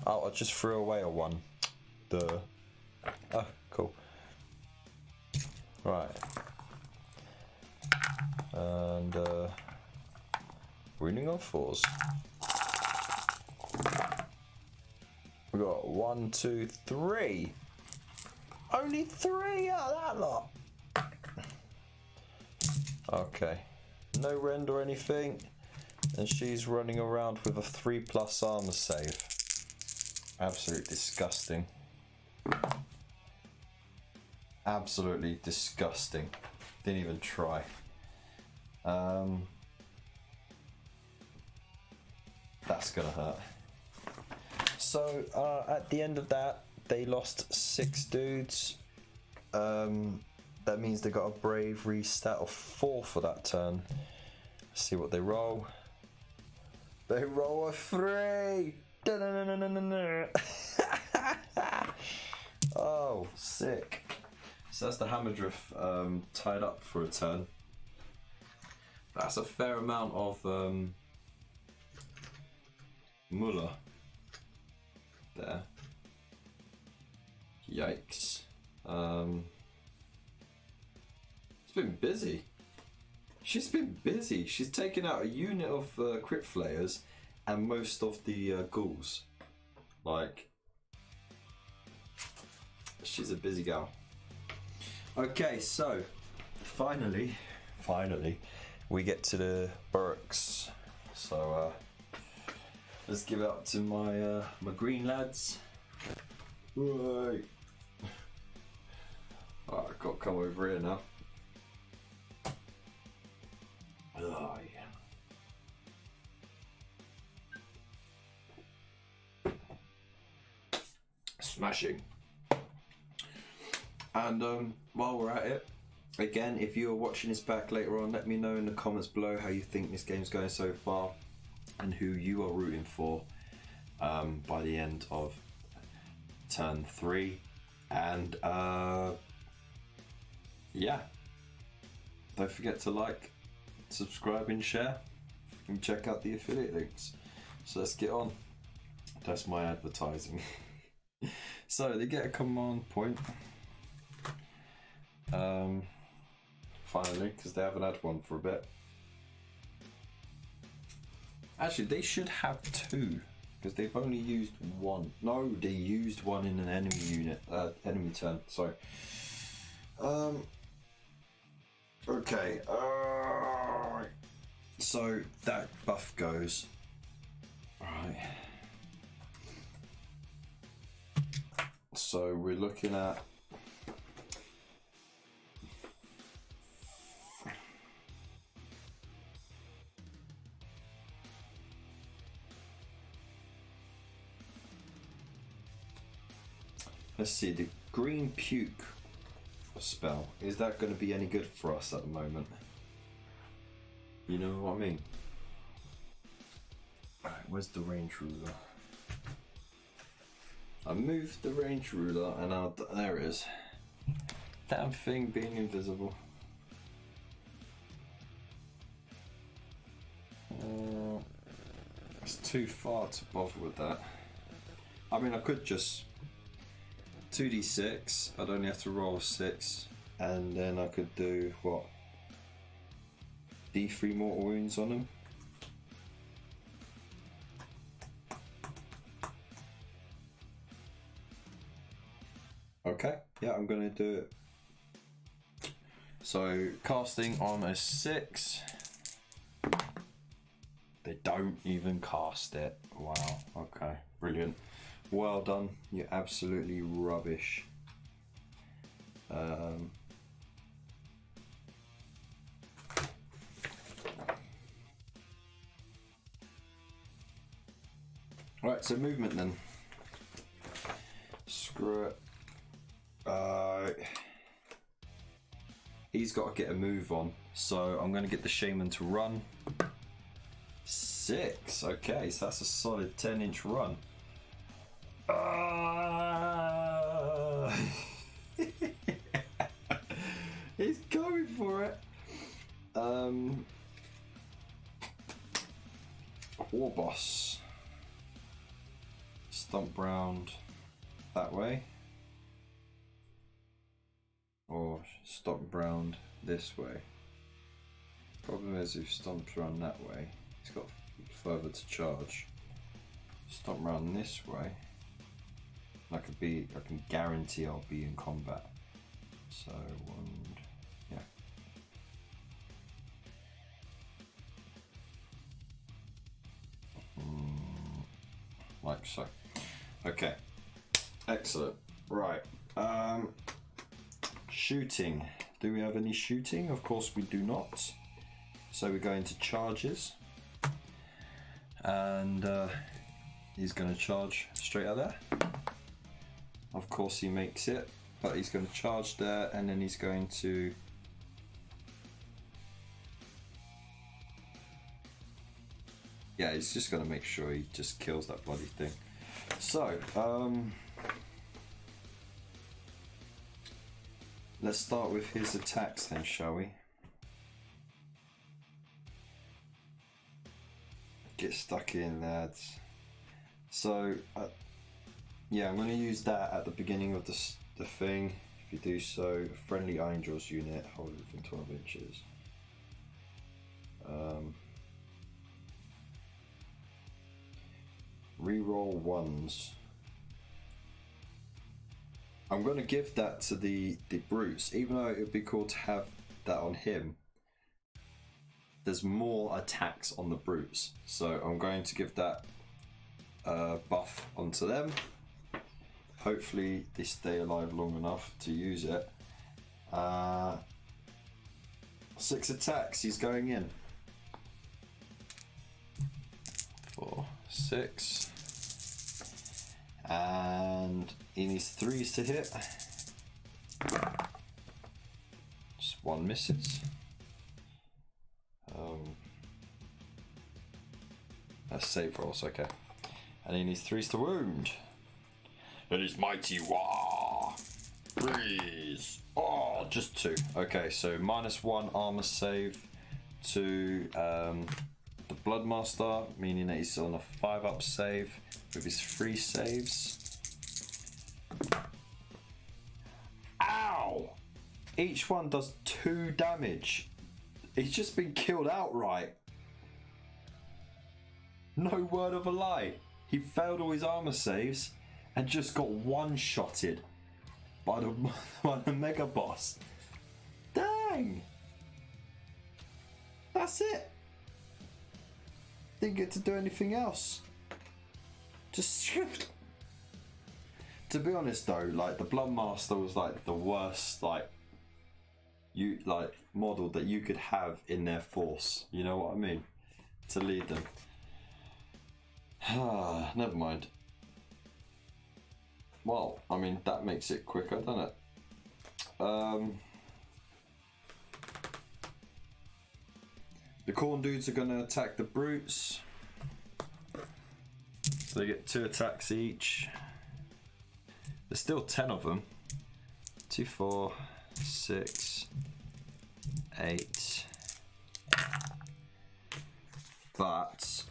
Oh, I just threw away a 1. Oh, cool. Right. And wounding on 4s. We got 1, 2, 3. Only 3 out of that lot. Okay. No rend or anything. And she's running around with a 3+ armor save. Absolutely disgusting. Absolutely disgusting. Didn't even try. That's gonna hurt. So at the end of that, they lost 6 dudes. That means they got a bravery stat of 4 for that turn. Let's see what they roll. They roll a 3. Oh, sick. So that's the Hamadrift tied up for a turn. That's a fair amount of Muller there. Yikes. It's been busy. She's been busy. She's taken out a unit of crit flayers and most of the ghouls. Like, she's a busy gal. Okay, so finally, we get to the barracks. So let's give it up to my my green lads. Right. Alright, I've got to come over here now. Oh, yeah. Smashing. And while we're at it, again, if you are watching this back later on, let me know in the comments below how you think this game's going so far and who you are rooting for by the end of turn 3. And yeah, don't forget to like, subscribe and share, and check out the affiliate links. So let's get on. That's my advertising. So they get a command point finally, because they haven't had one for a bit. Actually, they should have 2 because they've only used 1. No, they used 1 in an enemy unit, enemy turn. Sorry. Okay. So that buff goes. Alright. So we're looking at let's see, the green puke spell, is that going to be any good for us at the moment? You know what I mean? Where's the range ruler? I moved the range ruler and now there it is. Damn thing being invisible. It's too far to bother with that. I mean, I could just 2d6. I'd only have to roll 6, and then I could do what? D3 mortal wounds on them. Okay, yeah, I'm gonna do it. So casting on a 6. They don't even cast it. Wow. Okay. Brilliant. Well done. You're absolutely rubbish. Right. So movement then. Screw it. He's got to get a move on. So I'm going to get the Shaymin to run. 6. Okay, so that's a solid 10-inch run. He's going for it. War boss. Stomp round that way. Or stomp round this way. Problem is, if stomps around that way, he's got further to charge. Stomp round this way. I can guarantee I'll be in combat. So yeah. Like so. Okay. Excellent. Right. Shooting. Do we have any shooting? Of course we do not. So we go into charges. And he's going to charge straight out there. Of course he makes it, but he's going to charge there, and then he's going to he's just going to make sure he just kills that bloody thing. So let's start with his attacks then, shall we? Get stuck in, lads. So yeah, I'm going to use that at the beginning of the thing. If you do so, a friendly Ironjawz unit, hold it within 12 inches. Reroll 1s. I'm going to give that to the brutes, even though it would be cool to have that on him. There's more attacks on the brutes, so I'm going to give that buff onto them. Hopefully they stay alive long enough to use it. 6 attacks, he's going in. 4, 6. And he needs 3s to hit. Just 1 misses. That's save rolls, okay. And he needs 3s to wound. And his mighty wah! Freeze! Oh, just 2. Okay, so -1 armor save to the Bloodmaster, meaning that he's on a 5-up save with his 3 saves. Ow! Each one does 2 damage. He's just been killed outright. No word of a lie. He failed all his armor saves and just got one-shotted by the mega boss. Dang! That's it. Didn't get to do anything else. Just to be honest though, like the Bloodmaster was like the worst model that you could have in their force. You know what I mean? To lead them. Never mind. Well, I mean that makes it quicker, doesn't it? The Khorne dudes are going to attack the brutes. So they get 2 attacks each. There's still 10 of them. 2, 4, 6, 8. But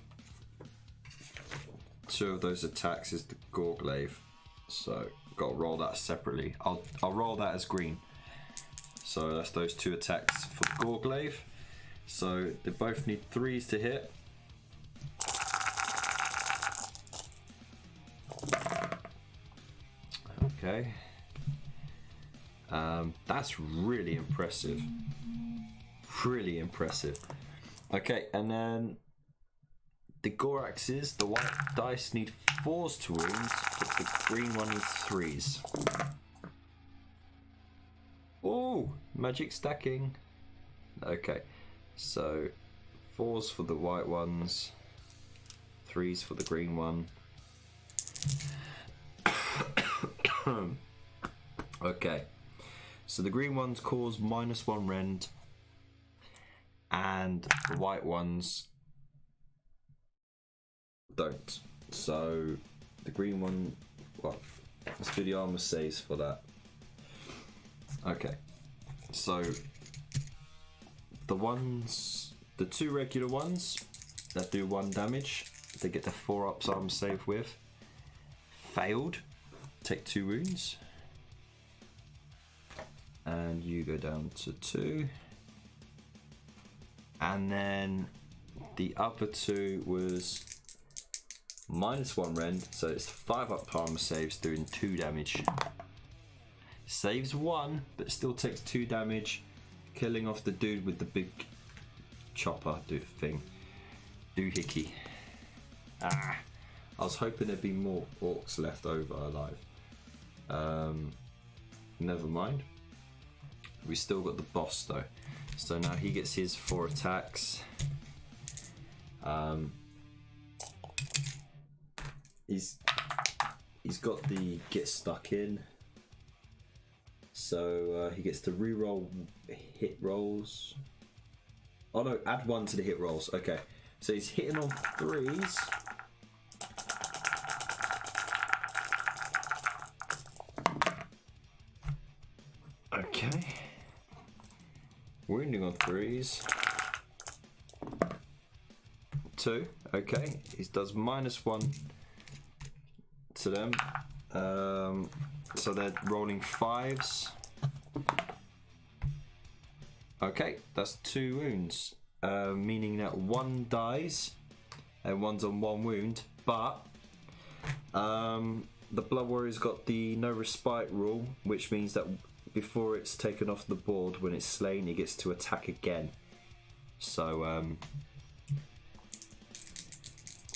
2 of those attacks is the Gorglaive. So got to roll that separately. I'll roll that as green. So that's those 2 attacks for the Gorglaive. So they both need 3s to hit. Okay. That's really impressive. Really impressive. Okay, and then the Goraxes, the white dice need 4s to wounds, but the green one needs 3s. Oh, magic stacking. Okay, so 4s for the white ones, 3s for the green one. Okay, so the green ones cause -1 rend, and the white ones don't. So the green one, well, let's do the armor saves for that. Okay, so the 2 regular ones that do 1 damage, they get the 4-ups armor save with. Failed, take 2 wounds. And you go down to 2. And then the other 2 was -1 rend, so it's 5-up armor saves doing 2 damage. Saves 1, but still takes 2 damage, killing off the dude with the big chopper thing. Doohickey. Ah, I was hoping there'd be more orcs left over alive. Never mind. We still got the boss though. So now he gets his 4 attacks. He's got the get stuck in. So he gets to reroll hit rolls. Oh no, add 1 to the hit rolls. Okay, so he's hitting on 3s. Okay. Wounding on 3s. 2. Okay, he does -1 to them. So they're rolling 5s. Okay, that's 2 wounds, meaning that 1 dies and 1's on 1 wound. But the Blood Warrior's got the no respite rule, which means that before it's taken off the board, when it's slain, it gets to attack again. So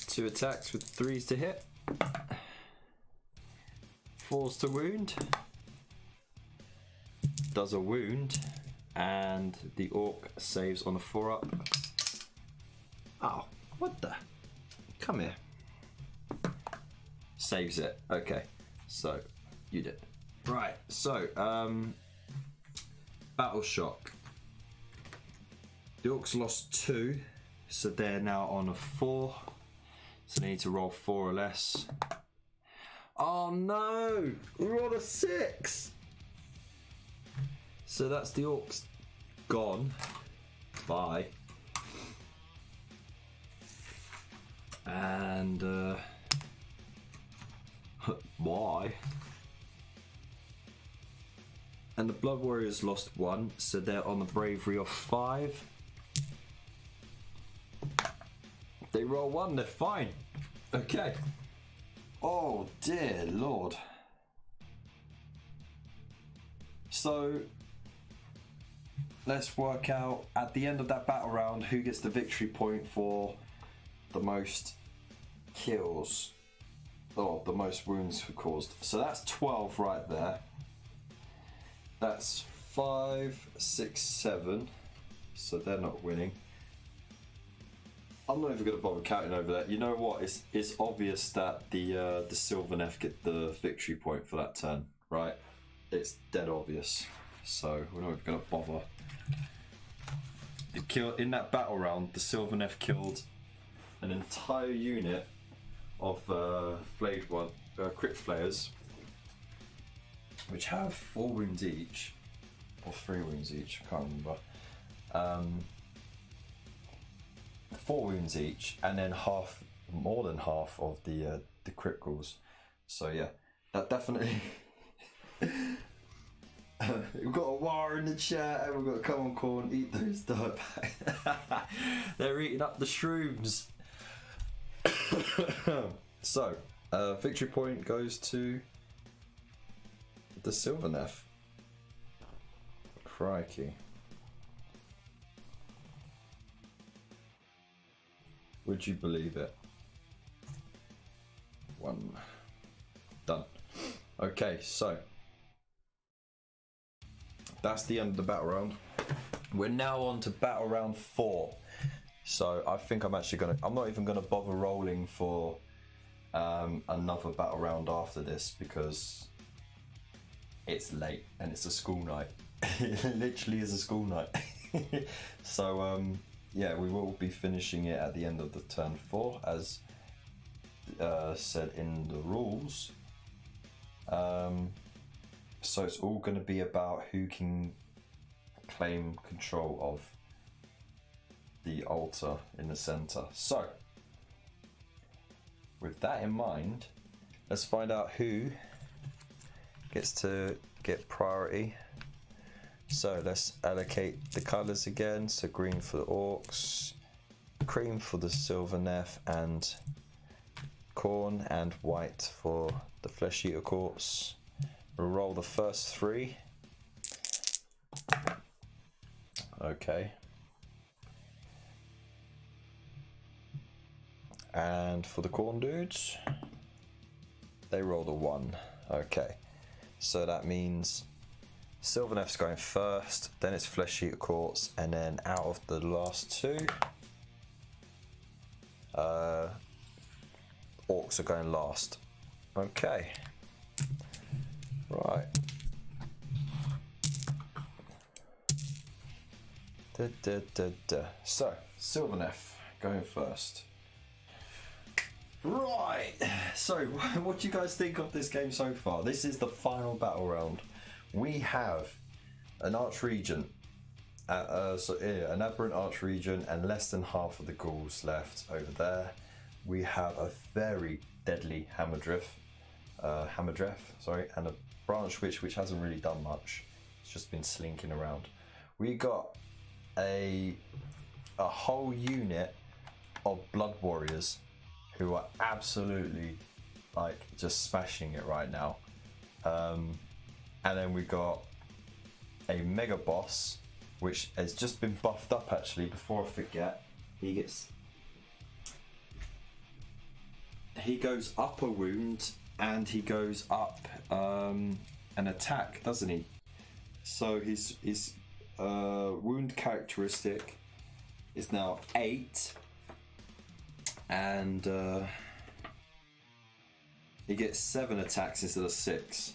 2 attacks with 3s to hit, 4s to wound, does a wound, and the orc saves on a 4-up. Oh, what the? Come here. Saves it. Okay, so you did. Right, so Battle Shock. The orcs lost 2, so they're now on a 4. So they need to roll 4 or less. Oh no! We're on a 6! So that's the orcs gone. Bye. And why? And the Blood Warriors lost 1, so they're on the bravery of 5. They roll 1, they're fine. Okay. Oh dear lord. So let's work out at the end of that battle round who gets the victory point for the most kills, or the most wounds caused. So that's 12 right there. That's 5, 6, 7. So they're not winning. I'm not even going to bother counting over that. You know what? It's obvious that the Sylvaneth get the victory point for that turn, right? It's dead obvious. So we're not even going to bother. In that battle round, the Sylvaneth killed an entire unit of crypt flayers, which have 4 wounds each, or 3 wounds each, I can't remember. 4 wounds each, and then more than half of the criticals. So yeah, that definitely. We've got a war in the chat, and we've got to come on, Khorne, eat those dirt bags. They're eating up the shrooms. So, victory point goes to the Sylvaneth. Crikey. Would you believe it? 1. Done. Okay, so that's the end of the battle round. We're now on to battle round 4. So I think I'm not even gonna bother rolling for another battle round after this, because it's late and it's a school night. It literally is a school night. So yeah, we will be finishing it at the end of the turn 4, as said in the rules. So it's all going to be about who can claim control of the altar in the center. So, with that in mind, let's find out who gets to get priority. So let's allocate the colours again. So green for the Orcs, cream for the Sylvaneth and Khorne, and white for the Flesh Eater Courts. We'll roll the first 3. Okay. And for the Khorne dudes, they rolled a 1. Okay. So that means Sylvaneth's going first, then it's Flesh Eater Courts, and then out of the last 2, Orcs are going last. Okay. Right. So, Sylvaneth going first. Right. So, what do you guys think of this game so far? This is the final battle round. We have an Archregent, an Aberrant Archregent, and less than half of the ghouls left over there. We have a very deadly Hammerdrift, and a Branch Witch, which hasn't really done much. It's just been slinking around. We got a whole unit of Blood Warriors who are absolutely like just smashing it right now. And then we got a Mega Boss, which has just been buffed up actually. Before I forget, he goes up a wound, and he goes up an attack, doesn't he? So his wound characteristic is now 8, and he gets 7 attacks instead of 6.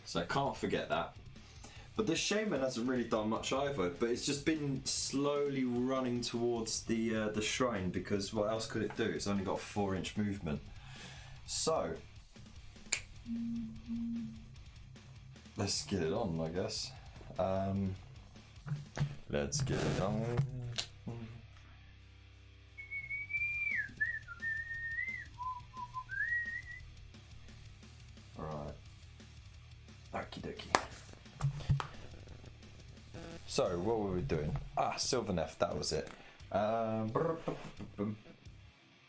So I can't forget that. But this Shaymin hasn't really done much either, but it's just been slowly running towards the shrine, because what else could it do? It's only got 4-inch movement. So let's get it on, I guess. Let's get it on. Alright. Okie dokie. So, what were we doing? Sylvaneth, that was it. I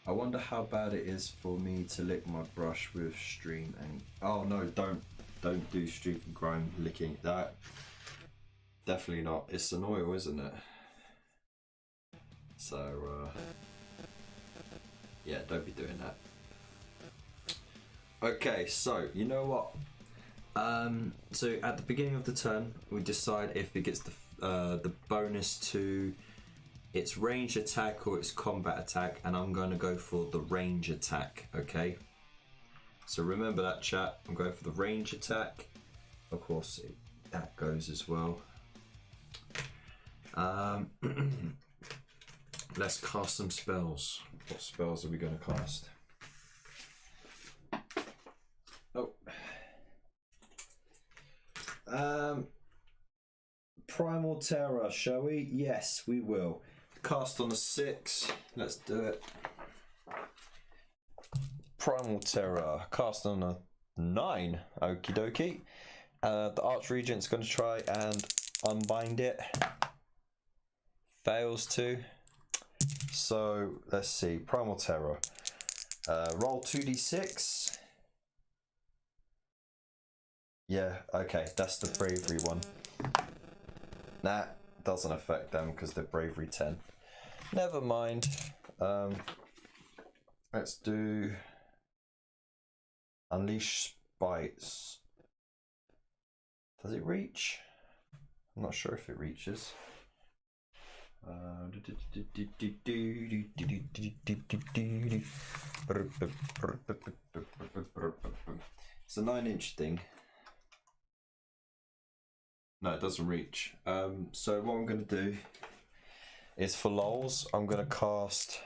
wonder how bad it is for me to lick my brush with stream and... Oh no, don't do stream and grime licking. That definitely not. It's an oil, isn't it? So yeah, don't be doing that. Okay, so you know what? So at the beginning of the turn, we decide if it gets the bonus to its range attack or its combat attack, and I'm going to go for the range attack. Okay, so remember that, chat. I'm going for the range attack. Of course, that goes as well. Let's cast some spells. What spells are we going to cast? Oh. Primal Terror, shall we? Yes, we will. Cast on a 6. Let's do it. Primal Terror, cast on a 9. Okie dokie. The Archregent's going to try and unbind it. Fails to. So let's see. Primal Terror. Roll 2d6. Yeah, okay, that's the bravery one. Nah, doesn't affect them because they're bravery 10. Never mind. Let's do Unleash Spites. Does it reach? I'm not sure if it reaches. It's a 9-inch thing. No, it doesn't reach. So what I'm going to do is for lols, I'm going to cast.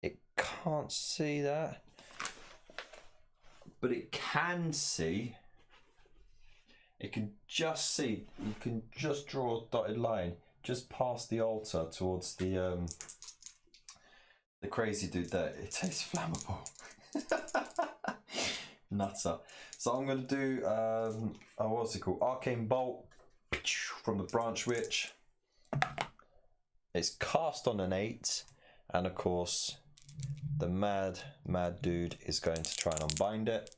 It can't see that, but it can see. It can just see. You can just draw a dotted line just past the altar towards the crazy dude there. It tastes flammable. Nutter. So I'm going to do, what's it called? Arcane Bolt from the Branch Witch. It's cast on an 8. And of course, the mad dude is going to try and unbind it.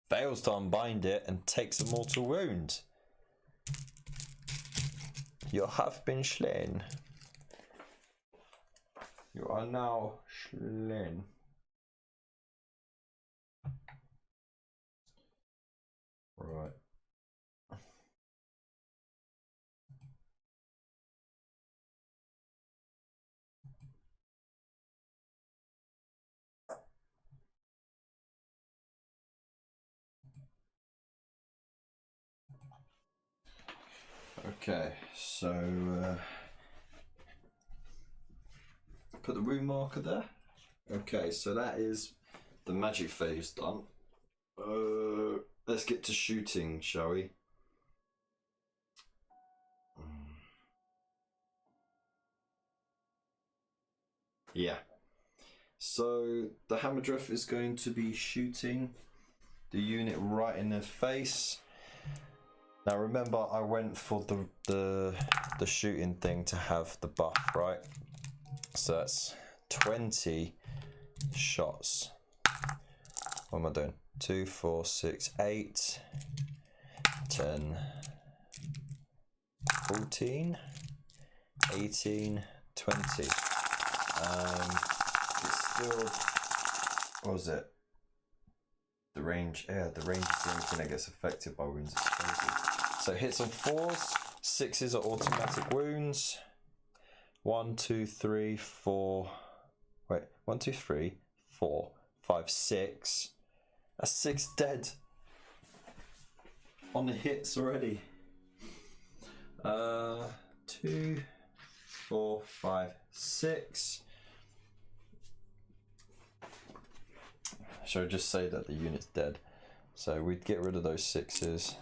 Fails to unbind it and takes a mortal wound. You have been slain. You are now slain. Right. Okay, so put the wound marker there. Okay, so that is the magic phase done. Let's get to shooting, shall we? Yeah. So the Hammerdriff is going to be shooting the unit right in the face. Now remember, I went for the shooting thing to have the buff, right? So that's 20 shots. What am I doing? 2, 4, 6, 8, 10, 14, 18, 20. It's still, what was it? The range, yeah, the range is the only thing that gets affected by wounds. It's crazy. So hits on 4s, 6s are automatic wounds. 1, 2, 3, 4. Wait, 1, 2, 3, 4, 5, 6. That's 6 dead on the hits already. 2, 4, 5, 6. Shall I just say that the unit's dead? So we'd get rid of those 6s.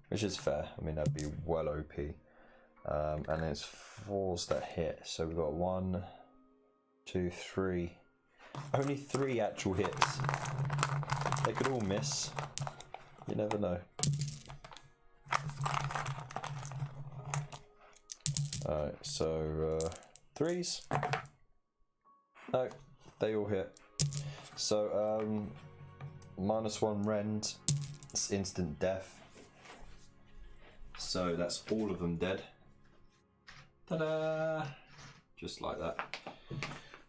Which is fair. I mean, that'd be well OP. And then it's 4s that hit. So we've got 1, 2, 3. Only 3 actual hits. They could all miss. You never know. Alright, so 3s. No, they all hit. So -1 rend. It's instant death. So that's all of them dead. Ta-da! Just like that.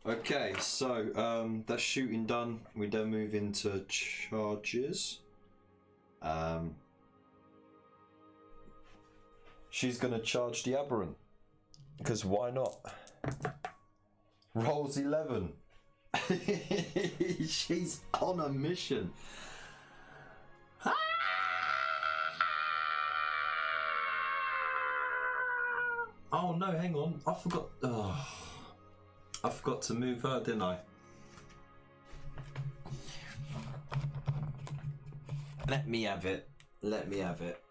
Okay, so that's shooting done. We then move into charges. She's gonna charge the aberrant. Because why not? Rolls 11. She's on a mission. Oh no, hang on. I forgot. Oh. I forgot to move her, didn't I? Let me have it. Let me have it.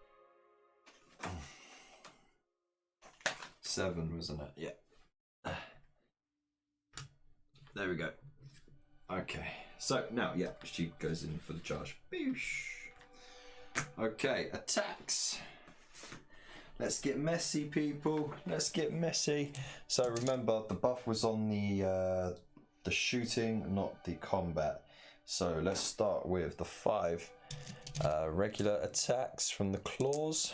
7, wasn't it? Yeah. There we go. Okay. So now, yeah, she goes in for the charge. Boosh. Okay, attacks. Let's get messy, people. Let's get messy. So remember, the buff was on the shooting, not the combat. So let's start with the 5 regular attacks from the claws.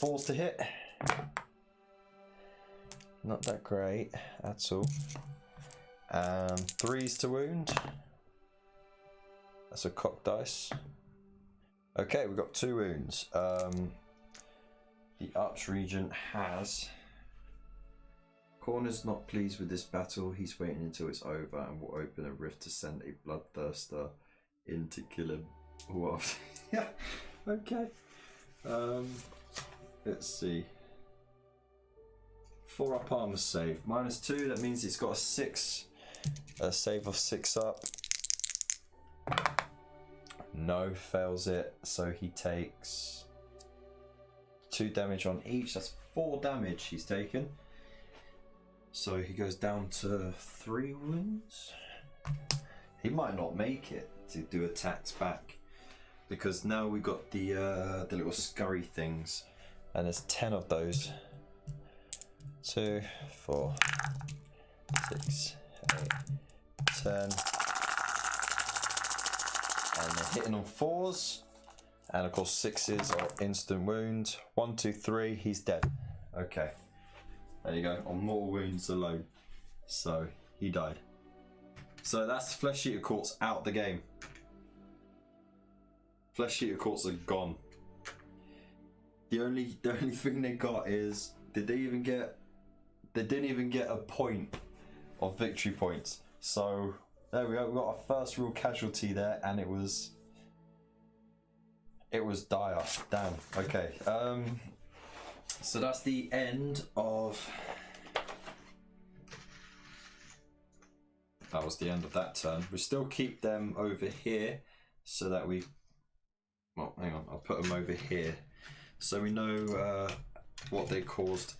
4s to hit. Not that great at all. And 3s to wound. That's a cock dice. Okay, we've got 2 wounds. The Arch Regent has... Khorne is not pleased with this battle. He's waiting until it's over and will open a rift to send a bloodthirster in to kill him. What? Yeah, okay. Let's see. 4 up armor save. -2, that means it's got a save of 6 up. No, fails it. So he takes 2 damage on each. That's 4 damage he's taken. So he goes down to 3 wounds. He might not make it to do attacks back because now we've got the little scurry things, and there's 10 of those. 2, 4, 6, 8, 10. And they're hitting on 4s, and of course 6s are instant wound. 1, 2, 3, he's dead. Okay, there you go, on mortal wounds alone. So he died. So that's Flesh Eater Courts out the game. Flesh Eater Courts are gone. The only thing they got is, they didn't even get a point of victory points. So there we go, we got our first real casualty there, and it was dire. Damn. Okay. So that's the end of. That was the end of that turn. We still keep them over here, so that we. Well, hang on. I'll put them over here, so we know what they caused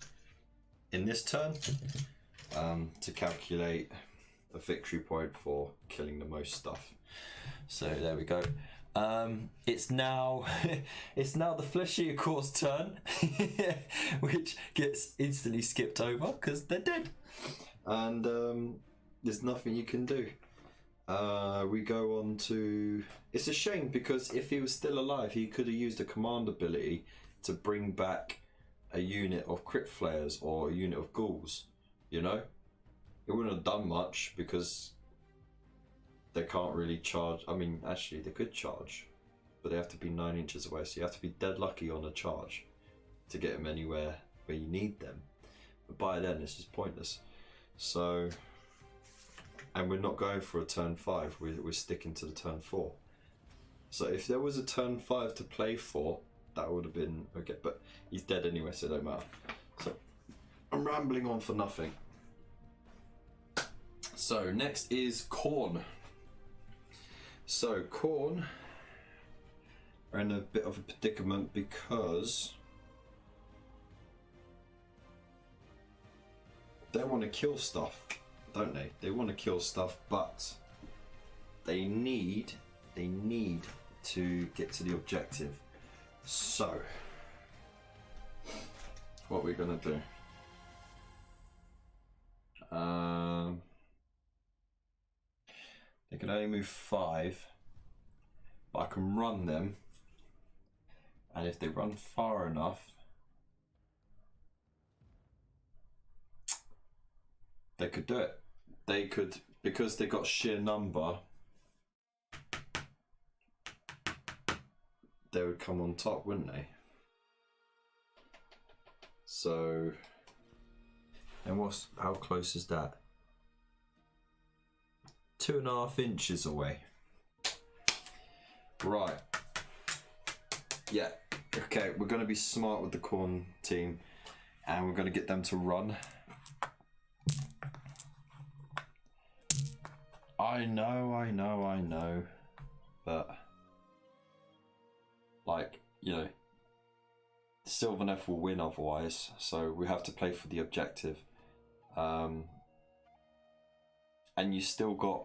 in this turn, to calculate a victory point for killing the most stuff. So there we go. It's now the Flesh Eater Court's turn, which gets instantly skipped over because they're dead, and there's nothing you can do. We go on to. It's a shame because if he was still alive, he could have used a command ability to bring back a unit of crit flayers or a unit of ghouls. You know, it wouldn't have done much because they can't really charge. I mean, actually, they could charge, but they have to be 9 inches away. So you have to be dead lucky on a charge to get them anywhere where you need them. But by then, it's just pointless. So, and we're not going for a turn 5. We're sticking to the turn 4. So if there was a turn 5 to play for, that would have been okay. But he's dead anyway, so it don't matter. So I'm rambling on for nothing. So next is Khorne. So Khorne are in a bit of a predicament because they want to kill stuff, don't they? They want to kill stuff, but they need to get to the objective. So what we're gonna do? They can only move 5, but I can run them, and if they run far enough, they could do it. They could, because they got sheer number, they would come on top, wouldn't they? So, and how close is that? 2.5 inches away. Right. Yeah. Okay, we're going to be smart with the Khorne team, And we're going to get them to run. I know. But, like, you know, Sylvaneth will win otherwise. So we have to play for the objective. And you still got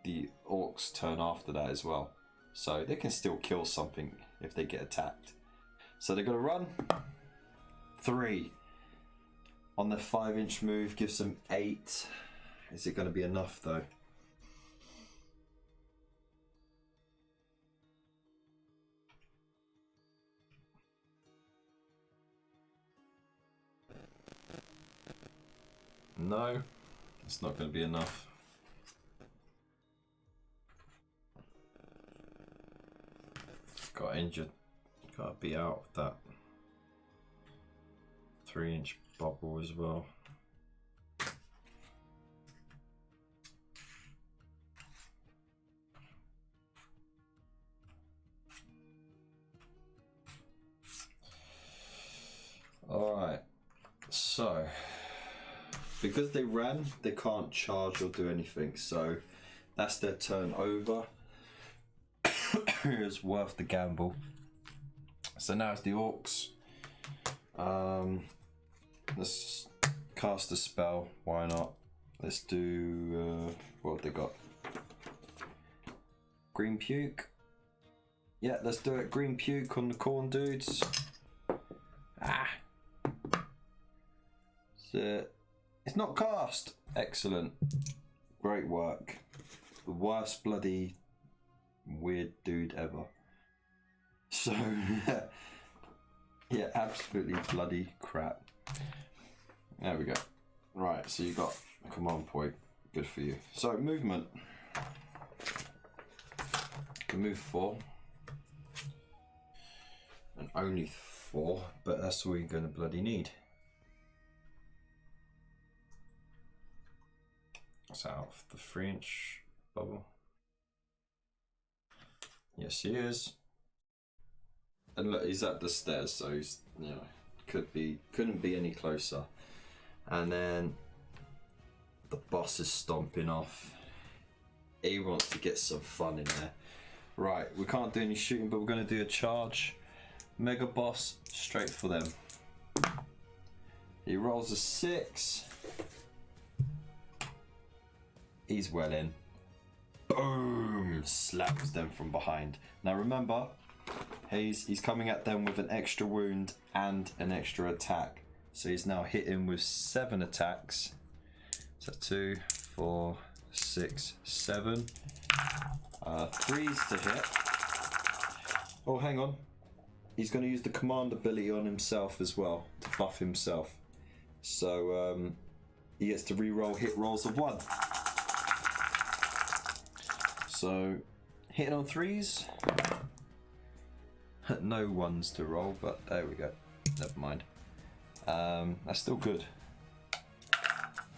the Orcs turn after that as well. So they can still kill something if they get attacked. So they're going to run. 3. On the 5-inch move, gives them 8. Is it going to be enough though? No, it's not going to be enough. Got injured. Got to be out of that 3-inch bubble as well. Alright, so because they ran, they can't charge or do anything, so that's their turn over. It's worth the gamble. So now it's the Orcs. Let's cast a spell, why not? Let's do, what have they got? Green Puke? Yeah, let's do it. Green Puke on the Khorne dudes. Ah! It's not cast! Excellent. Great work. The worst bloody weird dude ever. So, yeah, absolutely bloody crap. There we go. Right, so you got a command point. Good for you. So, movement. Can move 4. And only 4, but that's all you're gonna bloody need. That's out of the 3-inch bubble. Yes, he is. And look, he's at the stairs, so he's, you know, couldn't be any closer. And then the boss is stomping off. He wants to get some fun in there. Right, we can't do any shooting, but we're going to do a charge. Mega boss, straight for them. He rolls a 6. He's well in. Boom! Slaps them from behind. Now remember, he's coming at them with an extra wound and an extra attack. So he's now hitting with 7 attacks. So 2, 4, 6, 7. 3s to hit. Oh, hang on. He's going to use the command ability on himself as well to buff himself. So he gets to reroll hit rolls of 1. So hitting on 3s. No 1s to roll, but there we go. Never mind. That's still good.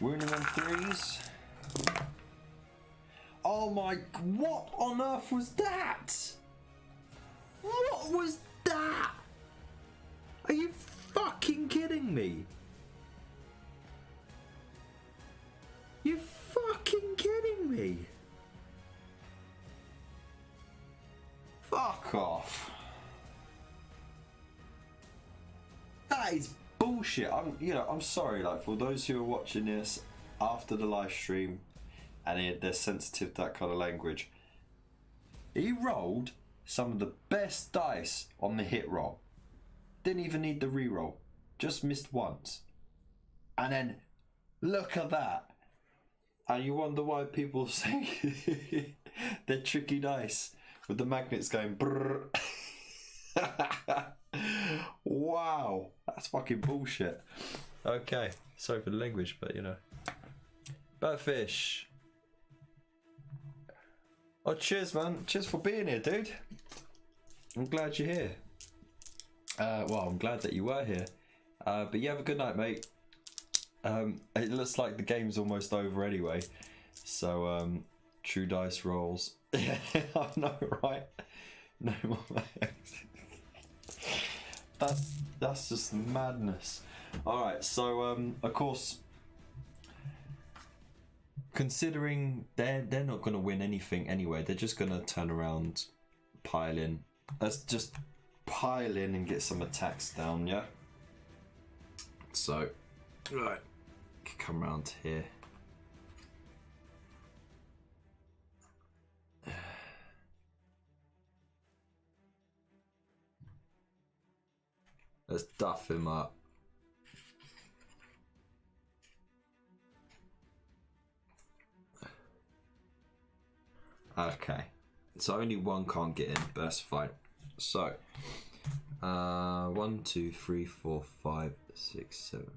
Wounding on 3s. Oh my, what on earth was that? What was that? Are you fucking kidding me? You fucking kidding me? Fuck off. That is bullshit. I'm sorry, like, for those who are watching this after the live stream and they're sensitive to that kind of language. He rolled some of the best dice on the hit roll. Didn't even need the reroll. Just missed once. And then look at that. And you wonder why people say they're tricky dice with the magnets going brrr. Wow, that's fucking bullshit. Okay, sorry for the language, but you know. Birdfish. Oh, cheers, man. Cheers for being here, dude. I'm glad you're here. Well, I'm glad that you were here. But you have a good night, mate. It looks like the game's almost over anyway. So, true dice rolls. Yeah, I know, right? No more. That's just madness. All right. So of course, considering they're not going to win anything anyway, they're just going to turn around, pile in. Let's just pile in and get some attacks down, yeah? So, right, come around here. Let's duff him up. Okay, so only one can't get in, but that's fine. So, 1, 2, 3, 4, 5, 6, 7.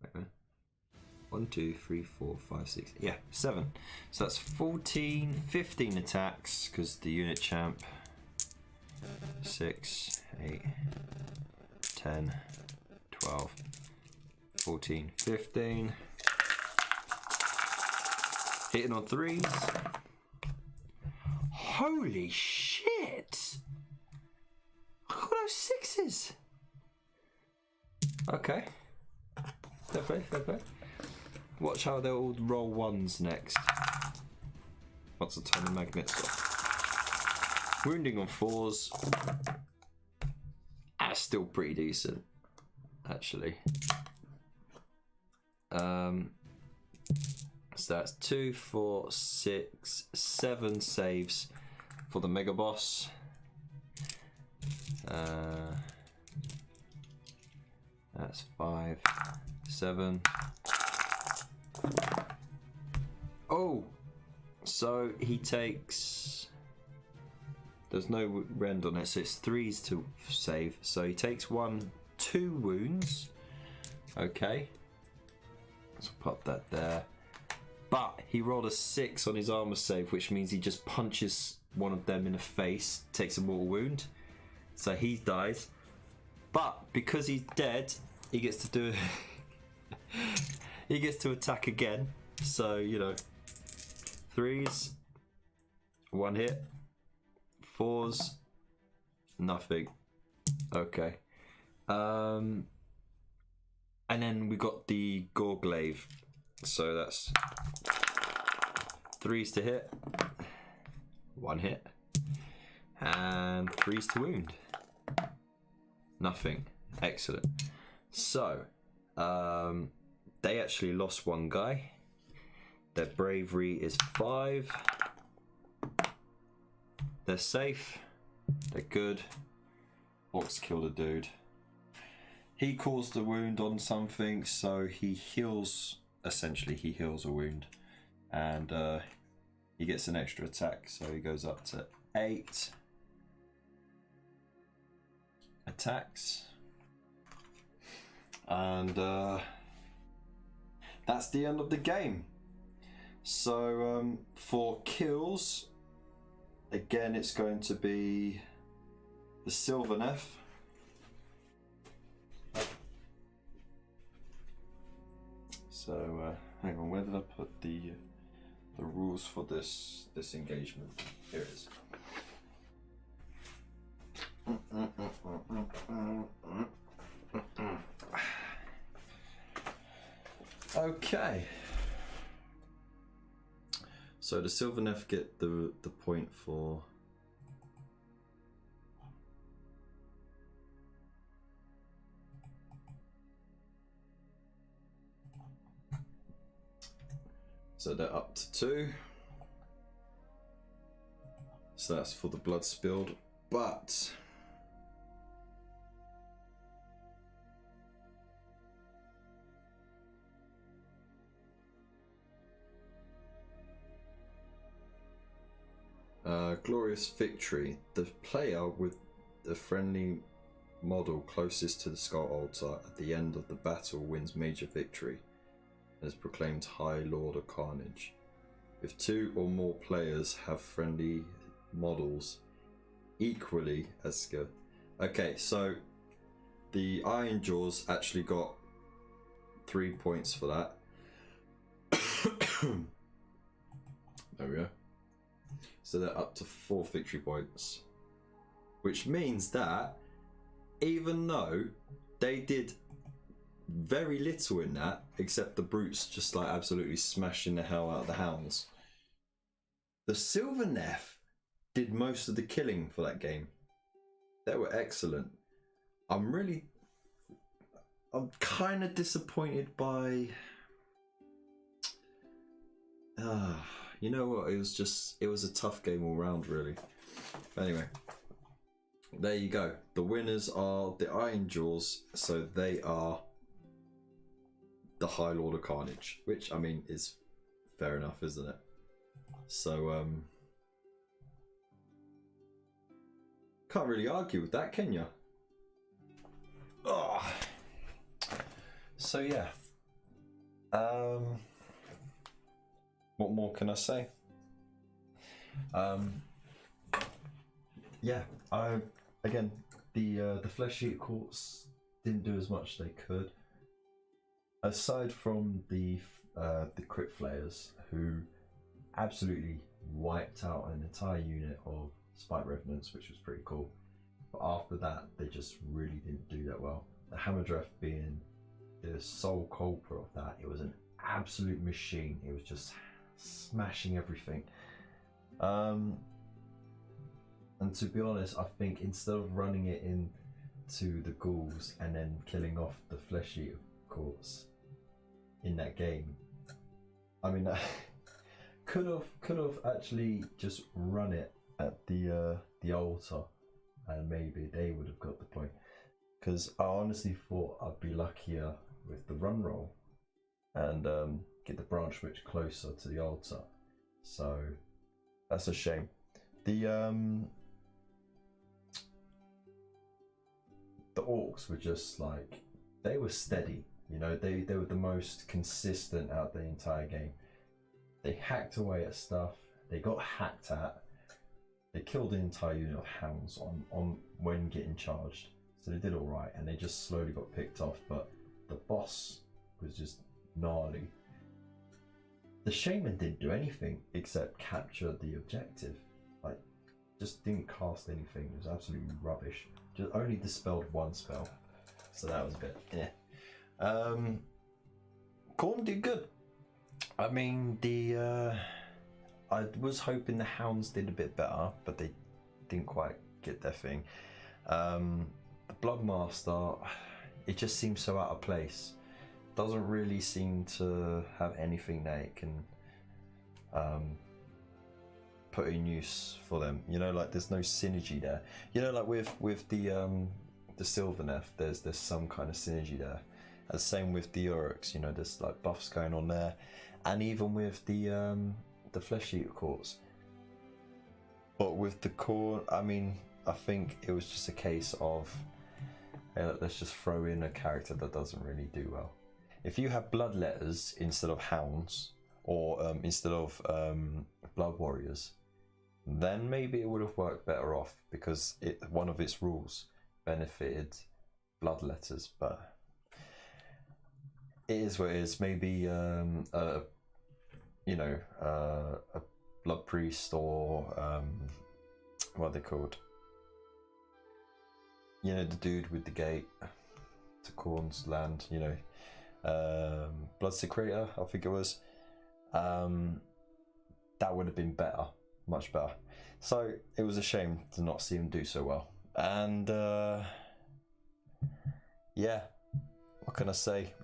Wait a minute. 1, 2, 3, 4, 5, 6. Yeah, 7. So that's 14, 15 attacks because the unit champ. 6, 8, 10, 12, 14, 15. Hitting on 3s. Holy shit! Look at those 6s. Okay. Fair play, fair play. Watch how they'll all roll 1s next. Once the ton of magnets off. Wounding on 4s. That's still pretty decent, actually. So that's 2, 4, 6, 7 saves for the mega boss. That's 5, 7. Oh, so he takes. There's no rend on it, so it's 3s to save. So he takes 1, 2 wounds. Okay, let's pop that there. But he rolled a 6 on his armor save, which means he just punches one of them in the face, takes a mortal wound. So he dies. But because he's dead, he gets to do. He gets to attack again. So, you know, 3s, 1 hit, 4s, nothing. Okay. And then we got the Gorglaive. So that's 3s to hit, 1 hit, and 3s to wound. Nothing. Excellent. So, they actually lost 1 guy. Their bravery is 5. They're safe. They're good. Orcs killed a dude. He caused a wound on something, so he heals. Essentially, he heals a wound, and he gets an extra attack, so he goes up to 8 attacks, and that's the end of the game. So for kills, again, it's going to be the Sylvaneth. So hang on, where did I put the rules for this engagement? Here it is. Okay. So the Sylvaneth get the point for. So they're up to 2. So that's for the blood spilled. But glorious victory. The player with the friendly model closest to the skull altar at the end of the battle wins major victory. Is proclaimed High Lord of Carnage. If 2 or more players have friendly models equally as good. Okay, so the Ironjawz actually got 3 points for that. There we go. So they're up to 4 victory points, which means that even though they did very little in that, except the brutes just like absolutely smashing the hell out of the hounds. The Sylvaneth did most of the killing for that game. They were excellent. I'm kind of disappointed by. You know what? It was a tough game all round, really. Anyway, there you go. The winners are the Ironjawz, so they are the High Lord of Carnage, which I mean is fair enough, isn't it? So can't really argue with that, can you? Oh. So yeah. What more can I say? Yeah, again the flesh eater courts didn't do as much as they could. Aside from the crit flayers who absolutely wiped out an entire unit of Spike Revenants, which was pretty cool. But after that, they just really didn't do that well. The Hammerdreth being the sole culprit of that, it was an absolute machine. It was just smashing everything. And to be honest, I think instead of running it into the ghouls and then killing off the flesh eater courts in that game, I mean, could have actually just run it at the altar, and maybe they would have got the point. Because I honestly thought I'd be luckier with the run roll and get the branch witch closer to the altar. So that's a shame. The orcs were just like, they were steady. You know, they were the most consistent out the entire game. They hacked away at stuff. They got hacked at. They killed the entire unit of hounds on when getting charged. So they did all right, and they just slowly got picked off. But the boss was just gnarly. The Shaymin didn't do anything except capture the objective. Like, just didn't cast anything. It was absolutely rubbish. Just only dispelled one spell. So that was a bit, yeah. Khorne did good. I mean, I was hoping the hounds did a bit better, but they didn't quite get their thing. The Bloodmaster, it just seems so out of place. Doesn't really seem to have anything that it can put in use for them. You know, like there's no synergy there. You know, like with the Sylvaneth, there's some kind of synergy there. And same with the Orcs. You know, there's like buffs going on there, and even with the flesh eater courts. But with the core, I mean, I think it was just a case of let's just throw in a character that doesn't really do well. If you have bloodletters instead of hounds, or instead of blood warriors, then maybe it would have worked better off, because one of its rules benefited bloodletters. But it is what it is. Maybe a blood priest, or what are they called? You know, the dude with the gate to Khorne's land. You know, blood secretor, I think it was. That would have been better, much better. So it was a shame to not see him do so well. And yeah, what can I say?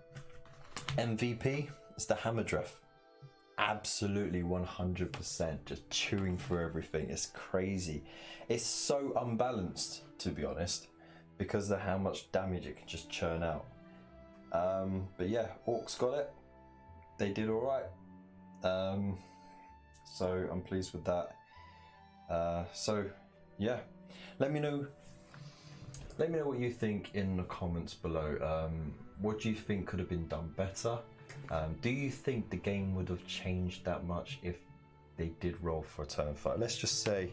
MVP is the Hammerdreth. Absolutely 100%, just chewing through everything. It's crazy. It's so unbalanced, to be honest, because of how much damage it can just churn out. But yeah, Orcs got it. They did all right. So I'm pleased with that. So yeah, let me know what you think in the comments below. What do you think could have been done better? Do you think the game would have changed that much if they did roll for a turn 5? Let's just say,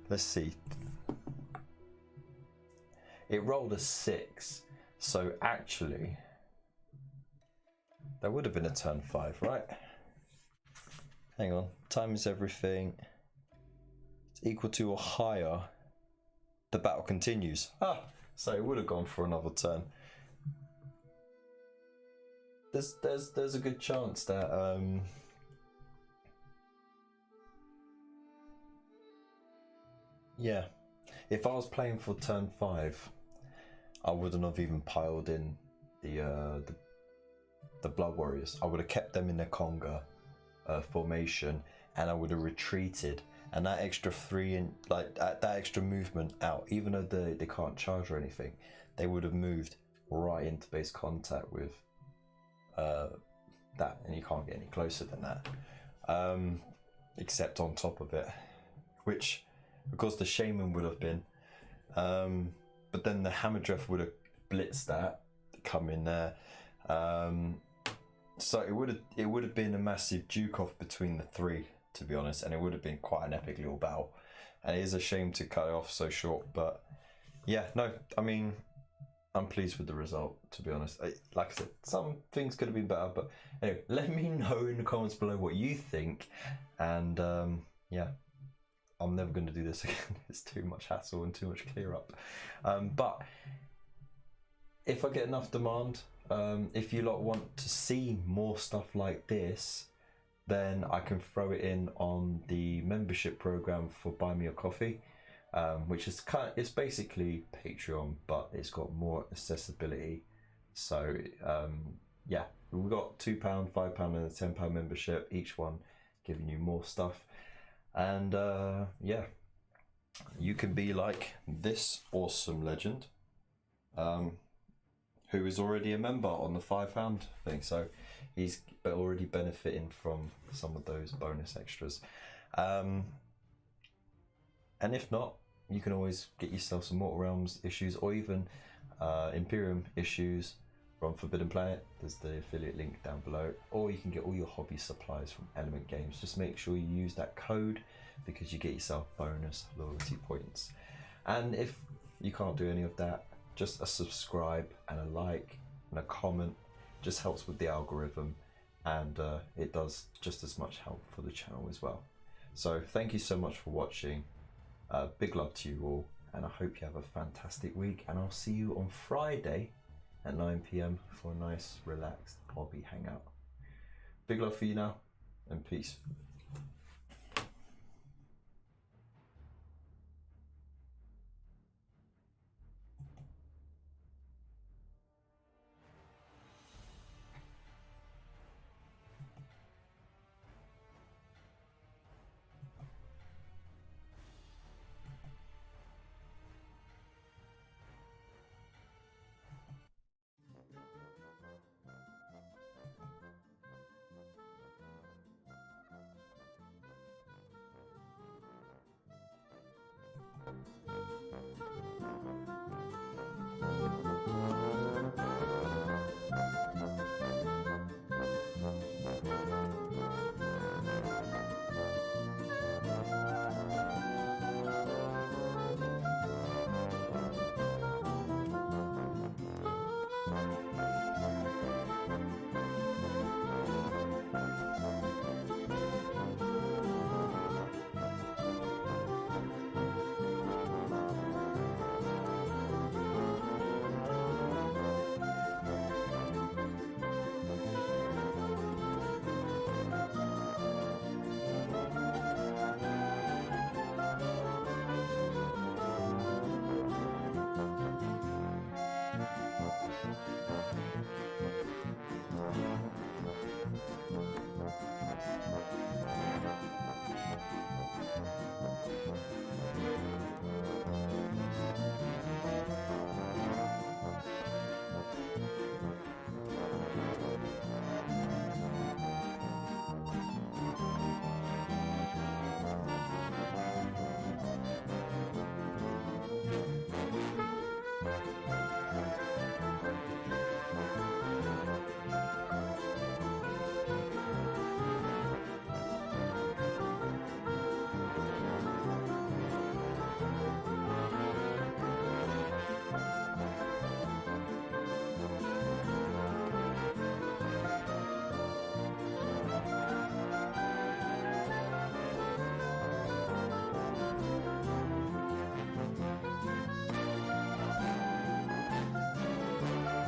let's see. It rolled a 6, so actually that would have been a turn 5, right? Hang on, times everything. It's equal to or higher. The battle continues. So it would have gone for another turn. there's a good chance that yeah, if I was playing for turn 5, I wouldn't have even piled in the Blood Warriors. I would have kept them in their conga formation, and I would have retreated. And that extra that extra movement out, even though they can't charge or anything, they would have moved right into base contact with that, and you can't get any closer than that, except on top of it, which of course the Shaymin would have been, but then the Hammerdreth would have blitzed that, come in there, so it would have been a massive duke off between the 3, to be honest, and it would have been quite an epic little battle. And it is a shame to cut it off so short, but yeah, no, I mean, I'm pleased with the result, to be honest. Like I said, some things could have been better, but anyway, let me know in the comments below what you think. And yeah, I'm never going to do this again. It's too much hassle and too much clear up. But if I get enough demand, if you lot want to see more stuff like this, then I can throw it in on the membership program for Buy Me a Coffee, which is it's basically Patreon, but it's got more accessibility. So yeah, we've got £2, £5 and a £10 membership, each one giving you more stuff. And yeah, you can be like this awesome legend, who is already a member on the £5 thing. So he's already benefiting from some of those bonus extras. And if not, you can always get yourself some Mortal Realms issues, or even Imperium issues from Forbidden Planet. There's the affiliate link down below. Or you can get all your hobby supplies from Element Games. Just make sure you use that code, because you get yourself bonus loyalty points. And if you can't do any of that, just a subscribe and a like and a comment just helps with the algorithm, and it does just as much help for the channel as well. So thank you so much for watching. Big love to you all, and I hope you have a fantastic week, and I'll see you on Friday at 9 PM for a nice relaxed hobby hangout. Big love for you now, and peace.